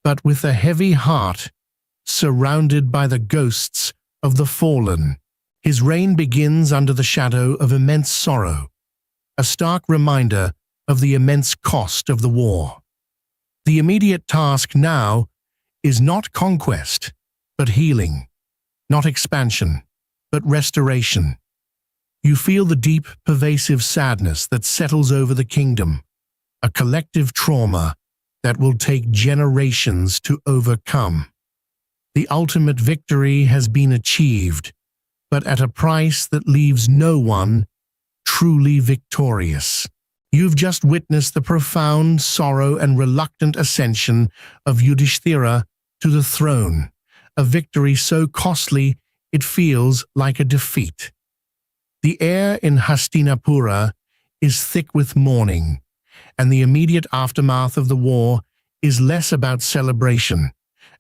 but with a heavy heart, surrounded by the ghosts of the fallen. His reign begins under the shadow of immense sorrow, a stark reminder of the immense cost of the war. The immediate task now is not conquest, but healing, not expansion, but restoration. You feel the deep, pervasive sadness that settles over the kingdom, a collective trauma that will take generations to overcome. The ultimate victory has been achieved, but at a price that leaves no one truly victorious. You've just witnessed the profound sorrow and reluctant ascension of Yudhishthira to the throne, a victory so costly it feels like a defeat. The air in Hastinapura is thick with mourning, and the immediate aftermath of the war is less about celebration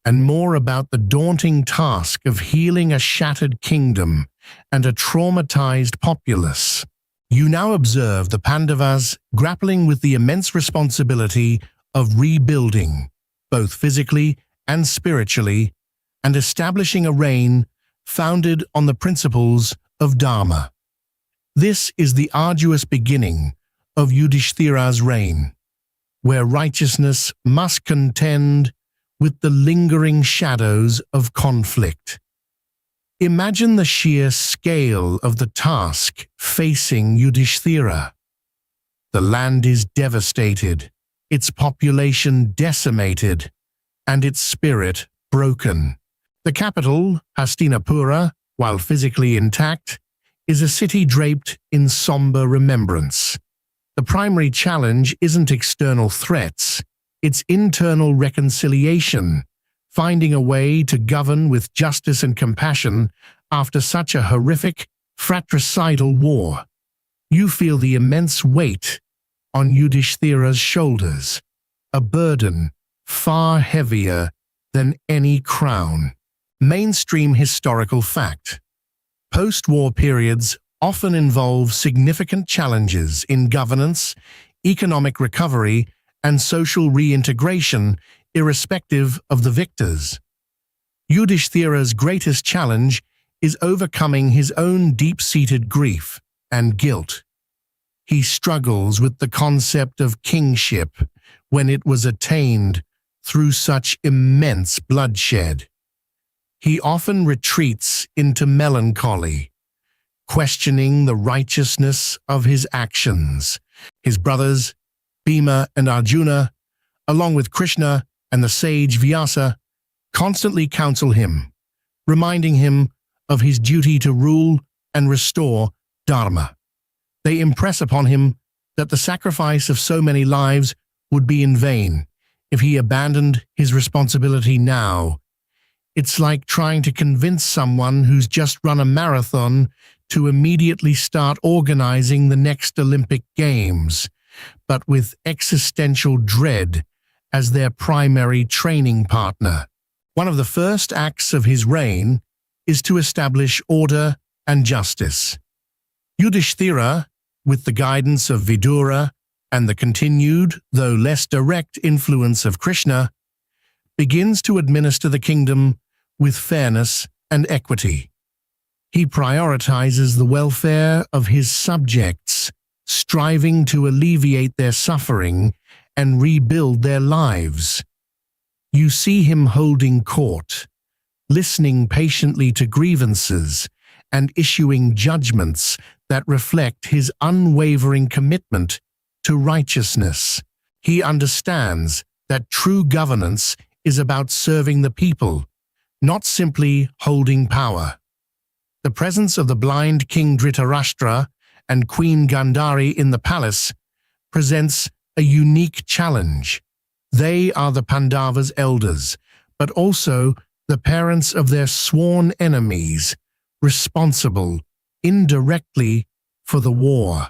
and more about the daunting task of healing a shattered kingdom and a traumatized populace. You now observe the Pandavas grappling with the immense responsibility of rebuilding, both physically and spiritually, and establishing a reign founded on the principles of dharma. This is the arduous beginning of Yudhishthira's reign, where righteousness must contend with the lingering shadows of conflict. Imagine the sheer scale of the task facing Yudhishthira. The land is devastated, its population decimated, and its spirit broken. The capital, Hastinapura, while physically intact, is a city draped in somber remembrance. The primary challenge isn't external threats, it's internal reconciliation, finding a way to govern with justice and compassion after such a horrific, fratricidal war. You feel the immense weight on Yudhishthira's shoulders, a burden far heavier than any crown. Mainstream historical fact. Post-war periods often involve significant challenges in governance, economic recovery, and social reintegration, irrespective of the victors. Yudhishthira's greatest challenge is overcoming his own deep-seated grief and guilt. He struggles with the concept of kingship when it was attained through such immense bloodshed. He often retreats into melancholy, questioning the righteousness of his actions. His brothers, Bhishma and Arjuna, along with Krishna and the sage Vyasa, constantly counsel him, reminding him of his duty to rule and restore dharma. They impress upon him that the sacrifice of so many lives would be in vain if he abandoned his responsibility now. It's like trying to convince someone who's just run a marathon to immediately start organizing the next Olympic Games, but with existential dread as their primary training partner. One of the first acts of his reign is to establish order and justice. Yudhishthira, with the guidance of Vidura and the continued, though less direct, influence of Krishna, begins to administer the kingdom with fairness and equity. He prioritizes the welfare of his subjects, striving to alleviate their suffering and rebuild their lives. You see him holding court, listening patiently to grievances, and issuing judgments that reflect his unwavering commitment to righteousness. He understands that true governance is about serving the people, not simply holding power. The presence of the blind King Dhritarashtra and Queen Gandhari in the palace presents a unique challenge. They are the Pandavas' elders, but also the parents of their sworn enemies, responsible indirectly for the war.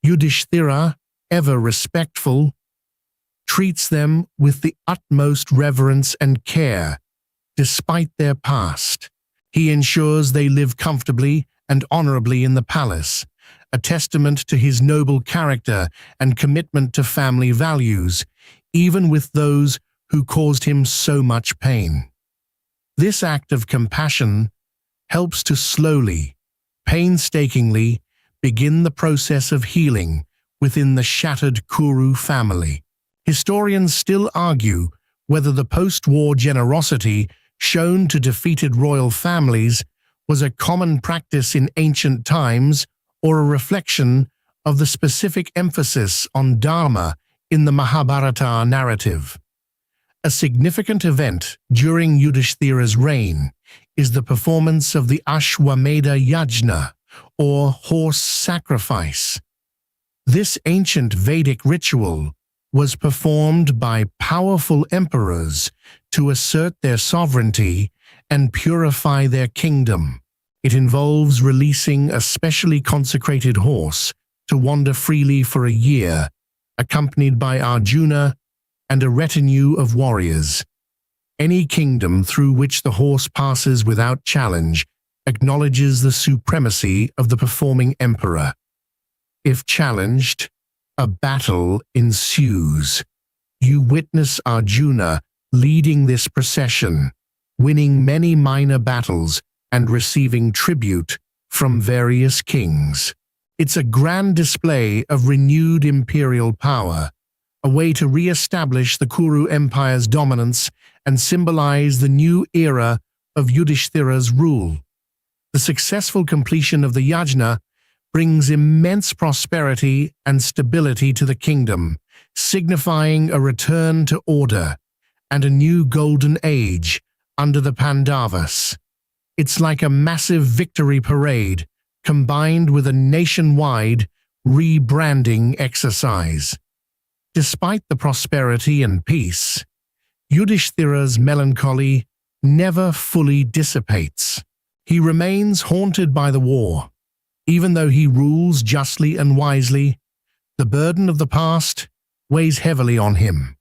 Yudhishthira, ever respectful, treats them with the utmost reverence and care, despite their past. He ensures they live comfortably and honorably in the palace, a testament to his noble character and commitment to family values, even with those who caused him so much pain. This act of compassion helps to slowly, painstakingly begin the process of healing within the shattered Kuru family. Historians still argue whether the post-war generosity shown to defeated royal families was a common practice in ancient times or a reflection of the specific emphasis on dharma in the Mahabharata narrative. A significant event during Yudhishthira's reign is the performance of the Ashwamedha Yajna, or horse sacrifice. This ancient Vedic ritual was performed by powerful emperors to assert their sovereignty and purify their kingdom. It involves releasing a specially consecrated horse to wander freely for a year, accompanied by Arjuna and a retinue of warriors. Any kingdom through which the horse passes without challenge acknowledges the supremacy of the performing emperor. If challenged, a battle ensues. You witness Arjuna leading this procession, winning many minor battles and receiving tribute from various kings. It's a grand display of renewed imperial power, a way to re-establish the Kuru Empire's dominance and symbolize the new era of Yudhishthira's rule. The successful completion of the yajna brings immense prosperity and stability to the kingdom, signifying a return to order and a new golden age under the Pandavas. It's like a massive victory parade combined with a nationwide rebranding exercise. Despite the prosperity and peace, Yudhishthira's melancholy never fully dissipates. He remains haunted by the war. Even though he rules justly and wisely, The burden of the past weighs heavily on him.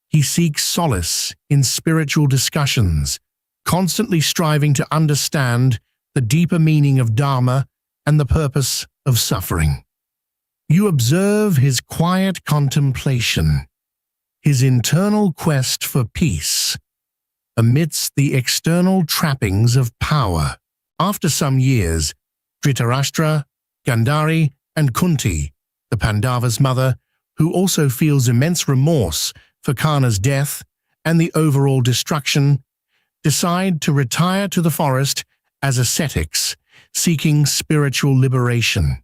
He seeks solace in spiritual discussions, constantly striving to understand the deeper meaning of dharma and the purpose of suffering. You observe his quiet contemplation, his internal quest for peace, amidst the external trappings of power. After some years, Dhritarashtra, Gandhari, and Kunti, the Pandavas' mother, who also feels immense remorse for Karna's death and the overall destruction, decide to retire to the forest as ascetics, seeking spiritual liberation.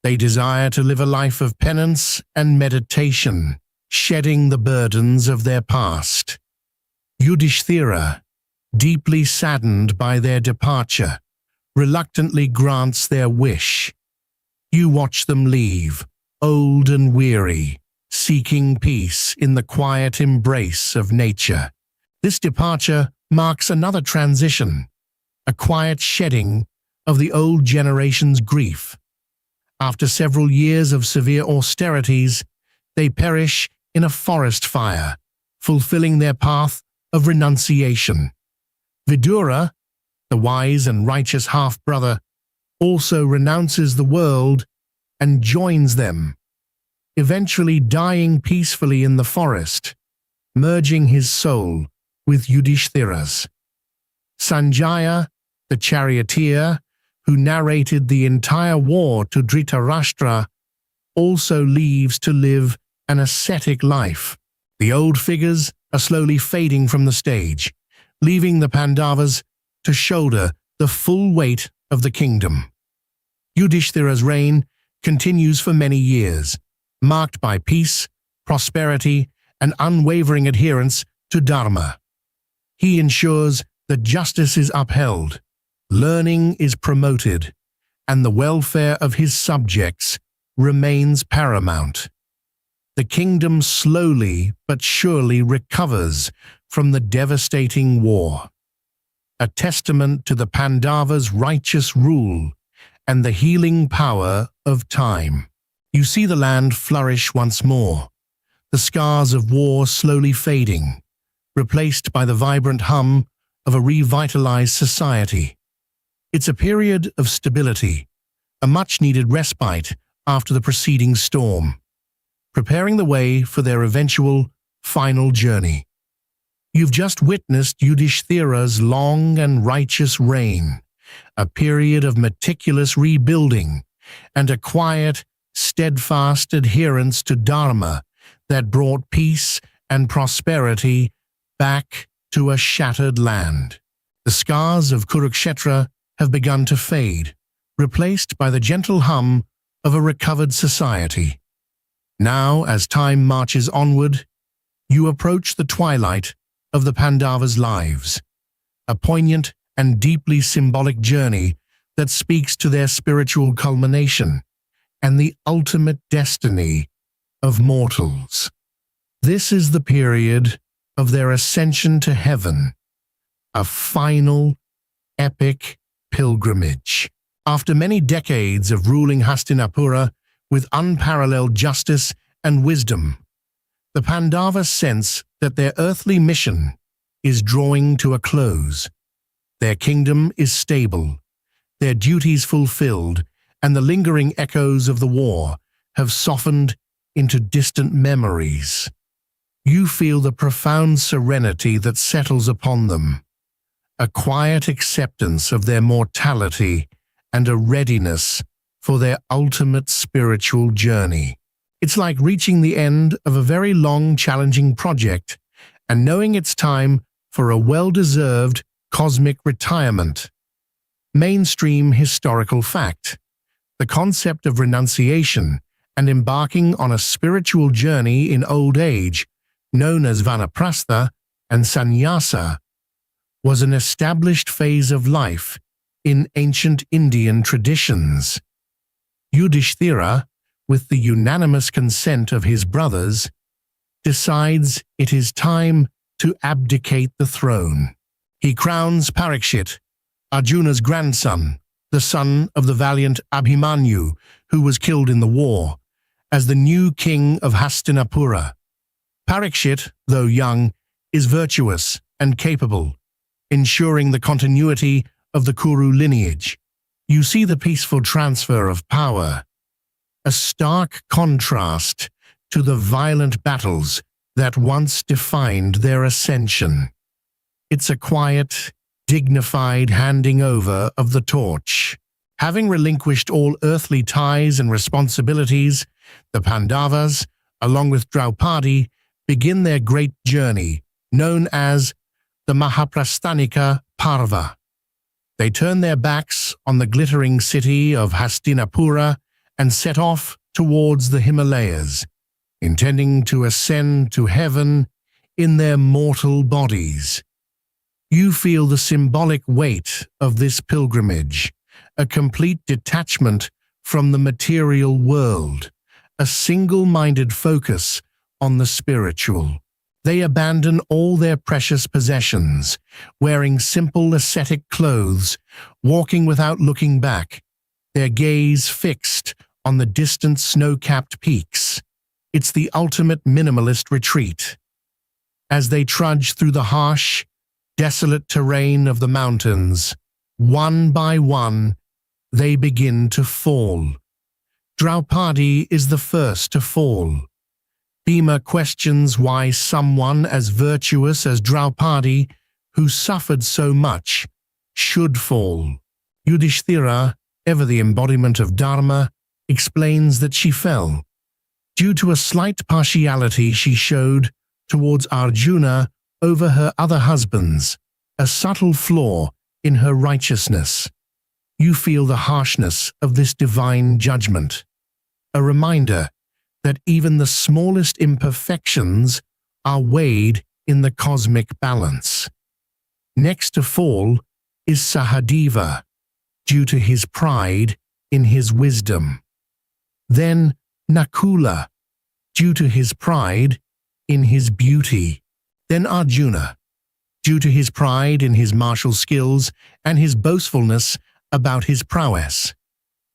They desire to live a life of penance and meditation, shedding the burdens of their past. Yudhishthira, deeply saddened by their departure, reluctantly grants their wish. You watch them leave, old and weary, seeking peace in the quiet embrace of nature. This departure marks another transition, a quiet shedding of the old generation's grief. After several years of severe austerities, they perish in a forest fire, fulfilling their path of renunciation. Vidura, the wise and righteous half-brother, also renounces the world and joins them, eventually dying peacefully in the forest, merging his soul with Yudhishthira's. Sanjaya, the charioteer, who narrated the entire war to Dhritarashtra, also leaves to live an ascetic life. The old figures are slowly fading from the stage, leaving the Pandavas to shoulder the full weight of the kingdom. Yudhishthira's reign continues for many years, marked by peace, prosperity, and unwavering adherence to dharma. He ensures that justice is upheld, learning is promoted, and the welfare of his subjects remains paramount. The kingdom slowly but surely recovers from the devastating war, a testament to the Pandavas' righteous rule and the healing power of time. You see the land flourish once more, the scars of war slowly fading, replaced by the vibrant hum of a revitalized society. It's a period of stability, a much-needed respite after the preceding storm, preparing the way for their eventual final journey. You've just witnessed Yudhishthira's long and righteous reign, a period of meticulous rebuilding and a quiet, steadfast adherence to dharma that brought peace and prosperity back to a shattered land. The scars of Kurukshetra have begun to fade, replaced by the gentle hum of a recovered society. Now, as time marches onward, you approach the twilight of the Pandavas' lives, a poignant and deeply symbolic journey that speaks to their spiritual culmination and the ultimate destiny of mortals. This is the period of their ascension to heaven, a final, epic pilgrimage. After many decades of ruling Hastinapura with unparalleled justice and wisdom, the Pandavas sense that their earthly mission is drawing to a close. Their kingdom is stable, their duties fulfilled, and the lingering echoes of the war have softened into distant memories. You feel the profound serenity that settles upon them, a quiet acceptance of their mortality and a readiness for their ultimate spiritual journey. It's like reaching the end of a very long, challenging project and knowing it's time for a well-deserved cosmic retirement. Mainstream historical fact: the concept of renunciation and embarking on a spiritual journey in old age, known as vanaprastha and sannyasa, was an established phase of life in ancient Indian traditions. Yudhishthira, with the unanimous consent of his brothers, decides it is time to abdicate the throne. He crowns Parikshit, Arjuna's grandson, the son of the valiant Abhimanyu, who was killed in the war, as the new king of Hastinapura. Parikshit, though young, is virtuous and capable, ensuring the continuity of the Kuru lineage. You see the peaceful transfer of power, a stark contrast to the violent battles that once defined their ascension. It's a quiet, dignified handing over of the torch. Having relinquished all earthly ties and responsibilities, the Pandavas, along with Draupadi, begin their great journey, known as the Mahaprasthanika Parva. They turn their backs on the glittering city of Hastinapura and set off towards the Himalayas, intending to ascend to heaven in their mortal bodies. You feel the symbolic weight of this pilgrimage, a complete detachment from the material world, a single-minded focus on the spiritual. They abandon all their precious possessions, wearing simple ascetic clothes, walking without looking back, their gaze fixed on the distant snow-capped peaks. It's the ultimate minimalist retreat. As they trudge through the harsh, desolate terrain of the mountains, one by one, they begin to fall. Draupadi is the first to fall. Bhima questions why someone as virtuous as Draupadi, who suffered so much, should fall. Yudhishthira, ever the embodiment of dharma, explains that she fell due to a slight partiality she showed towards Arjuna over her other husbands, a subtle flaw in her righteousness. You feel the harshness of this divine judgment, a reminder that even the smallest imperfections are weighed in the cosmic balance. Next to fall is Sahadeva, due to his pride in his wisdom. Then Nakula, due to his pride in his beauty. Then Arjuna, due to his pride in his martial skills and his boastfulness about his prowess.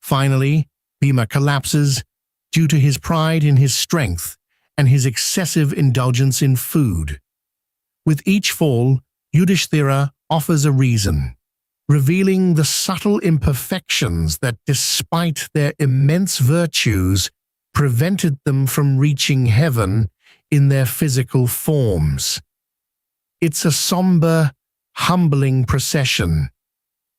Finally, Bhima collapses due to his pride in his strength and his excessive indulgence in food. With each fall, Yudhishthira offers a reason, revealing the subtle imperfections that, despite their immense virtues, prevented them from reaching heaven in their physical forms. It's a somber, humbling procession,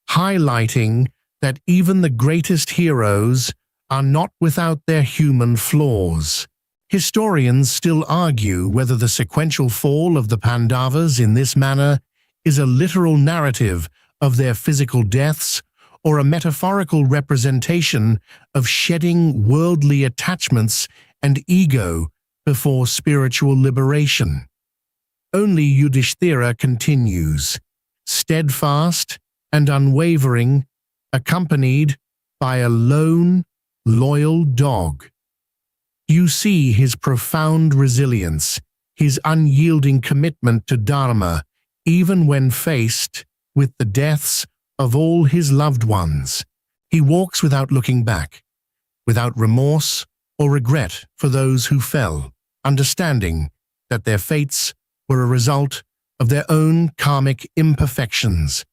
highlighting that even the greatest heroes are not without their human flaws. Historians still argue whether the sequential fall of the Pandavas in this manner is a literal narrative of their physical deaths or a metaphorical representation of shedding worldly attachments and ego before spiritual liberation. Only Yudhishthira continues, steadfast and unwavering, accompanied by a lone, loyal dog. You see his profound resilience, his unyielding commitment to dharma, even when faced with the deaths of all his loved ones. He walks without looking back, without remorse or regret for those who fell, understanding that their fates were a result of their own karmic imperfections.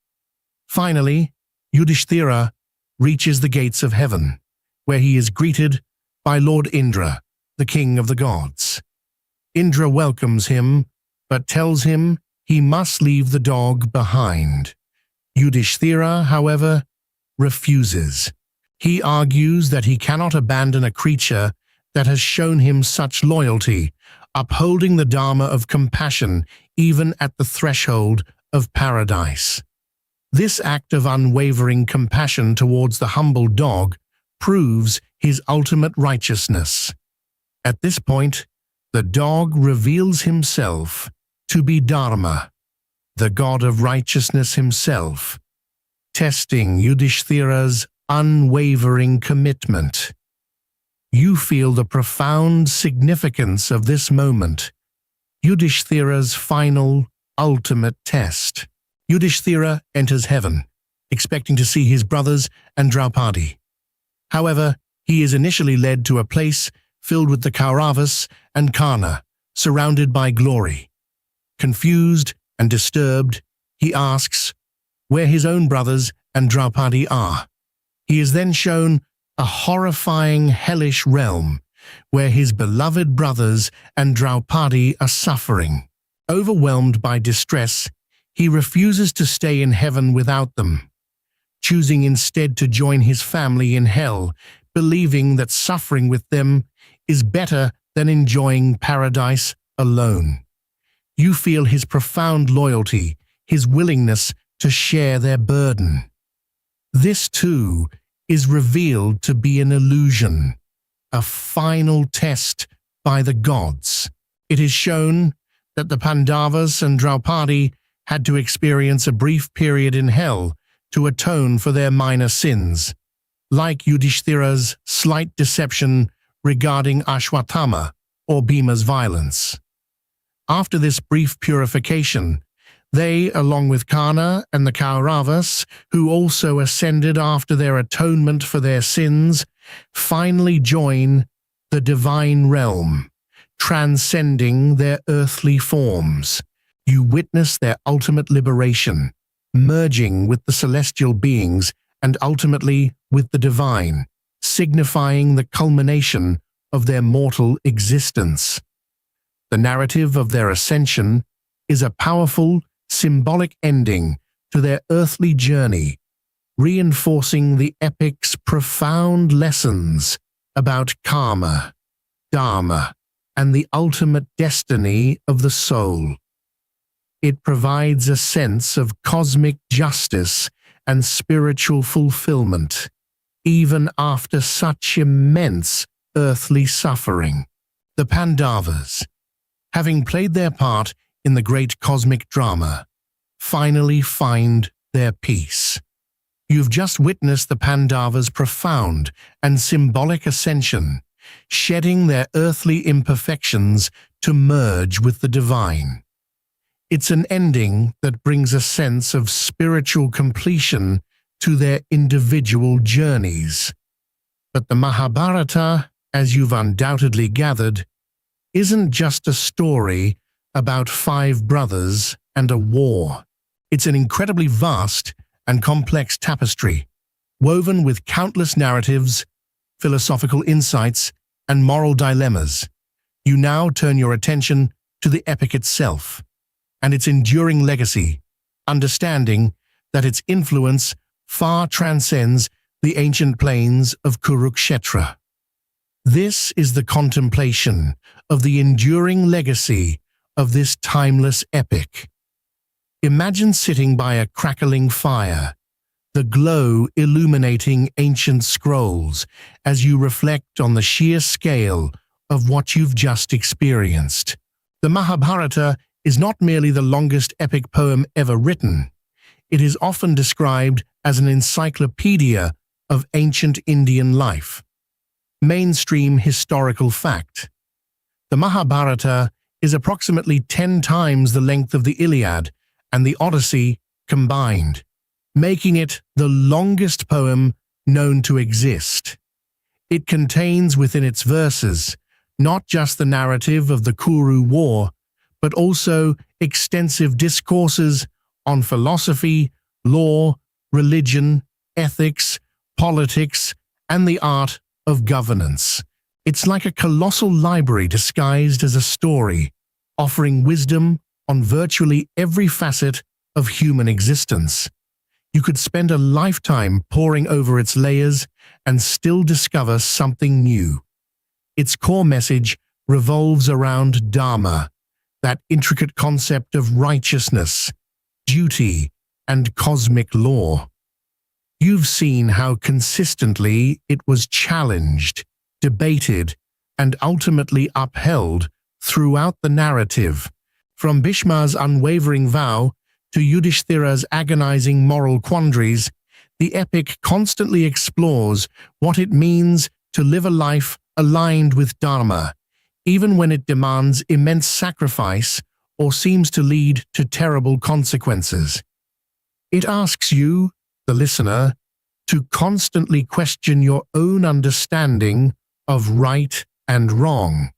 Finally, Yudhishthira reaches the gates of heaven, where he is greeted by Lord Indra, the king of the gods. Indra welcomes him, but tells him he must leave the dog behind. Yudhishthira, however, refuses. He argues that he cannot abandon a creature that has shown him such loyalty, upholding the dharma of compassion even at the threshold of paradise. This act of unwavering compassion towards the humble dog proves his ultimate righteousness. At this point, the dog reveals himself to be Dharma, the god of righteousness himself, testing Yudhishthira's unwavering commitment. You feel the profound significance of this moment, Yudhishthira's final, ultimate test. Yudhishthira enters heaven, expecting to see his brothers and Draupadi. However, he is initially led to a place filled with the Kauravas and Karna, surrounded by glory. Confused and disturbed, he asks where his own brothers and Draupadi are. He is then shown a horrifying hellish realm where his beloved brothers and Draupadi are suffering. Overwhelmed by distress, he refuses to stay in heaven without them, choosing instead to join his family in hell, believing that suffering with them is better than enjoying paradise alone. You feel his profound loyalty, his willingness to share their burden. This, too, is revealed to be an illusion, a final test by the gods. It is shown that the Pandavas and Draupadi had to experience a brief period in hell to atone for their minor sins, like Yudhishthira's slight deception regarding Ashwatthama or Bhima's violence. After this brief purification, they, along with Karna and the Kauravas, who also ascended after their atonement for their sins, finally join the divine realm, transcending their earthly forms. You witness their ultimate liberation, merging with the celestial beings and ultimately with the divine, signifying the culmination of their mortal existence. The narrative of their ascension is a powerful, symbolic ending to their earthly journey, reinforcing the epic's profound lessons about karma, dharma, and the ultimate destiny of the soul. It provides a sense of cosmic justice and spiritual fulfillment, even after such immense earthly suffering. The Pandavas, having played their part in the great cosmic drama, finally find their peace. You've just witnessed the Pandavas' profound and symbolic ascension, shedding their earthly imperfections to merge with the divine. It's an ending that brings a sense of spiritual completion to their individual journeys. But the Mahabharata, as you've undoubtedly gathered, isn't just a story about 5 brothers and a war. It's an incredibly vast and complex tapestry, woven with countless narratives, philosophical insights, and moral dilemmas. You now turn your attention to the epic itself and its enduring legacy, understanding that its influence far transcends the ancient plains of Kurukshetra. This is the contemplation of the enduring legacy of this timeless epic. Imagine sitting by a crackling fire, the glow illuminating ancient scrolls as you reflect on the sheer scale of what you've just experienced. The Mahabharata is not merely the longest epic poem ever written. It is often described as an encyclopedia of ancient Indian life. Mainstream historical fact. The Mahabharata is approximately 10 times the length of the Iliad and the Odyssey combined, making it the longest poem known to exist. It contains within its verses not just the narrative of the Kuru War, but also extensive discourses on philosophy, law, religion, ethics, politics, and the art of governance. It's like a colossal library disguised as a story, offering wisdom on virtually every facet of human existence. You could spend a lifetime poring over its layers and still discover something new. Its core message revolves around dharma, that intricate concept of righteousness, duty, and cosmic law. You've seen how consistently it was challenged, debated, and ultimately upheld throughout the narrative, from Bhishma's unwavering vow to Yudhishthira's agonizing moral quandaries. The epic constantly explores what it means to live a life aligned with dharma, even when it demands immense sacrifice or seems to lead to terrible consequences. It asks you, the listener, to constantly question your own understanding of right and wrong,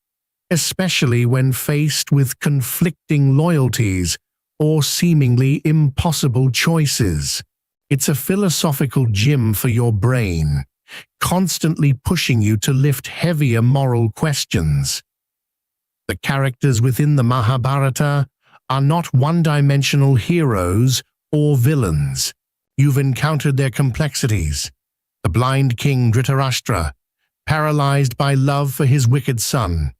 especially when faced with conflicting loyalties or seemingly impossible choices. It's a philosophical gym for your brain, constantly pushing you to lift heavier moral questions. The characters within the Mahabharata are not one-dimensional heroes or villains. You've encountered their complexities. The blind king Dhritarashtra, paralyzed by love for his wicked son.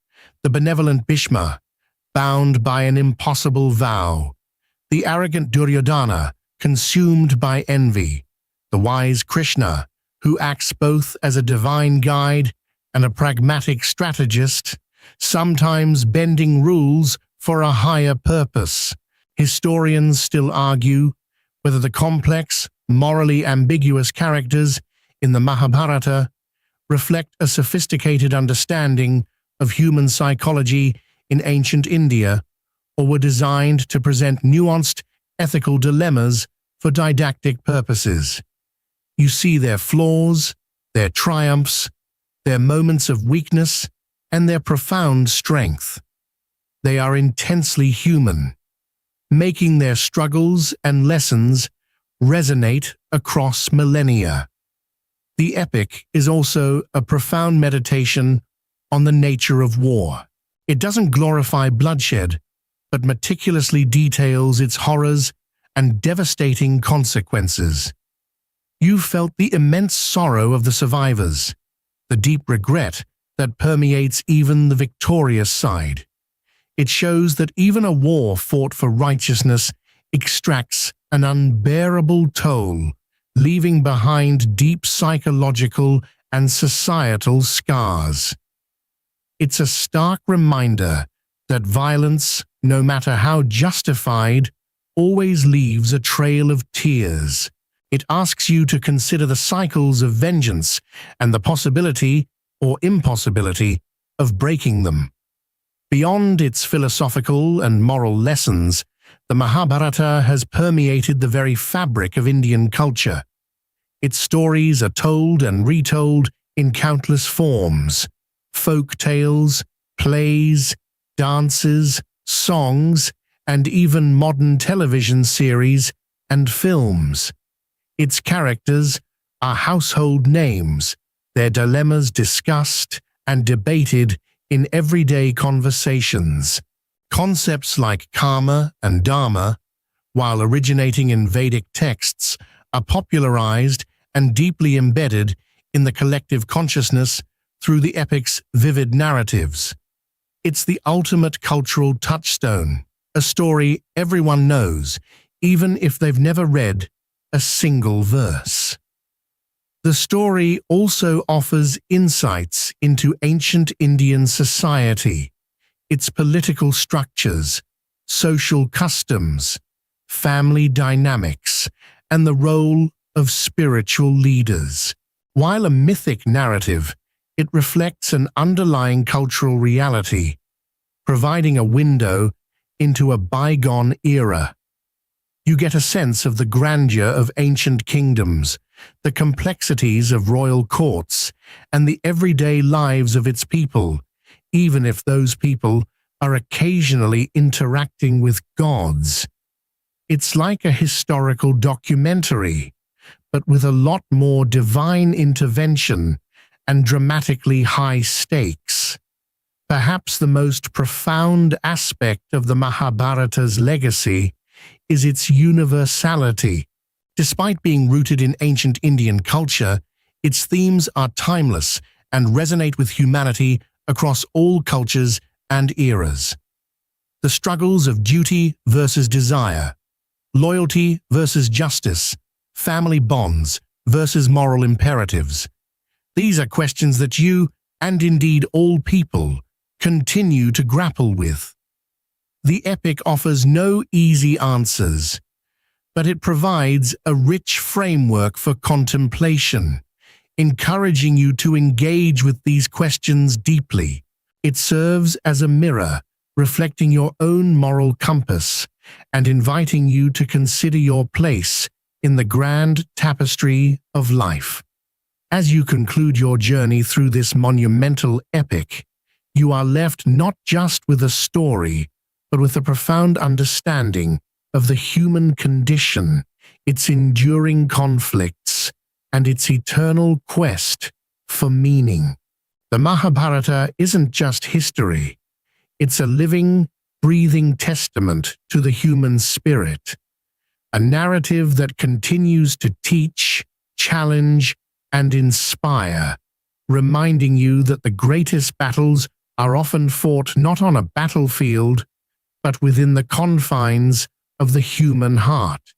The benevolent Bhishma, bound by an impossible vow. The arrogant Duryodhana, consumed by envy. The wise Krishna, who acts both as a divine guide and a pragmatic strategist, sometimes bending rules for a higher purpose. Historians still argue whether the complex, morally ambiguous characters in the Mahabharata reflect a sophisticated understanding of human psychology in ancient India, or were designed to present nuanced ethical dilemmas for didactic purposes. You see their flaws, their triumphs, their moments of weakness, and their profound strength. They are intensely human, making their struggles and lessons resonate across millennia. The epic is also a profound meditation on the nature of war. It doesn't glorify bloodshed, but meticulously details its horrors and devastating consequences. You felt the immense sorrow of the survivors, the deep regret that permeates even the victorious side. It shows that even a war fought for righteousness extracts an unbearable toll, leaving behind deep psychological and societal scars. It's a stark reminder that violence, no matter how justified, always leaves a trail of tears. It asks you to consider the cycles of vengeance and the possibility or impossibility of breaking them. Beyond its philosophical and moral lessons, the Mahabharata has permeated the very fabric of Indian culture. Its stories are told and retold in countless forms: folk tales, plays, dances, songs, and even modern television series and films. Its characters are household names, their dilemmas discussed and debated in everyday conversations. Concepts like karma and dharma, while originating in Vedic texts, are popularized and deeply embedded in the collective consciousness through the epic's vivid narratives. It's the ultimate cultural touchstone, a story everyone knows, even if they've never read a single verse. The story also offers insights into ancient Indian society, its political structures, social customs, family dynamics, and the role of spiritual leaders. While a mythic narrative, it reflects an underlying cultural reality, providing a window into a bygone era. You get a sense of the grandeur of ancient kingdoms, the complexities of royal courts, and the everyday lives of its people, even if those people are occasionally interacting with gods. It's like a historical documentary, but with a lot more divine intervention and dramatically high stakes. Perhaps the most profound aspect of the Mahabharata's legacy is its universality. Despite being rooted in ancient Indian culture, its themes are timeless and resonate with humanity across all cultures and eras. The struggles of duty versus desire, loyalty versus justice, family bonds versus moral imperatives. These are questions that you, and indeed all people, continue to grapple with. The epic offers no easy answers, but it provides a rich framework for contemplation, encouraging you to engage with these questions deeply. It serves as a mirror, reflecting your own moral compass and inviting you to consider your place in the grand tapestry of life. As you conclude your journey through this monumental epic, you are left not just with a story, but with a profound understanding of the human condition, its enduring conflicts, and its eternal quest for meaning. The Mahabharata isn't just history. It's a living, breathing testament to the human spirit, a narrative that continues to teach, challenge, and inspire, reminding you that the greatest battles are often fought not on a battlefield, but within the confines of the human heart.